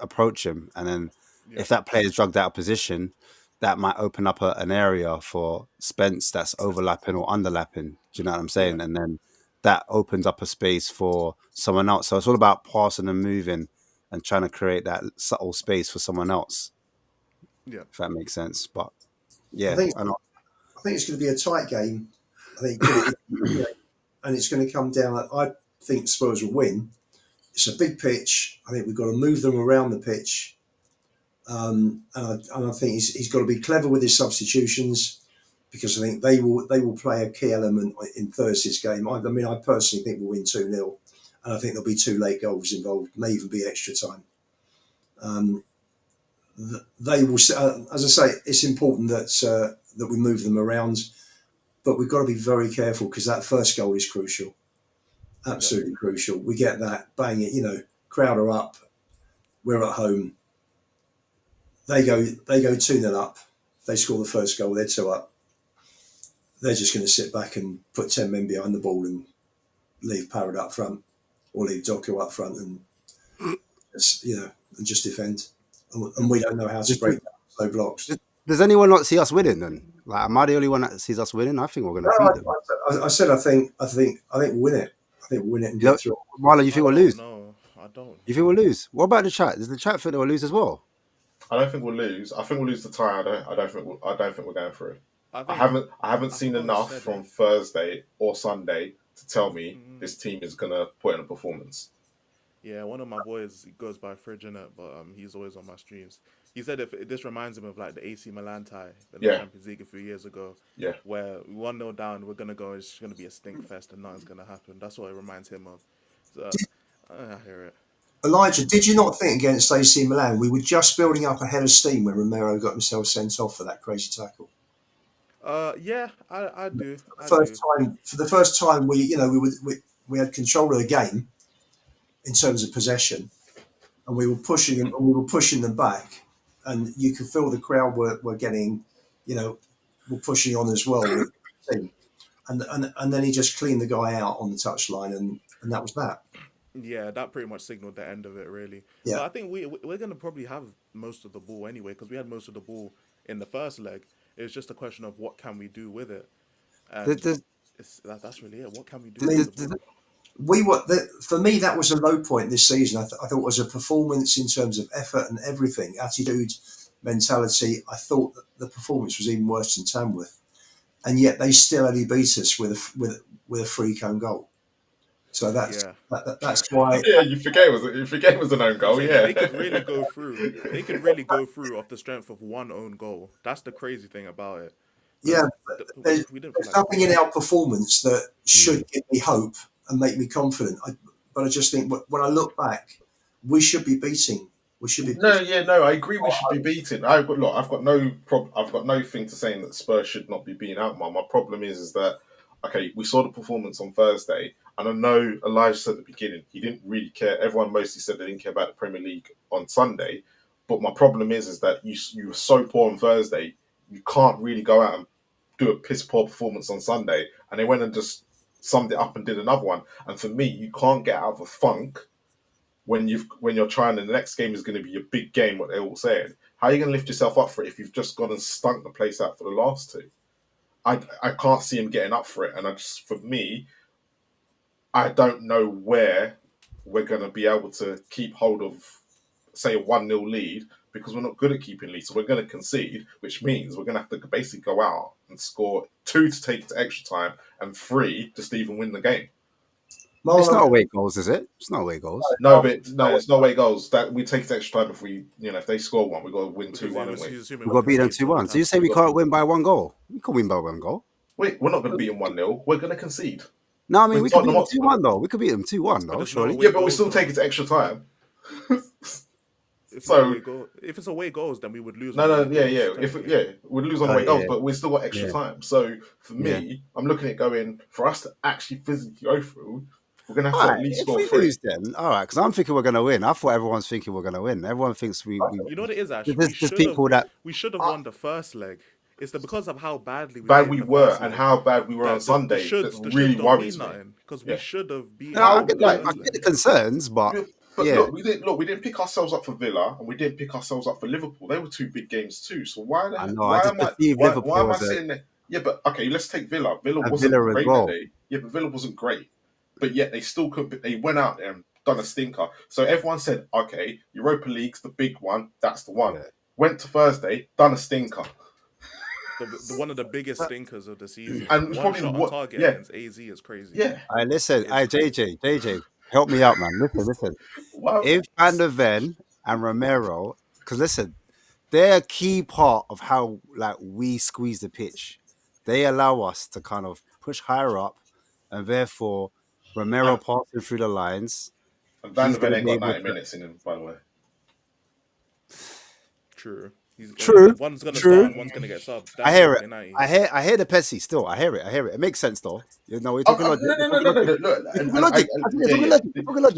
approach him, and then if that player is drugged out of position, that might open up an area for Spence that's overlapping or underlapping. Do you know what I'm saying? Yeah. And then that opens up a space for someone else. So it's all about passing and moving and trying to create that subtle space for someone else, Yeah. if that makes sense. But I yeah, think I know. I think it's going to be a tight game. I think, you know, and it's going to come down. I think Spurs will win. It's a big pitch. I think we've got to move them around the pitch, and I think he's got to be clever with his substitutions, because I think they will play a key element in Thursday's game. I mean, I personally think we'll win 2-0, and I think there'll be 2 late goals involved. May even be extra time. They will, as I say, it's important that we move them around, but we've got to be very careful, because that first goal is crucial, absolutely crucial. We get that, bang it, crowd are up, we're at home. They go 2-0 up. They score the first goal, they're 2 up. They're just going to sit back and put 10 men behind the ball and leave Parrott up front, or leave Doku up front, and and just defend. And we don't know how to break down slow blocks. Does anyone not see us winning then? Like, am I the only one that sees us winning? I think we're going to beat them. I said I think we'll win it. I think we'll win it and get through. Marlon, you think we'll lose? No, I don't. You think we'll lose? What about the chat? Does the chat think they'll lose as well? I don't think we'll lose. I think we'll lose the tie. I don't think we're going through. I haven't seen enough from Thursday or Sunday to tell me this team is gonna put in a performance. Yeah, one of my boys, he goes by Fridge in it, but he's always on my streams. He said if this reminds him of like the AC Milan tie in the Champions League a few years ago, where 1-0 down, we're gonna go, it's gonna be a stink fest and nothing's gonna happen. That's what it reminds him of. So I hear it. Elijah, did you not think against AC Milan we were just building up a head of steam when Romero got himself sent off for that crazy tackle? Yeah, I do. For the first time, we had control of the game in terms of possession, and we were pushing them back, and you could feel the crowd were getting, were pushing on as well with the team, and then he just cleaned the guy out on the touchline, and that was that. Yeah, that pretty much signaled the end of it, really. Yeah. But I think we're going to probably have most of the ball anyway, because we had most of the ball in the first leg. It's just a question of what can we do with it. And that's really it. What can we do with the ball? For me, that was a low point this season. I thought it was a performance in terms of effort and everything, attitude, mentality. I thought that the performance was even worse than Tamworth, and yet they still only beat us with a free cone goal. So that's why. Yeah, you forget it was an own goal. Yeah, they could really go through. They could really go through off the strength of one own goal. That's the crazy thing about it. Yeah, there's nothing in our performance that should give me hope and make me confident. But I just think when I look back, we should be beating. No, I agree. We should be beating. I've got no thing to saying that Spurs should not be beaten out. My problem is that we saw the performance on Thursday, and I know Elijah said at the beginning he didn't really care. Everyone mostly said they didn't care about the Premier League on Sunday, but my problem is that you were so poor on Thursday, you can't really go out and do a piss poor performance on Sunday, and they went and just summed it up and did another one. And for me, you can't get out of a funk when you're trying, and the next game is going to be a big game, what they're all saying. How are you going to lift yourself up for it if you've just gone and stunk the place out for the last two? I can't see him getting up for it, and for me, I don't know where we're going to be able to keep hold of, say, a 1-0 lead, because we're not good at keeping leads. So we're going to concede, which means we're going to have to basically go out and score 2 to take it to extra time and 3 just to even win the game. It's not away goals, is it? It's not away goals. No, it's not away goals. That we take it to extra time if if they score one, we've got to win 2-1. We've got to beat them 2-1. So you say we can't win by 1 goal? We can win by 1 goal. Wait, we're not going to beat them 1-0. We're going to concede. No, I mean, we can beat them 2-1 though. We could beat them 2-1 though, surely. Yeah, but we still take it to extra time. If it's away goals, then we would lose. No, we'd lose on away goals, but we've still got extra time. So for me, I'm looking at going, for us to actually physically go through, we're going to have to at least score 3. If we lose then, all right, because I'm thinking we're going to win. I thought everyone's thinking we're going to win. Everyone thinks we You know what it is, Ash? We should have won the first leg. It's because of how badly we were and how bad we were on Sunday. That really worries me. Because we should have been. I get the concerns, but look, we didn't pick ourselves up for Villa, and we didn't pick ourselves up for Liverpool. They were 2 big games too. So why am I saying that? Yeah, but let's take Villa. Villa wasn't great today. Yeah, but Villa wasn't great. but yet they still could. They went out there and done a stinker. So everyone said, okay, Europa League's the big one. That's the one. Yeah. Went to Thursday, done a stinker. The one of the biggest stinkers of the season. And it's One probably shot on target against AZ is crazy. Yeah. All right, listen. Hey, JJ, help me out, man. Listen. Wow. If Van der Ven and Romero, because listen, they're a key part of how like we squeeze the pitch. They allow us to kind of push higher up, and therefore Romero passing through the lines. And Van der Ven gonna ain't be got able 90 to- minutes in him, by the way. True. True. One's gonna True. start, one's gonna get subbed. I hear it. 90. I hear the Pessy still. I hear it. It makes sense though. You know, we're talking logic. No. Logic.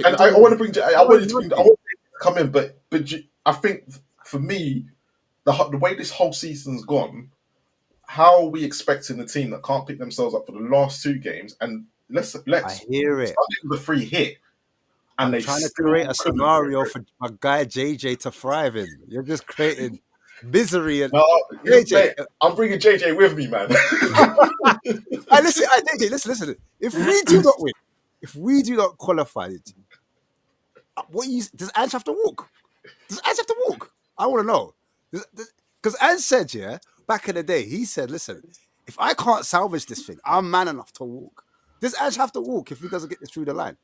And I want to bring. I want you to come in, but I think for me, the way this whole season's gone, how are we expecting a team that can't pick themselves up for the last 2 games? And let's I hear it. the free hit. And I'm they trying to still create a couldn't. scenario for my guy JJ to thrive in. You're just creating misery and No, JJ. mate, I'm bringing JJ with me, man. Listen, JJ, listen. If we do not qualify, does Ange have to walk? I want to know. Because Ange said, back in the day, he said, listen, if I can't salvage this thing, I'm man enough to walk. Does Ange have to walk if he doesn't get this through the line?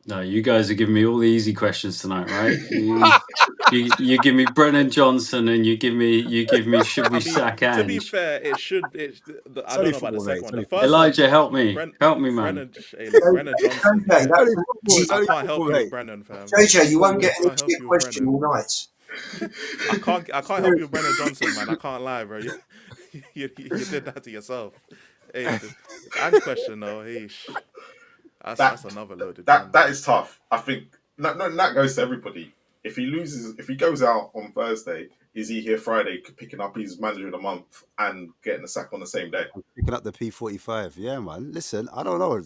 No, you guys are giving me all the easy questions tonight, right? You give me Brennan Johnson, and you give me should we sack Ange? To be fair, it should. I don't know about the second one. The first Elijah, one, help me, man. Brennan Johnson. Okay, I can't help you with Brennan, fam. JJ, you won't get any shit question all night. I can't help you with Brennan Johnson, man. I can't lie, bro. You did that to yourself. Hey, the Ange question though, that's another loaded. That is tough. I think that goes to everybody. If he goes out on Thursday, is he here Friday picking up his manager of the month and getting the sack on the same day? Picking up the P45, yeah, man. Listen, I don't know.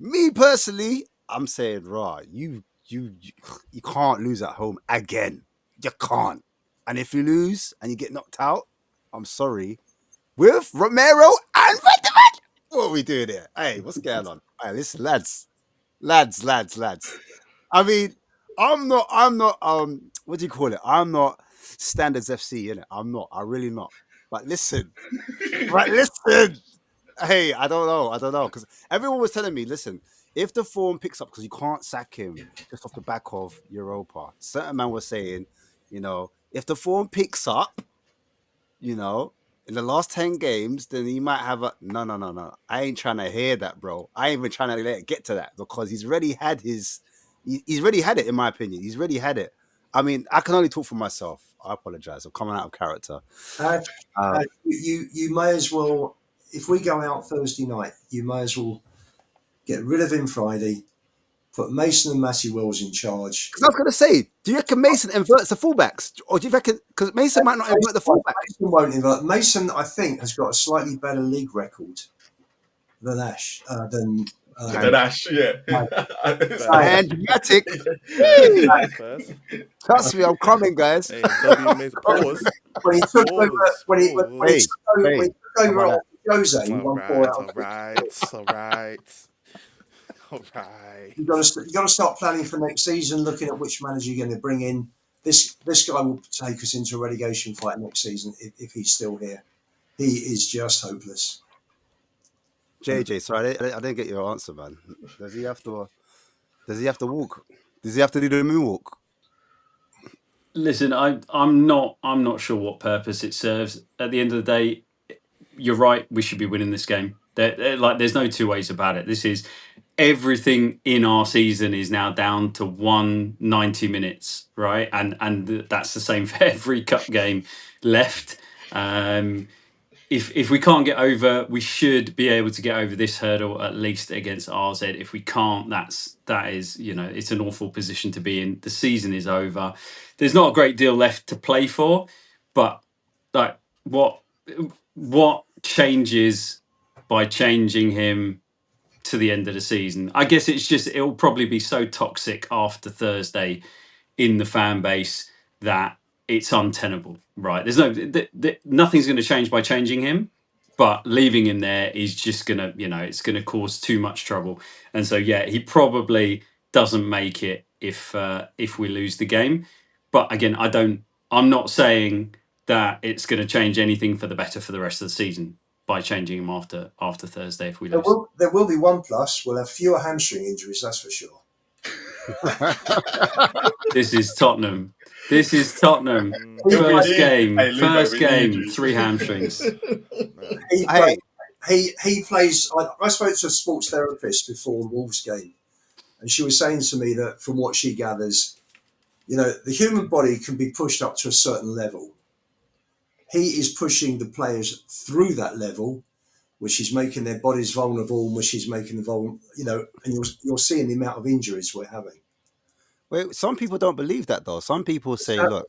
Me personally, I'm saying, you can't lose at home again. You can't. And if you lose and you get knocked out, I'm sorry. With Romero and Van der Ven, what are we doing here? Hey, what's going on? Hey, listen, lads. I mean, I'm not what do you call it? I'm not Standards FC, innit? I'm not. I'm really not. But listen. Hey, I don't know. Because everyone was telling me, listen, if the form picks up, because you can't sack him just off the back of Europa. Certain man was saying, if the form picks up, in the last 10 games, then he might have no. I ain't trying to hear that, bro. I ain't even trying to let it get to that, because he's already had he's already had it, in my opinion. He's already had it. I mean, I can only talk for myself. I apologize. I'm coming out of character. You may as well, if we go out Thursday night, you may as well get rid of him Friday, put Mason and Matty Wells in charge. Because I was going to say, do you reckon Mason inverts the fullbacks? Or do you reckon, because Mason might not invert the fullbacks? Mason won't invert. Mason, I think, has got a slightly better league record than Ash. Than Ash, yeah. And dramatic. Trust me, I'm coming, guys. Hey, pause. When he took over, when he took over Jose, he won 4 out of 6. All right. You've got to start planning for next season, looking at which manager you're going to bring in. This guy will take us into a relegation fight next season if he's still here. He is just hopeless. JJ, sorry, I didn't get your answer, man. Does he have to walk? Does he have to do the moonwalk? Listen, I'm not sure what purpose it serves. At the end of the day, you're right. We should be winning this game. There's no two ways about it. This is everything in our season is now down to 190 minutes, right? And that's the same for every cup game left. If we can't get over, we should be able to get over this hurdle at least against RZ. If we can't, that is it's an awful position to be in. The season is over. There's not a great deal left to play for, but like what changes by changing him to the end of the season? I guess it'll probably be so toxic after Thursday in the fan base that it's untenable, right? There's nothing's going to change by changing him. but leaving him there is just gonna, it's gonna cause too much trouble. And so, yeah, he probably doesn't make it if we lose the game. But again, I'm not saying that it's going to change anything for the better for the rest of the season by changing him after Thursday if we lose. There will be one plus. We'll have fewer hamstring injuries, that's for sure. This is Tottenham. He'll be First need- game, Hey, Ludo, we need you. 3 hamstrings. He plays. I spoke to a sports therapist before the Wolves game, and she was saying to me that from what she gathers, the human body can be pushed up to a certain level. He is pushing the players through that level, which is making their bodies vulnerable, which is making them and you're seeing the amount of injuries we're having. Wait, some people don't believe that though. Some people say, look,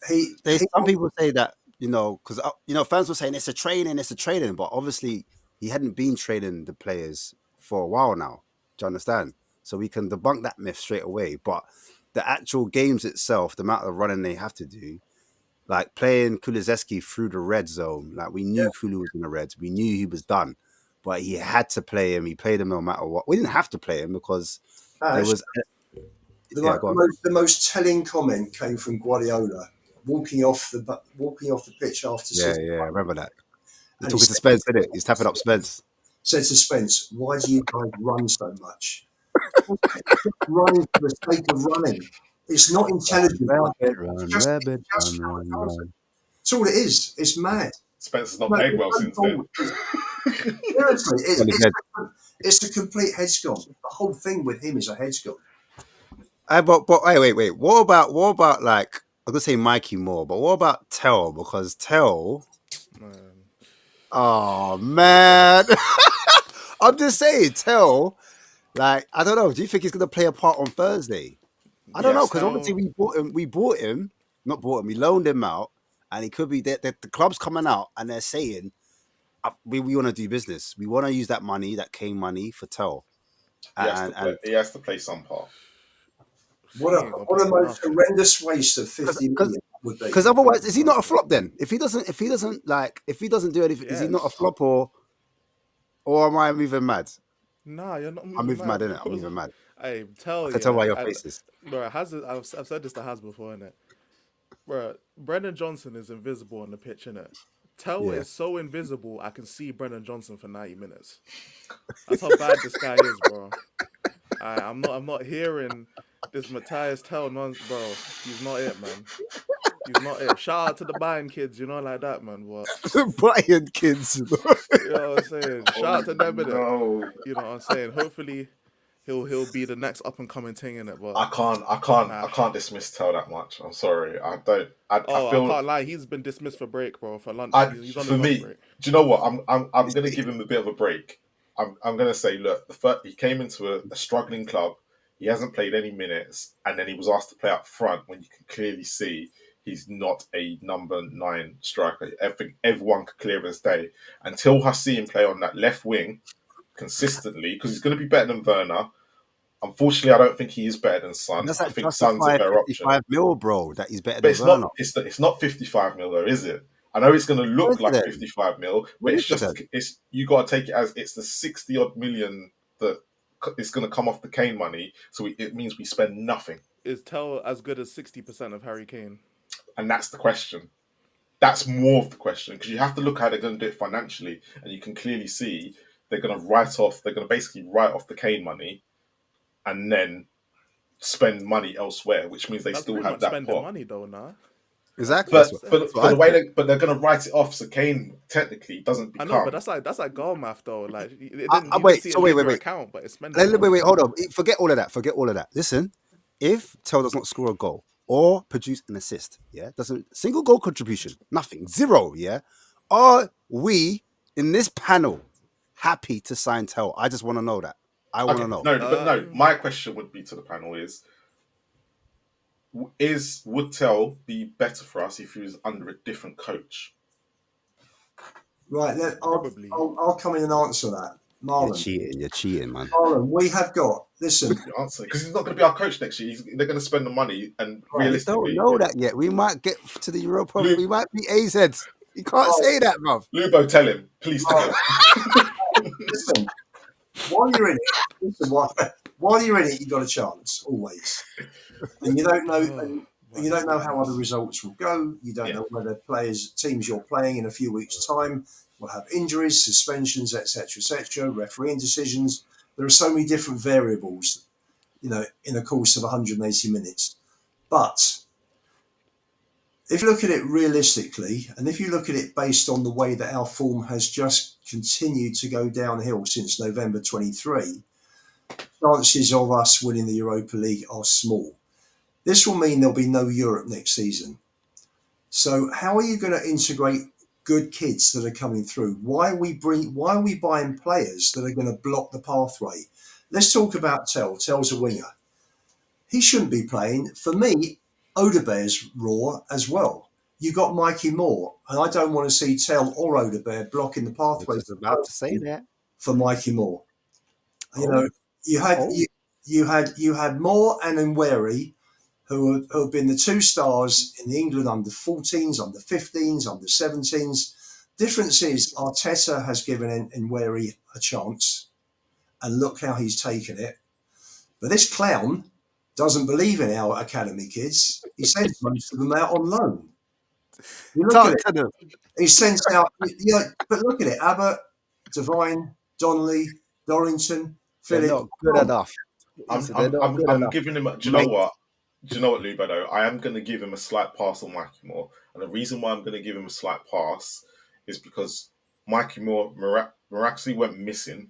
some people say that, because fans were saying it's a training, but obviously he hadn't been training the players for a while now. Do you understand? So we can debunk that myth straight away. But the actual games itself, the amount of running they have to do, like playing Kulusevski through the red zone, like we knew Kulu was in the reds, we knew he was done, but he had to play him. He played him no matter what. We didn't have to play him because there was. The most telling comment came from Guardiola walking off the pitch after. Yeah, I remember that. He's talking to Spence, isn't it? He's tapping up Spence. Said to Spence, "Why do you guys run so much? Running for the sake of running. It's not intelligent. Rabbit, That's all it is. It's mad." Spencer's not played well since then. Seriously, it's a complete headscon. The whole thing with him is a headscon. But wait. What about like I'm gonna say Mikey more, but what about Tell? Because Tell, oh man, I'm just saying Tell. Like I don't know. Do you think he's gonna play a part on Thursday? I don't know because obviously we bought him. We loaned him out, and he could be the club's coming out and they're saying we want to do business. We want to use that money, that Kane money, for Tell. He has to play some part. What a most horrendous waste of 50 million would be. Because otherwise, is he not a flop then? If he doesn't do anything, is he not a flop or am I moving mad? Nah, you're not. I'm moving mad, innit? I'm moving mad. I can tell by your faces. Bro, I've said this to Has before, innit? Bro, Brendan Johnson is invisible on the pitch, innit? Tell is so invisible, I can see Brendan Johnson for 90 minutes. That's how bad this guy is, bro. I'm not hearing this Matthias Tell nonsense, bro. He's not it, man. He's not it. Shout out to the Bayern kids, like that, man. What? Bayern kids. You know what I'm saying? Shout out to them, innit? No. You know what I'm saying? Hopefully, he'll be the next up and coming thing, innit? But I can't dismiss Tell that much. I'm sorry. I don't. I can't lie. He's been dismissed for break, bro. For lunch. He's on for me, break. do you know what? I'm going to give him a bit of a break. I'm going to say, look, he came into a struggling club. He hasn't played any minutes, and then he was asked to play up front when you can clearly see he's not a number 9 striker. I think everyone could clear as day. Until I see him play on that left wing consistently, because he's going to be better than Werner. Unfortunately, I don't think he is better than Son. I think Son's a better option. 55 mil, bro. That he's better than Werner. It's not 55 mil though, is it? I know it's going to look like 55 mil, but you got to take it as it's the 60 odd million that it's going to come off the Kane money. So it means we spend nothing. Is Tell as good as 60% of Harry Kane? And that's the question. That's more of the question, because you have to look how they're going to do it financially, and you can clearly see they're going to basically write off the Kane money and then spend money elsewhere, which means they still have that spending money though, nah. Exactly. But they're going to write it off, so Kane technically doesn't become. I know, but that's like goal math though. Like, wait. Account, but it's spending. Wait. Hold on. Forget all of that. Listen, if Tell does not score a goal or produce an assist, doesn't single goal contribution, nothing, 0, are we in this panel happy to sign Tell? I just want to know that. I want to know. No. My question would be to the panel would Tell be better for us if he was under a different coach? Right, I'll come in and answer that. Marlon. You're cheating, man. Marlon, we have got, listen. Answer, because he's not going to be our coach next year. They're going to spend the money, and realistically... We don't know that yet. We might get to the Europa League. We might be AZ. You can't say that, bruv. Lubo, tell him. Please tell him. Listen, while you're in it, while you're in it, you've got a chance always, and you don't know. And you don't know how other results will go. You don't know whether teams you're playing in a few weeks' time will have injuries, suspensions, etc., refereeing decisions. There are so many different variables, in a course of 180 minutes. But if you look at it realistically, and if you look at it based on the way that our form has just continued to go downhill since November 23, chances of us winning the Europa League are small. This will mean there'll be no Europe next season. So how are you going to integrate good kids that are coming through? Why are we buying players that are going to block the pathway? Let's talk about Tell. Tell's a winger. He shouldn't be playing. For me, Odebear's raw as well. You got Mikey Moore, and I don't want to see Tell or Odebear blocking the I pathway. was just about to say that. For Mikey Moore. Oh. You had Moore and Nweri, who have been the two stars in the England under 14s, under 15s, under 17s. Difference is Arteta has given Nweri a chance, and look how he's taken it. But this clown doesn't believe in our academy kids. He sends most of them out on loan. You look at it. He sends out, but look at it. Abbott, Devine, Donnelly, Dorrington, Philip. They're not good enough. I'm giving him. Do you know what? Lubo, though? I am going to give him a slight pass on Mikey Moore. And the reason why I'm going to give him a slight pass is because Mikey Moore miraculously went missing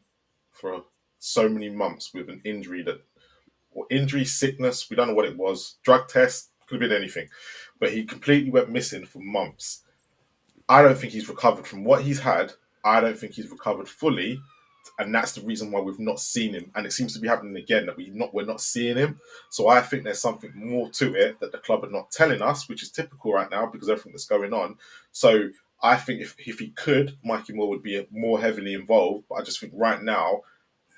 for so many months with an injury sickness, we don't know what it was, drug test, could have been anything. But he completely went missing for months. I don't think he's recovered from what he's had. I don't think he's recovered fully. And that's the reason why we've not seen him. And it seems to be happening again, that we're not seeing him. So I think there's something more to it that the club are not telling us, which is typical right now because everything that's going on. So I think if he could, Mikey Moore would be more heavily involved. But I just think right now,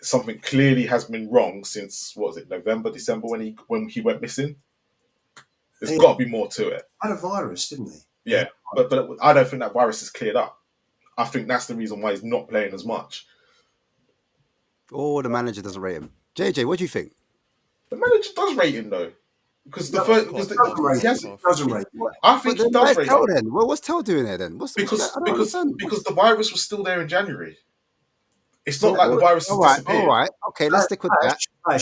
something clearly has been wrong since, November, December, when he went missing. There's got to be more to it. Had a virus, didn't he? Yeah, but I don't think that virus is cleared up. I think that's the reason why he's not playing as much. Oh, the manager doesn't rate him. JJ, what do you think? The manager does rate him though, because doesn't rate. I think he does rate him. Then what's Tell doing there then? Because the virus was still there in January. It's not like the virus has disappeared. All right, okay, let's stick with that.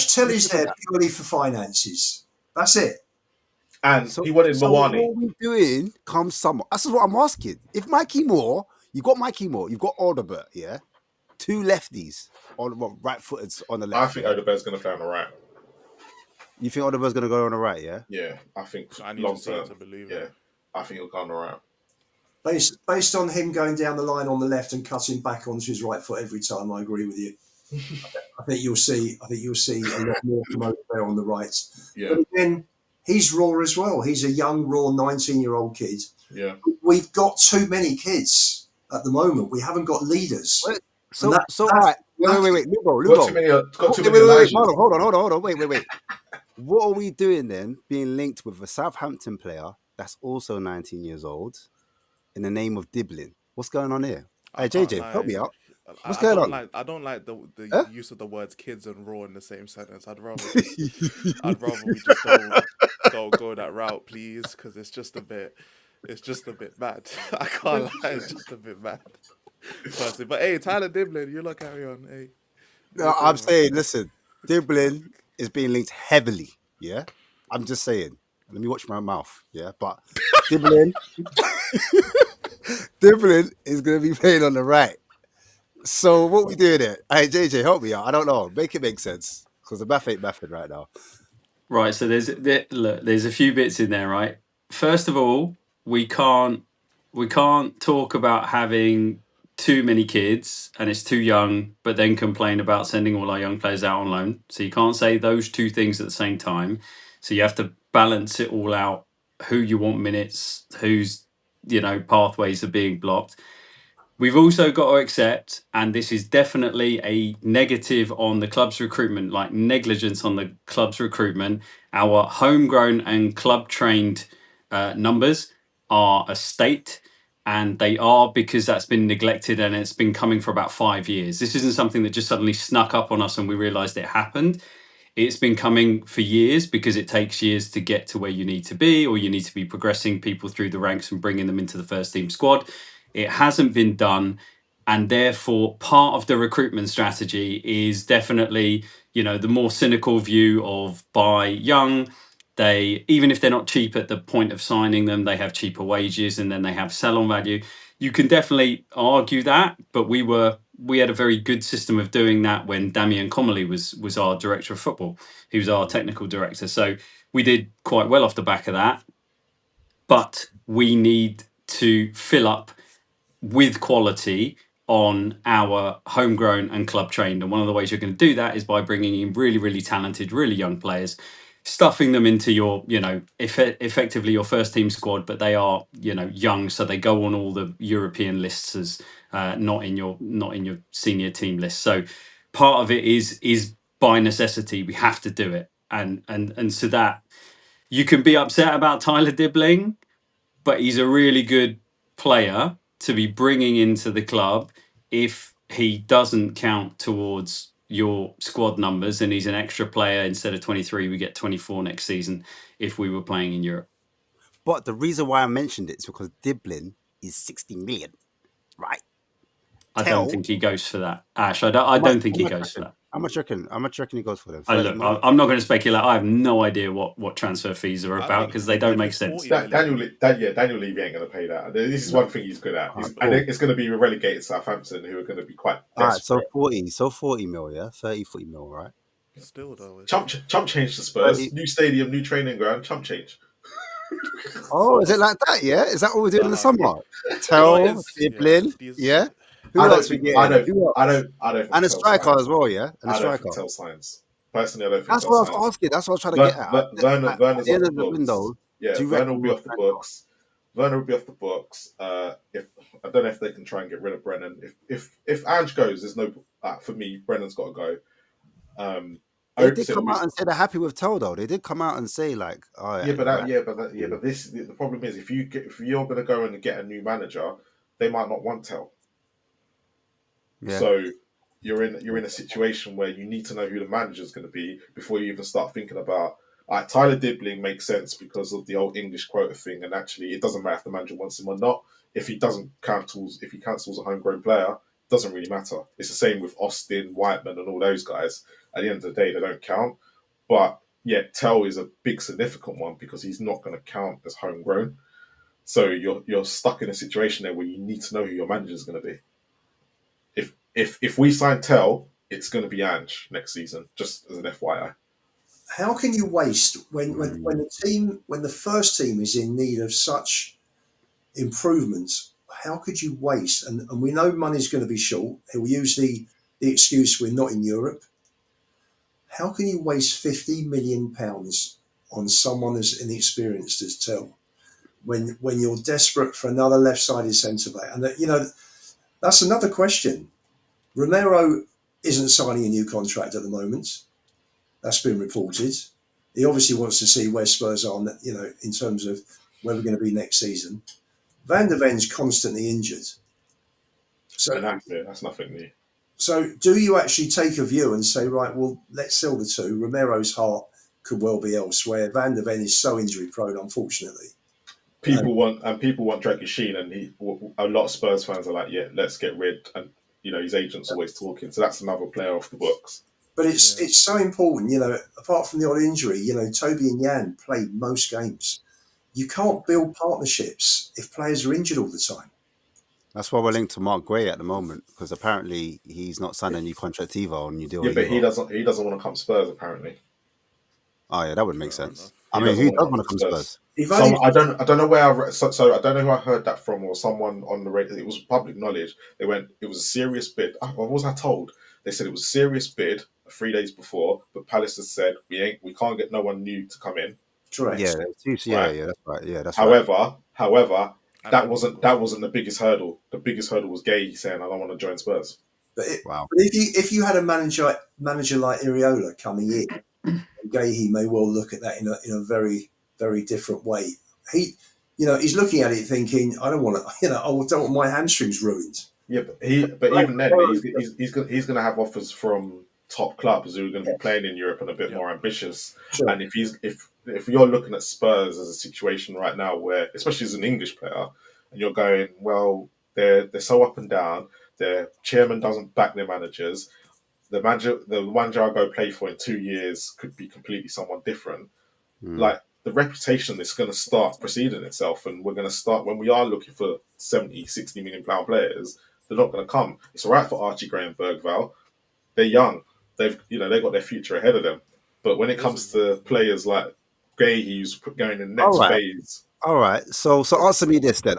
Tell is there purely for finances. That's it. And he wanted Mawani. What are we doing come summer? That's what I'm asking. If Mikey Moore, you've got Odebear, yeah? Two lefties, right-footed on the left. I think Odebear's going to play on the right. You think Odebear's going to go on the right, yeah? Yeah, I think I need to see it to believe it. I think he'll go on the right. Based on him going down the line on the left and cutting back onto his right foot every time, I agree with you. I think you'll see a lot more from Odebear on the right. Yeah. But again, he's raw as well. He's a young, raw 19-year-old kid. Yeah. We've got too many kids at the moment. We haven't got leaders. All right. Wait. Lubo. Wait. Hold on. Wait. What are we doing then being linked with a Southampton player that's also 19 years old in the name of Diblin? What's going on here? Hey, JJ, help me out. What's going on? I don't like the use of the words kids and raw in the same sentence. I'd rather we just don't go that route, please, because it's just a bit mad. I can't lie, it's just a bit mad. Personally. But hey, Tyler Diblin, you lot carry on. Hey. No, I'm saying, listen, Diblin is being linked heavily, yeah? I'm just saying. Let me watch my mouth, yeah? But Diblin is going to be playing on the right. So what we doing there? Hey, JJ, help me out. I don't know. Make it make sense. Because the math ain't mathing right now. Right, so there's a few bits in there, right? First of all, we can't talk about having too many kids and it's too young, but then complain about sending all our young players out on loan. So you can't say those two things at the same time. So you have to balance it all out. Who you want minutes, whose pathways are being blocked. We've also got to accept, and this is definitely a negative on the club's recruitment, like negligence on the club's recruitment. Our homegrown and club trained numbers are a state. and they are, because that's been neglected and it's been coming for about 5 years. This isn't something that just suddenly snuck up on us and we realized it happened. It's been coming for years, because it takes years to get to where you need to be, or you need to be progressing people through the ranks and bringing them into the first team squad. It hasn't been done. And therefore, part of the recruitment strategy is definitely, the more cynical view of buy young. They, even if they're not cheap at the point of signing them, they have cheaper wages and then they have sell on value. You can definitely argue that, but we had a very good system of doing that when Damien Comolli was our director of football. He was our technical director. So we did quite well off the back of that. But we need to fill up with quality on our homegrown and club trained. And one of the ways you're going to do that is by bringing in really, really talented, really young players, stuffing them into your, effectively your first team squad, but they are, young, so they go on all the European lists as not in your senior team list. So part of it is by necessity. We have to do it, and so that you can be upset about Tyler Dibbling, but he's a really good player to be bringing into the club if he doesn't count towards your squad numbers and he's an extra player. Instead of 23, we get 24 next season if we were playing in Europe. But the reason why I mentioned it is because Diblin is 60 million, right? I don't think he goes for that, Ash. I don't think he goes for that. How much reckon he goes for them? Look, I'm not going to speculate. I have no idea what transfer fees are about, because they don't make sense. Daniel Levy ain't going to pay that. This is one thing he's good at. And it's going to be relegated Southampton, who are going to be quite desperate. So 40 mil, yeah? 40 mil, right? Still though. Chump change to Spurs. New stadium, new training ground, chump change. Oh, is it like that, yeah? Is that what we're doing in the summer? Diblin, yeah? Who else we get? I don't think and a striker as well, yeah? And a striker. I don't think Tell signs. Personally, I don't think that's what I was asking. That's what I was trying to get at. Werner's at the off end of the window. Yeah, Werner will be off the books. Werner will be off the books. If I don't know if they can try and get rid of Brennan. If Ange goes, there's no for me. Brennan's got to go. They did come out and say they're happy with Tell, though. They did come out and say like, oh yeah, but this the problem is if you're going to go and get a new manager, they might not want Tell. Yeah. So you're in a situation where you need to know who the manager is going to be before you even start thinking about. Tyler Dibbling makes sense because of the old English quota thing, and actually it doesn't matter if the manager wants him or not. If he cancels a homegrown player, it doesn't really matter. It's the same with Austin, Whiteman, and all those guys. At the end of the day, they don't count. But yeah, Tell is a big significant one because he's not going to count as homegrown. So you're stuck in a situation there where you need to know who your manager is going to be. If we sign Tell, it's going to be Ange next season, just as an FYI. How can you waste when the first team is in need of such improvements? How could you waste? And we know money's going to be short. He'll use the excuse we're not in Europe. How can you waste £50 million on someone as inexperienced as Tell when you're desperate for another left-sided centre back? And that's another question. Romero isn't signing a new contract at the moment. That's been reported. He obviously wants to see where Spurs are, in terms of where we're going to be next season. Van der Ven's constantly injured. So that's nothing new. So do you actually take a view and say, right, well, let's sell the two. Romero's heart could well be elsewhere. Van der Ven is so injury prone, unfortunately. People want Drake Sheen, and a lot of Spurs fans are like, yeah, let's get rid. And his agent's always talking, so that's another player off the books. But it's so important, apart from the odd injury, Toby and Jan played most games. You can't build partnerships if players are injured all the time. That's why we're linked to Mark Gray at the moment, because apparently he's not signed a new contract either or new deal. Yeah, but he doesn't want to come Spurs apparently. Oh yeah, that would make sense. I mean, who does want to come Spurs? I don't know where I read, so I don't know who I heard that from, or someone on the radio. It was public knowledge. They went, it was a serious bid. What was I told? They said it was a serious bid 3 days before, but Palace has said we can't get no one new to come in. Correct. Yeah, that's right. Yeah, that's However, that wasn't the biggest hurdle. The biggest hurdle was Gay saying, "I don't want to join Spurs." But if you had a manager like Iriola coming in, Gay, he may well look at that in a very, very different way. he's looking at it thinking, I don't want to, I don't want my hamstrings ruined. Yeah, but even then, he's going to have offers from top clubs who are going to be playing in Europe and a bit more ambitious. Sure. And if you're looking at Spurs as a situation right now where, especially as an English player, and you're going, well, they're so up and down. Their chairman doesn't back their managers. The manager I go play for in 2 years could be completely someone different. Like, the reputation is going to start preceding itself, and we're going to start when we are looking for 70, 60 million pound players. They're not going to come. It's all right for Archie Gray and Bergvall. They're young. They've got their future ahead of them. But when it comes to players like Gay, who's going in the next phase. All right. So answer me this then.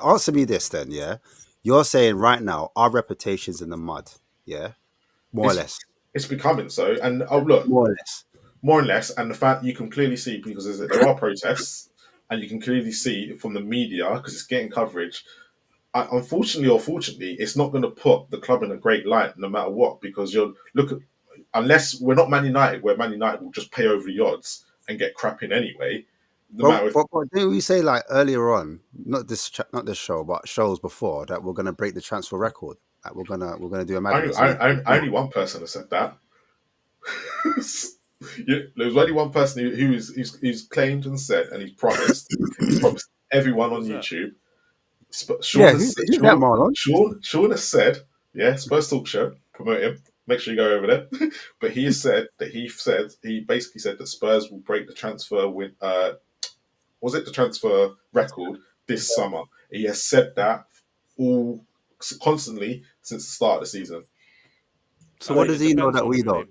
Yeah, you're saying right now our reputation's in the mud. Yeah, more or less. It's becoming so. And look, more or less. And the fact you can clearly see, because there are protests, and you can clearly see from the media because it's getting coverage. Unfortunately or fortunately, it's not going to put the club in a great light no matter what, because unless we're not Man United, where Man United will just pay over the odds and get crap in anyway. But didn't we say like earlier on, not this show, but shows before, that we're going to break the transfer record? That we're gonna do a madness. Only one person has said that. There's only one person who's claimed and said, and he's promised everyone on YouTube. Sean has said, Spurs Talk Show, promote him, make sure you go over there. But he has said that he basically said that Spurs will break the transfer the transfer record this summer. He has said that all constantly since the start of the season. So what does he know that we don't?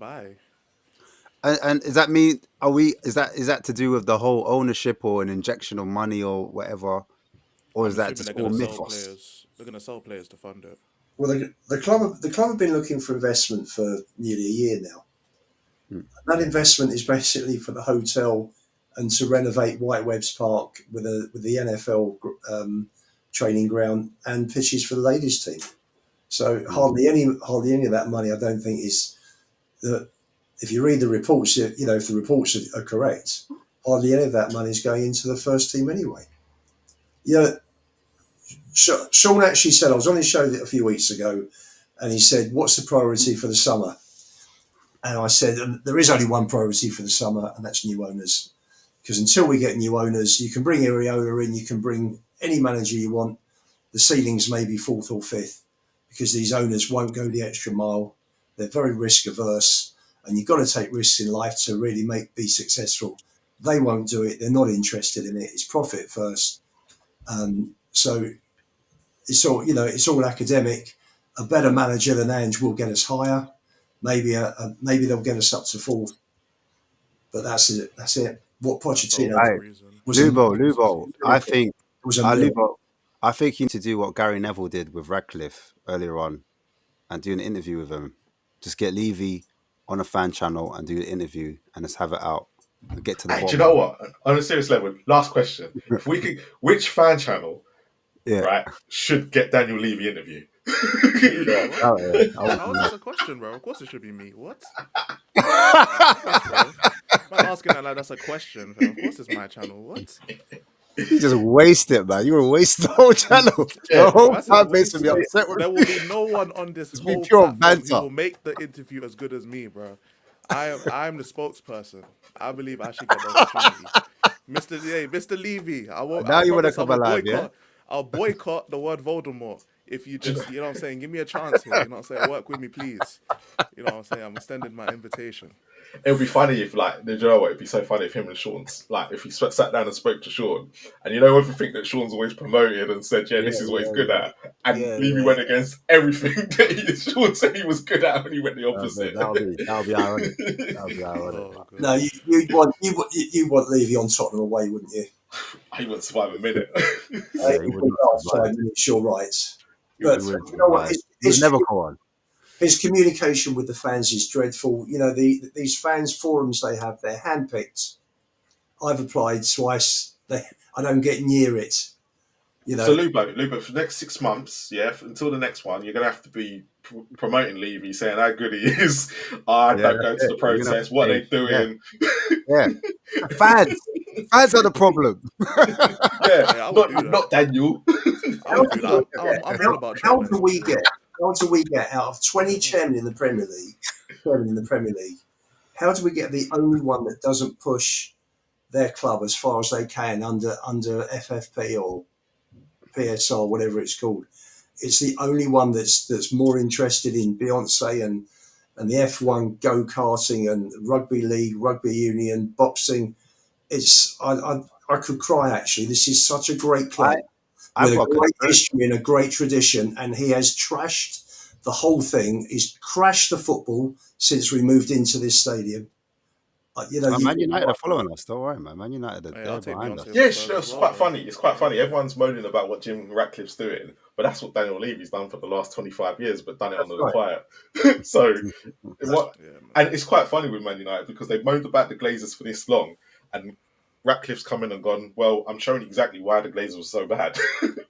And does that mean is that to do with the whole ownership or an injection of money or whatever? Or is that just all mythos? They're going to sell players to fund it. Well, the club have been looking for investment for nearly a year now. That investment is basically for the hotel and to renovate White Webbs Park with the NFL training ground and pitches for the ladies team. So hardly any of that money, I don't think, is that. If you read the reports, if the reports are correct, hardly any of that money is going into the first team anyway. Sean actually said, I was on his show a few weeks ago, and he said, what's the priority for the summer? And I said, there is only one priority for the summer, and that's new owners. Because until we get new owners, you can bring Iriola in, you can bring any manager you want. The ceilings may be fourth or fifth, because these owners won't go the extra mile. They're very risk averse. And you've got to take risks in life to really be successful. They won't do it. They're not interested in it. It's profit first. So it's all academic. A better manager than Ange will get us higher. Maybe they'll get us up to fourth. But that's it. What Pochettino was Lubo. I think you need to do what Gary Neville did with Radcliffe earlier on, and do an interview with him. Just get Levy on a fan channel and do the interview and let's have it out and get to the bottom. Do you know what? On a serious level, last question. If we could, which fan channel should get Daniel Levy interview? How is this a question, bro? Of course it should be me. What? I'm asking that like that's a question, bro. Of course it's my channel. What? You just waste it, man. You were wasting the whole channel. The whole fan base will be upset with There will be no one on this whole pure platform who will make the interview as good as me, bro. I'm the spokesperson. I believe I should get the opportunity. Mr. Levy, I won't. Now you want to come alive, yeah? I'll boycott the word Voldemort if you just, you know what I'm saying, give me a chance here. You know what I'm saying? Work with me, please. You know what I'm saying? I'm extending my invitation. It would be funny if, like, you know what? It'd be so funny if him and Sean's, like, if he sat down and spoke to Sean, and you know everything that Sean's always promoted and said, this is what he's good at, and Levy went against everything that Sean said he was good at, and he went the opposite. That'll be ironic. That'll be ironic. Oh, no, you want Levy on Tottenham away, wouldn't you? He wouldn't survive a minute. He wouldn't survive. Sure, right. But you know what? He would never go on. His communication with the fans is dreadful. You know, these fans forums they have, they're handpicked. I've applied twice. I don't get near it. You know. So Lubo, for the next 6 months, until the next one, you're going to have to be promoting Levy, saying how good he is. Don't go to the protest. What are they doing? Fans. Fans are the problem. Yeah, Yeah, I would do that. not Daniel. I would do that. I'm all about How trolling. do we Yeah. get? How do we get out of 20 chairmen in the Premier League? Chairmen in the Premier League. How do we get the only one that doesn't push their club as far as they can under FFP or PSR, whatever it's called? It's the only one that's more interested in Beyonce and the F1 go karting and rugby league, rugby union, boxing. It's I could cry actually. This is such a great club I've with a got great concern. history and a great tradition, and he has trashed the whole thing. He's crashed the football since we moved into this stadium. You know, Man United are following us. Don't worry, man. Man United are Hey, I'll there take behind Beyonce us. for Yeah, Spurs as it's well, quite bro. funny. It's quite funny. Everyone's moaning about what Jim Ratcliffe's doing, but that's what Daniel Levy's done for the last 25 years, but done it that's under the right. quiet. So, what? Yeah, man. And it's quite funny with Man United because they've moaned about the Glazers for this long, and Ratcliffe's come in and gone, well, I'm showing exactly why the Glazers were so bad,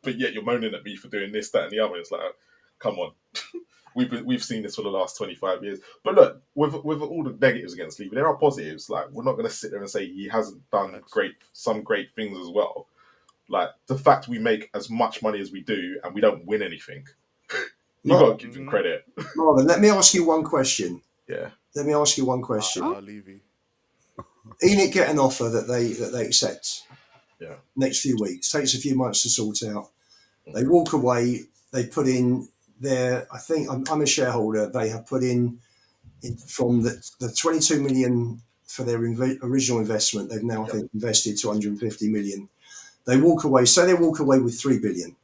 but yet you're moaning at me for doing this, that, and the other. It's like, come on. We've seen this for the last 25 years. But look, with all the negatives against Levy, there are positives. Like, we're not going to sit there and say he hasn't done some great things as well. Like, the fact we make as much money as we do and we don't win anything, you got to give him credit. Marvin, let me ask you one question. Yeah. Let me ask you one question. Levy. Enid get an offer that they accept. Yeah. Next few weeks takes a few months to sort out. They walk away. They put in their. I think I'm a shareholder. They have put in from the 22 million for their original investment. They've now I think invested 250 million. They walk away. So they walk away with 3 billion,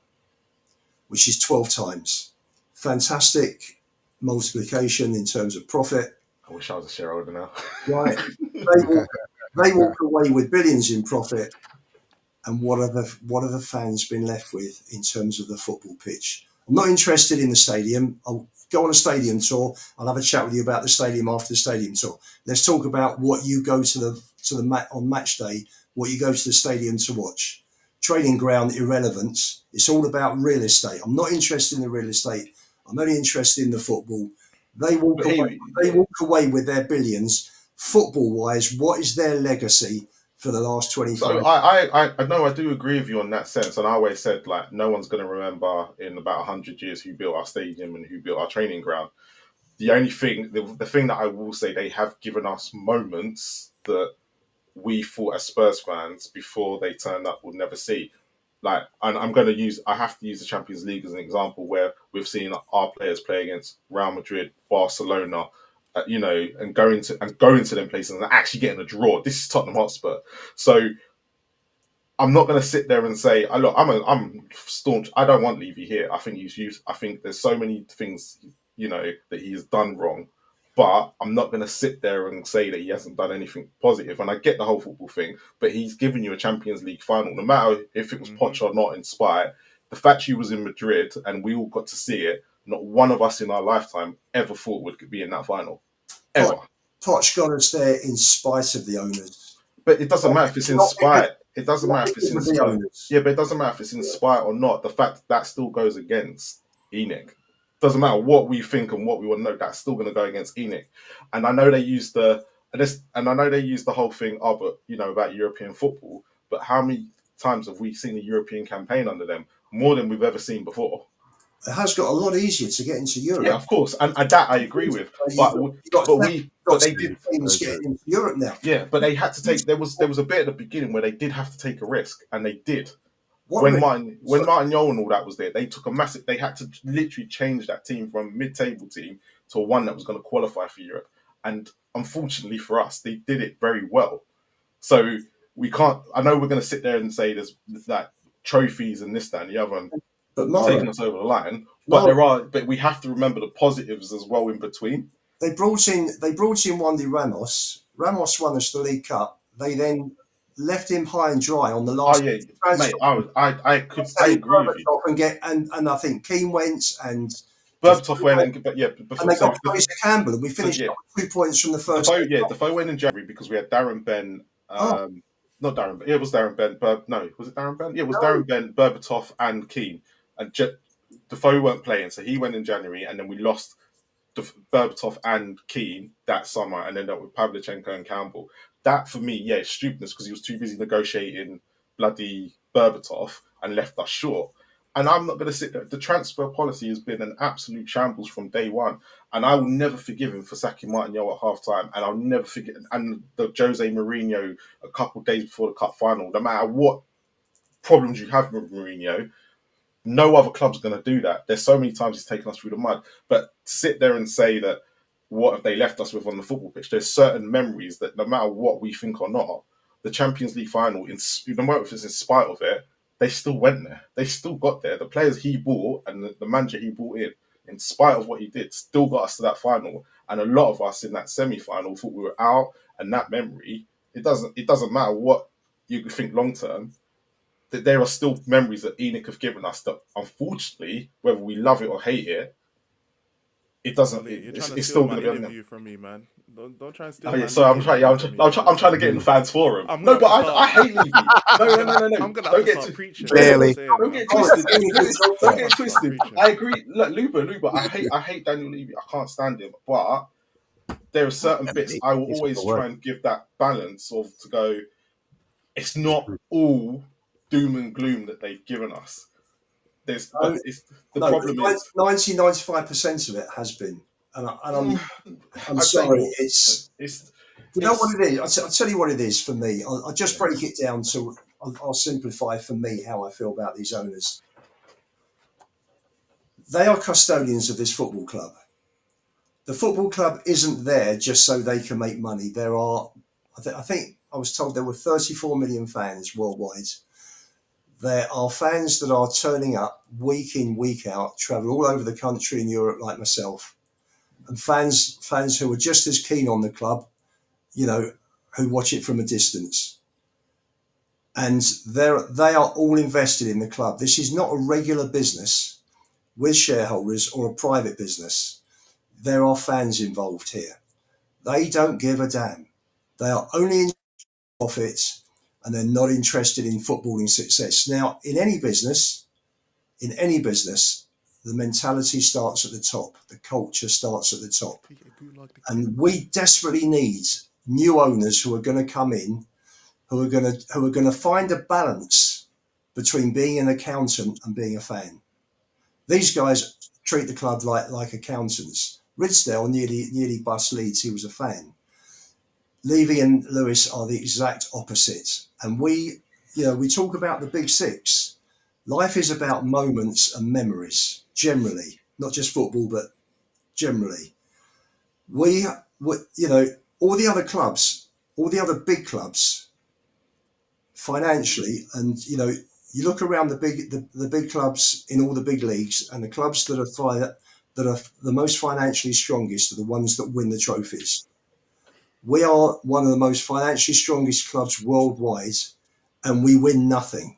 which is 12 times. Fantastic multiplication in terms of profit. I wish I was a shareholder now. Right. They walk away with billions in profit. And what are the fans been left with in terms of the football pitch? I'm not interested in the stadium. I'll go on a stadium tour. I'll have a chat with you about the stadium after the stadium tour. Let's talk about what you go to the on match day, what you go to the stadium to watch. Training ground irrelevance. It's all about real estate. I'm not interested in the real estate. I'm only interested in the football. They walk away with their billions. Football wise, what is their legacy for the last 25 So I know I do agree with you on that sense, and I always said like no one's going to remember in about 100 years who built our stadium and who built our training ground. The only thing, the thing that I will say, they have given us moments that we thought as Spurs fans before they turned up would never see. Like, and I have to use the Champions League as an example where we've seen our players play against Real Madrid, Barcelona, and going to them places and actually getting a draw. This is Tottenham Hotspur, so I'm not going to sit there and say, look, I'm staunch. I don't want Levy here. I think he's used. I think there's so many things, that he's done wrong. But I'm not going to sit there and say that he hasn't done anything positive. And I get the whole football thing, but he's given you a Champions League final, no matter if it was Poch or not inspired. The fact she was in Madrid and we all got to see it, not one of us in our lifetime ever thought would be in that final. Ever. Poch got us there in spite of the owners. But it doesn't matter if it's inspired. It doesn't matter if it's inspired. Yeah, but it doesn't matter if it's inspired or not. The fact that still goes against ENIC. Doesn't matter what we think and what we want to know. That's still going to go against ENIC. And I know they use the whole thing. Oh, but about European football. But how many times have we seen a European campaign under them? More than we've ever seen before. It has got a lot easier to get into Europe. Yeah, of course, and that I agree with. But they did get into Europe now. Yeah, but they had to take. There was a bit at the beginning where they did have to take a risk, and they did. When Martin Yeo and all that was there, they took a massive. They had to literally change that team from a mid-table team to one that was going to qualify for Europe. And unfortunately for us, they did it very well. So we can't. I know we're going to sit there and say there's like trophies and this, that, and the other, and taking us over the line. But we have to remember the positives as well in between. They brought in Wandy Ramos. Ramos won us the League Cup. They then left him high and dry on the last. Oh yeah, mate. I agree with you. And I think Keane went and Berbatov went, but yeah, before, and they got Fraser Campbell, and we finished with 2 points from the first. Defoe went in January because we had Darren Ben. Not Darren Ben. Yeah, it was Darren Ben. No, was it Darren Ben? Yeah, it was Darren Ben, Berbatov, and Keane. And Defoe weren't playing, so he went in January, and then we lost Berbatov and Keane that summer, and ended up with Pavlyuchenko and Campbell. that for me, yeah, it's stupidness because he was too busy negotiating bloody Berbatov and left us short. And I'm not going to sit there. The transfer policy has been an absolute shambles from day one. And I will never forgive him for sacking Martinelli at halftime. And I'll never forget, and the Jose Mourinho a couple of days before the cup final, no matter what problems you have with Mourinho, no other club's going to do that. There's so many times he's taken us through the mud. But to sit there and say that, what have they left us with on the football pitch? There's certain memories that no matter what we think or not, the Champions League final, no matter if it's in spite of it, they still went there. They still got there. The players he bought and the manager he brought in spite of what he did, still got us to that final. And a lot of us in that semi-final thought we were out. And that memory, it doesn't matter what you could think long term, that there are still memories that ENIC have given us that, unfortunately, whether we love it or hate it, it doesn't. You're trying to It's steal still my going to be interview from me, man. Don't try and steal. Oh yeah, sorry, I'm trying to get in the fans forum. No, but I hate Levy. No. I'm gonna have to start preaching. Clearly. Don't get twisted. Don't get twisted. I agree. Look, Luba. I hate Daniel Levy. I can't stand him. But there are certain bits I will always try and give that balance of to go. It's not all doom and gloom that they've given us. The problem is 95% of it has been, and I'm sorry. It's you know what it is. I'll tell you what it is for me. I'll just break it down to. I'll simplify for me how I feel about these owners. They are custodians of this football club. The football club isn't there just so they can make money. There are, I think I was told there were 34 million fans worldwide. There are fans that are turning up week in, week out, travel all over the country in Europe like myself, and fans who are just as keen on the club, you know, who watch it from a distance. And they are all invested in the club. This is not a regular business with shareholders or a private business. There are fans involved here. They don't give a damn. They are only in profits, and they're not interested in footballing success. Now, in any business, the mentality starts at the top. The culture starts at the top. And we desperately need new owners who are going to come in, who are going to find a balance between being an accountant and being a fan. These guys treat the club like accountants. Ridsdale nearly bust Leeds. He was a fan. Levy and Lewis are the exact opposite. And we talk about the big six. Life is about moments and memories, generally, not just football, but generally. All the other clubs, all the other big clubs, financially, and you look around the big clubs in all the big leagues, and the clubs that are the most financially strongest are the ones that win the trophies. We are one of the most financially strongest clubs worldwide, and we win nothing.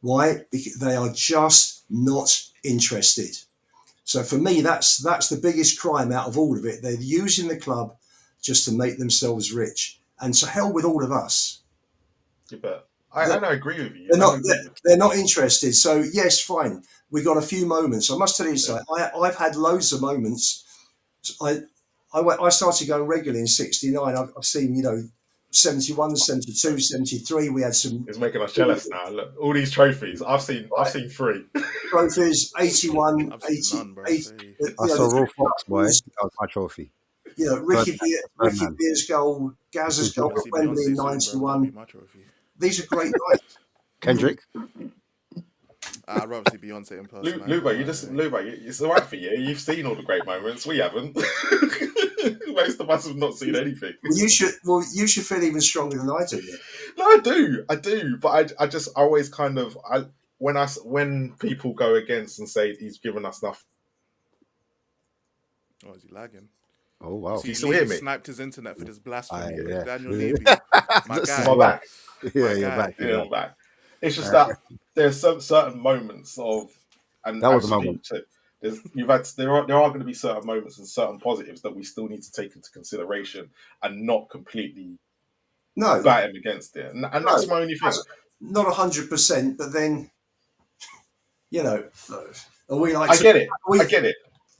Why? Because they are just not interested. So for me, that's the biggest crime out of all of it. They're using the club just to make themselves rich, and to hell with all of us. Yeah, but I agree with you. They're not interested. So yes, fine. We got a few moments. I must tell you something. I've had loads of moments. I started going regularly in '69. I've seen 71, 72, 73. We had some. It's making us jealous now. Look, all these trophies. I've seen 3 trophies. 81, 80. I saw Raw Fox, boy. That was my trophy. Ricky Beer's goal, Gazza's goal at Wembley in '91. These are great nights. Kendrick. I'd rather see Beyonce in person. Luba, it's all right for you. You've seen all the great moments. We haven't. Most of us have not seen anything. You should feel even stronger than I do. Yeah. No, I do. But I just always kind of when people go against and say he's given us nothing. Oh, is he lagging? Oh wow! Can you still hear me? Sniped his internet for this blasphemy. Yeah. Daniel Levy, my guy. I'm back. Yeah, you're back. Yeah, I'm back. It's just that there's some certain moments of, and that was a moment. There are going to be certain moments and certain positives that we still need to take into consideration and not completely bat him against it. And that's my only thing. Not 100%, but then are we like? I get it.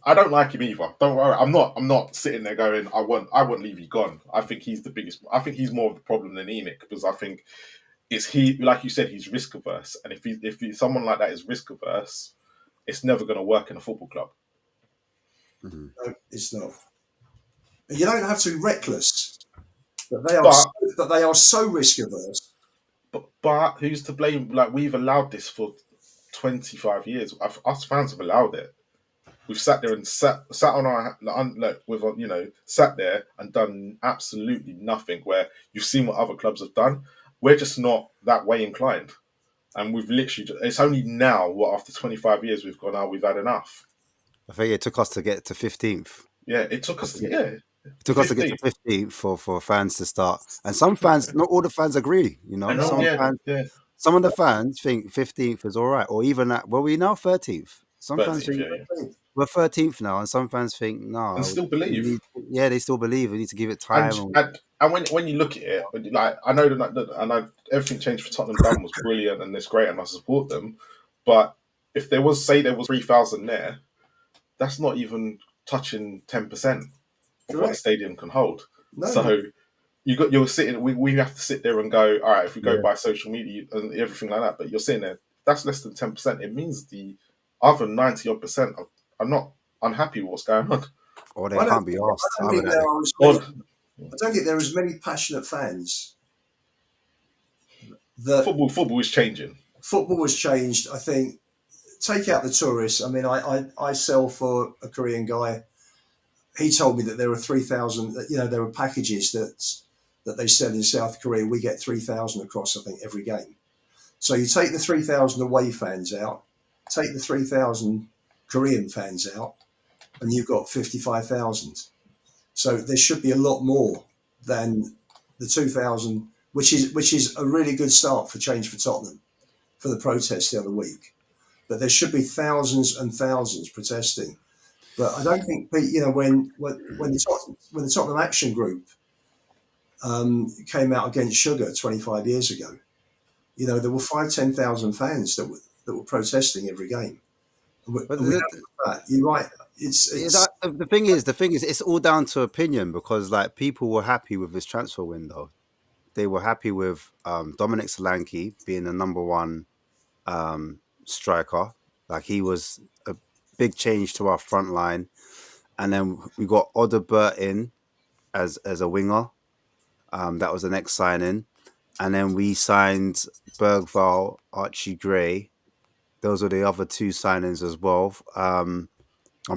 I don't like him either. Don't worry. I'm not sitting there going, I want Levy gone. I think he's the biggest. I think he's more of the problem than Enoch, because I think it's like you said, he's risk averse, and if someone like that is risk averse, it's never going to work in a football club. Mhm. No, it's not. And you don't have to be reckless, but they are so risk averse. But who's to blame? Like, we've allowed this for 25 years. Us fans have allowed it. We've sat there and sat on our sat there and done absolutely nothing. Where you've seen what other clubs have done, we're just not that way inclined. And we've literally, it's only now, after 25 years, we've gone, we've had enough. I think it took us to get to 15th. Yeah, it took us to, It took us to get to 15th for fans to start. And some fans, not all the fans agree, you know. Some of the fans think 15th is all right. Or even that, well, we now 13th. Some fans think we're 13th now, and some fans think, no. And still believe. They still believe. We need to give it time. And when you look at it, like, I know that everything changed for Tottenham done was brilliant and it's great and I support them. But if there was 3,000 there, that's not even touching 10% of what the stadium can hold. No. So you're sitting. We have to sit there and go, all right, if we go by social media and everything like that, but you're sitting there, that's less than 10%. It means the other 90% are not unhappy with what's going on. Or they can't be asked. I don't think there are as many passionate fans. Football is changing. Football has changed. I think, take out the tourists. I mean, I sell for a Korean guy. He told me that there were 3,000, there were packages that they sell in South Korea. We get 3,000 across, I think, every game. So you take the 3,000 away fans out, take the 3,000 Korean fans out, and you've got 55,000. So there should be a lot more than the 2,000, which is a really good start for Change for Tottenham for the protest the other week. But there should be thousands and thousands protesting. But I don't think, when the Tottenham Action Group came out against Sugar 25 years ago, there were 10,000 fans that were protesting every game. You're right. The thing is, it's all down to opinion, because like people were happy with this transfer window. They were happy with Dominic Solanke being the number one striker. Like, he was a big change to our front line. And then we got Odobert in as a winger. That was the next signing. And then we signed Bergvall, Archie Gray. Those were the other two signings as well. I'm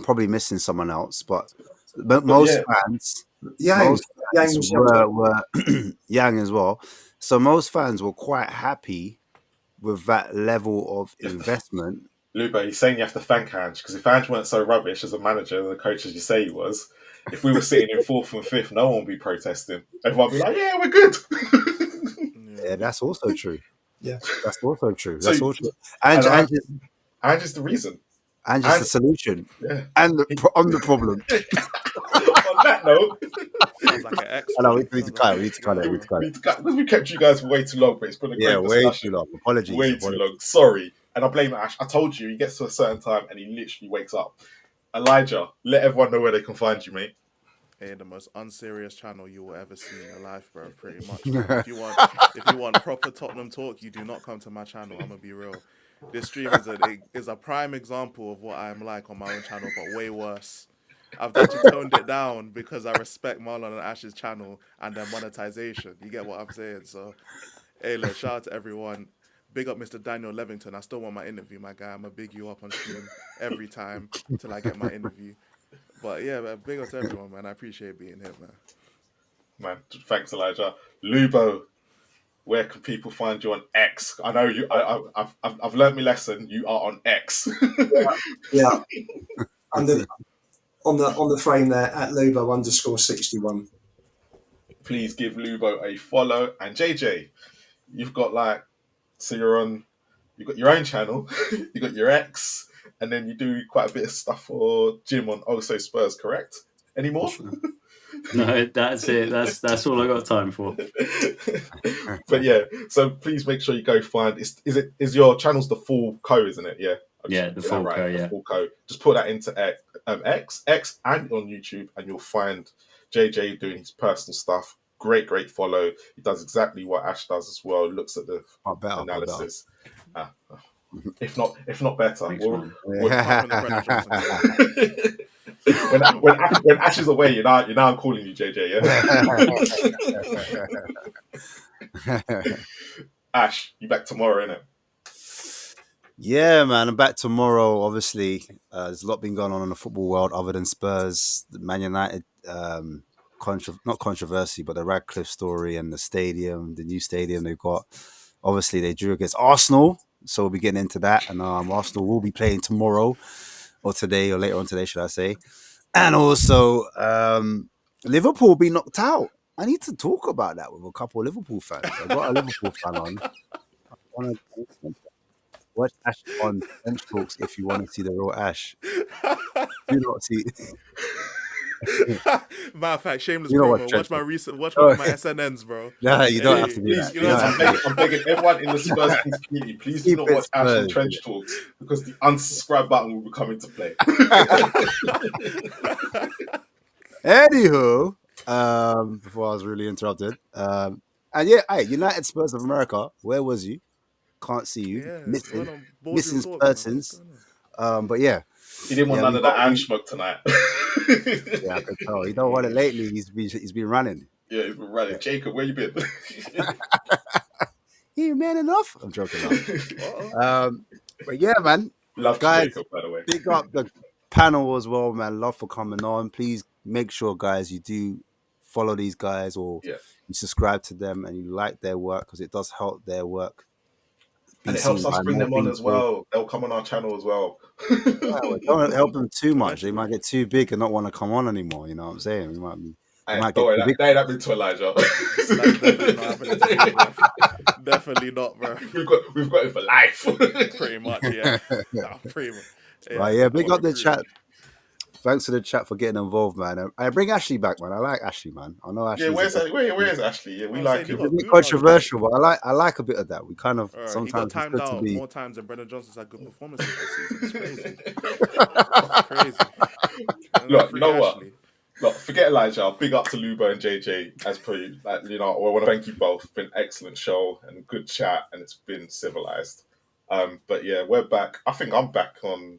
probably missing someone else, but most fans, Yang were Yang as well. So most fans were quite happy with that level of investment. Lubo, he's saying you have to thank Ange, because if Ange weren't so rubbish as a manager and the coach as you say he was, if we were sitting in 4th and 5th, no one would be protesting. Everyone would be like, yeah, we're good. Yeah, that's also true. Yeah, that's also true. So, that's all true. Ange is the reason. Ange is the solution. Yeah. And I'm the problem. On that note, sounds like an X. I know, we need to cut it. Because we kept you guys for way too long, but it's been a great discussion. Way too long. Apologies. Way too long. Sorry. And I blame Ash. I told you, he gets to a certain time and he literally wakes up. Elijah, let everyone know where they can find you, mate. Hey, the most unserious channel you will ever see in your life, bro. Pretty much. If you want proper Tottenham talk, you do not come to my channel. I'm gonna be real. This stream is a prime example of what I'm like on my own channel, but way worse. I've actually toned it down because I respect Marlon and Ash's channel and their monetization. You get what I'm saying? So, hey, look, shout out to everyone. Big up Mr. Daniel Levington. I still want my interview, my guy. I'm going to big you up on stream every time till I get my interview. But yeah, man, big up to everyone, man. I appreciate being here, man. Man, thanks, Elijah. Lubo, where can people find you on X? I know you. I've learned my lesson. You are on X. Yeah. And on the frame there at Lubo_61. Please give Lubo a follow. And JJ, you've got you've got your own channel, you got your X, and then you do quite a bit of stuff for Jim on Also Spurs, correct? Any more? No, that's it. That's all I got time for. But yeah, so please make sure you go find. Is your channel's the full co, isn't it? Yeah. Yeah, the full co. Yeah, the full co. Just put that into X, and on YouTube, and you'll find JJ doing his personal stuff. Great follow. He does exactly what Ash does as well. Looks at the analysis. If not better. Thanks, We'll- man. we'll- Apart from the Brendan Johnson goal. when Ash is away, now I'm calling you JJ. Yeah. Ash, you back tomorrow, innit? Yeah, man, I'm back tomorrow. Obviously, there's a lot been going on in the football world other than Spurs, the Man United, not controversy, but the Radcliffe story and the stadium, the new stadium they've got. Obviously, they drew against Arsenal, so we'll be getting into that. And Arsenal will be playing tomorrow, or today, or later on today, should I say? And also, Liverpool will be knocked out. I need to talk about that with a couple of Liverpool fans. I've got a Liverpool fan on. I wanna watch Ash on Bench Talks if you want to see the real Ash. Do not see. Matter of fact, shameless You know promo. what, Watch Trent? my recent. Watch one of my SNNs, bro. No, you don't Hey, have to do Please, that. you You know, don't have to. I'm begging everyone in the Spurs Kings community, please do Keep not it watch Ash on Spurs, Trench Talks because the unsubscribe button will be coming to play. Anywho, before I was really interrupted, and yeah, hey, United Spurs of America, where was you? Can't see you. Yeah, Missing well, on boardroom talk, man. What's persons. going on? But yeah, He didn't want Yeah, none we of that got- Ashmuk tonight. yeah, I could tell. You don't want it lately. He's been running. Yeah, he's been running. Jacob, where you been? You man enough. I'm joking. Now. Uh-oh. But yeah, man. Love Guys, Jacob, by the way. Big up the panel as well, man. Love for coming on. Please make sure, guys, you do follow these guys or Yeah. you subscribe to them and you like their work because it does help their work. be And it helps seen us by bring more them on as people. well. They'll come on our channel as well. Yeah, well, don't help them too much. They might get too big and not want to come on anymore. You know what I'm saying? We might be. Hey, might don't get worry, too big. that ain't happening to Elijah. That's definitely not happening to me, bro. Definitely not, bro. We've got it for life. Pretty much, yeah. Nah, pretty much. Right, yeah, big I'm a up the recruiter. chat. Thanks to the chat for getting involved, man. I bring Ashley back, man. I like Ashley, man. I know Ashley. Yeah, where's Ashley? Yeah, we I'm like saying him. It's a bit controversial, but I like a bit of that. We kind of He got sometimes it's timed good to out be. more times than Brendan Johnson's had good performances this season. It's crazy. It's crazy. Look, you know what? Ashley. Look, forget Elijah. Big up to Lubo and JJ. As per you, I want to thank you both. It's been an excellent show and good chat, and it's been civilized. But yeah, we're back. I think I'm doing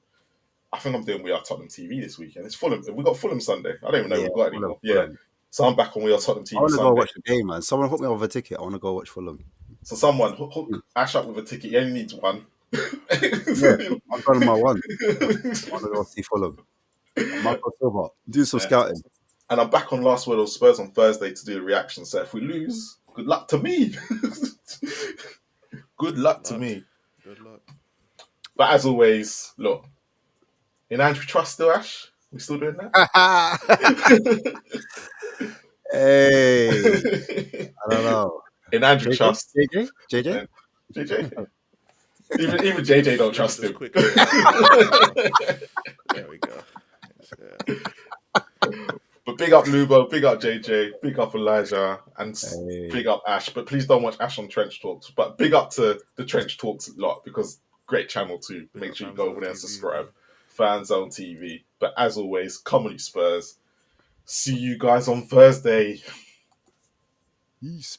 We Are Tottenham TV this weekend. It's Fulham. We got Fulham Sunday. I don't even know if we've got anymore. Yeah. So I'm back on We Are Tottenham TV I want to Sunday. go watch the game, man. Someone hook me up with a ticket. I want to go watch Fulham. So someone hook Ash up with a ticket. He only needs one. Yeah, I've got my one. I want to go see Fulham. Marco Silva. Do some scouting. And I'm back on Last Word on Spurs on Thursday to do the reaction. So if we lose, good luck to me. Good luck to me. Good luck. But as always, look, in Andrew Trust still, Ash? We still doing that? Hey, I don't know. In Andrew Trust. JJ? JJ? Even JJ don't trust him. Quick. There we go. Yeah. But big up Lubo, big up JJ, big up Elijah, and big up Ash. But please don't watch Ash on Trench Talks. But big up to the Trench Talks a lot because great channel too. Make sure you go over there and subscribe. Fanzone TV. But as always, Comedy Spurs. See you guys on Thursday. Peace.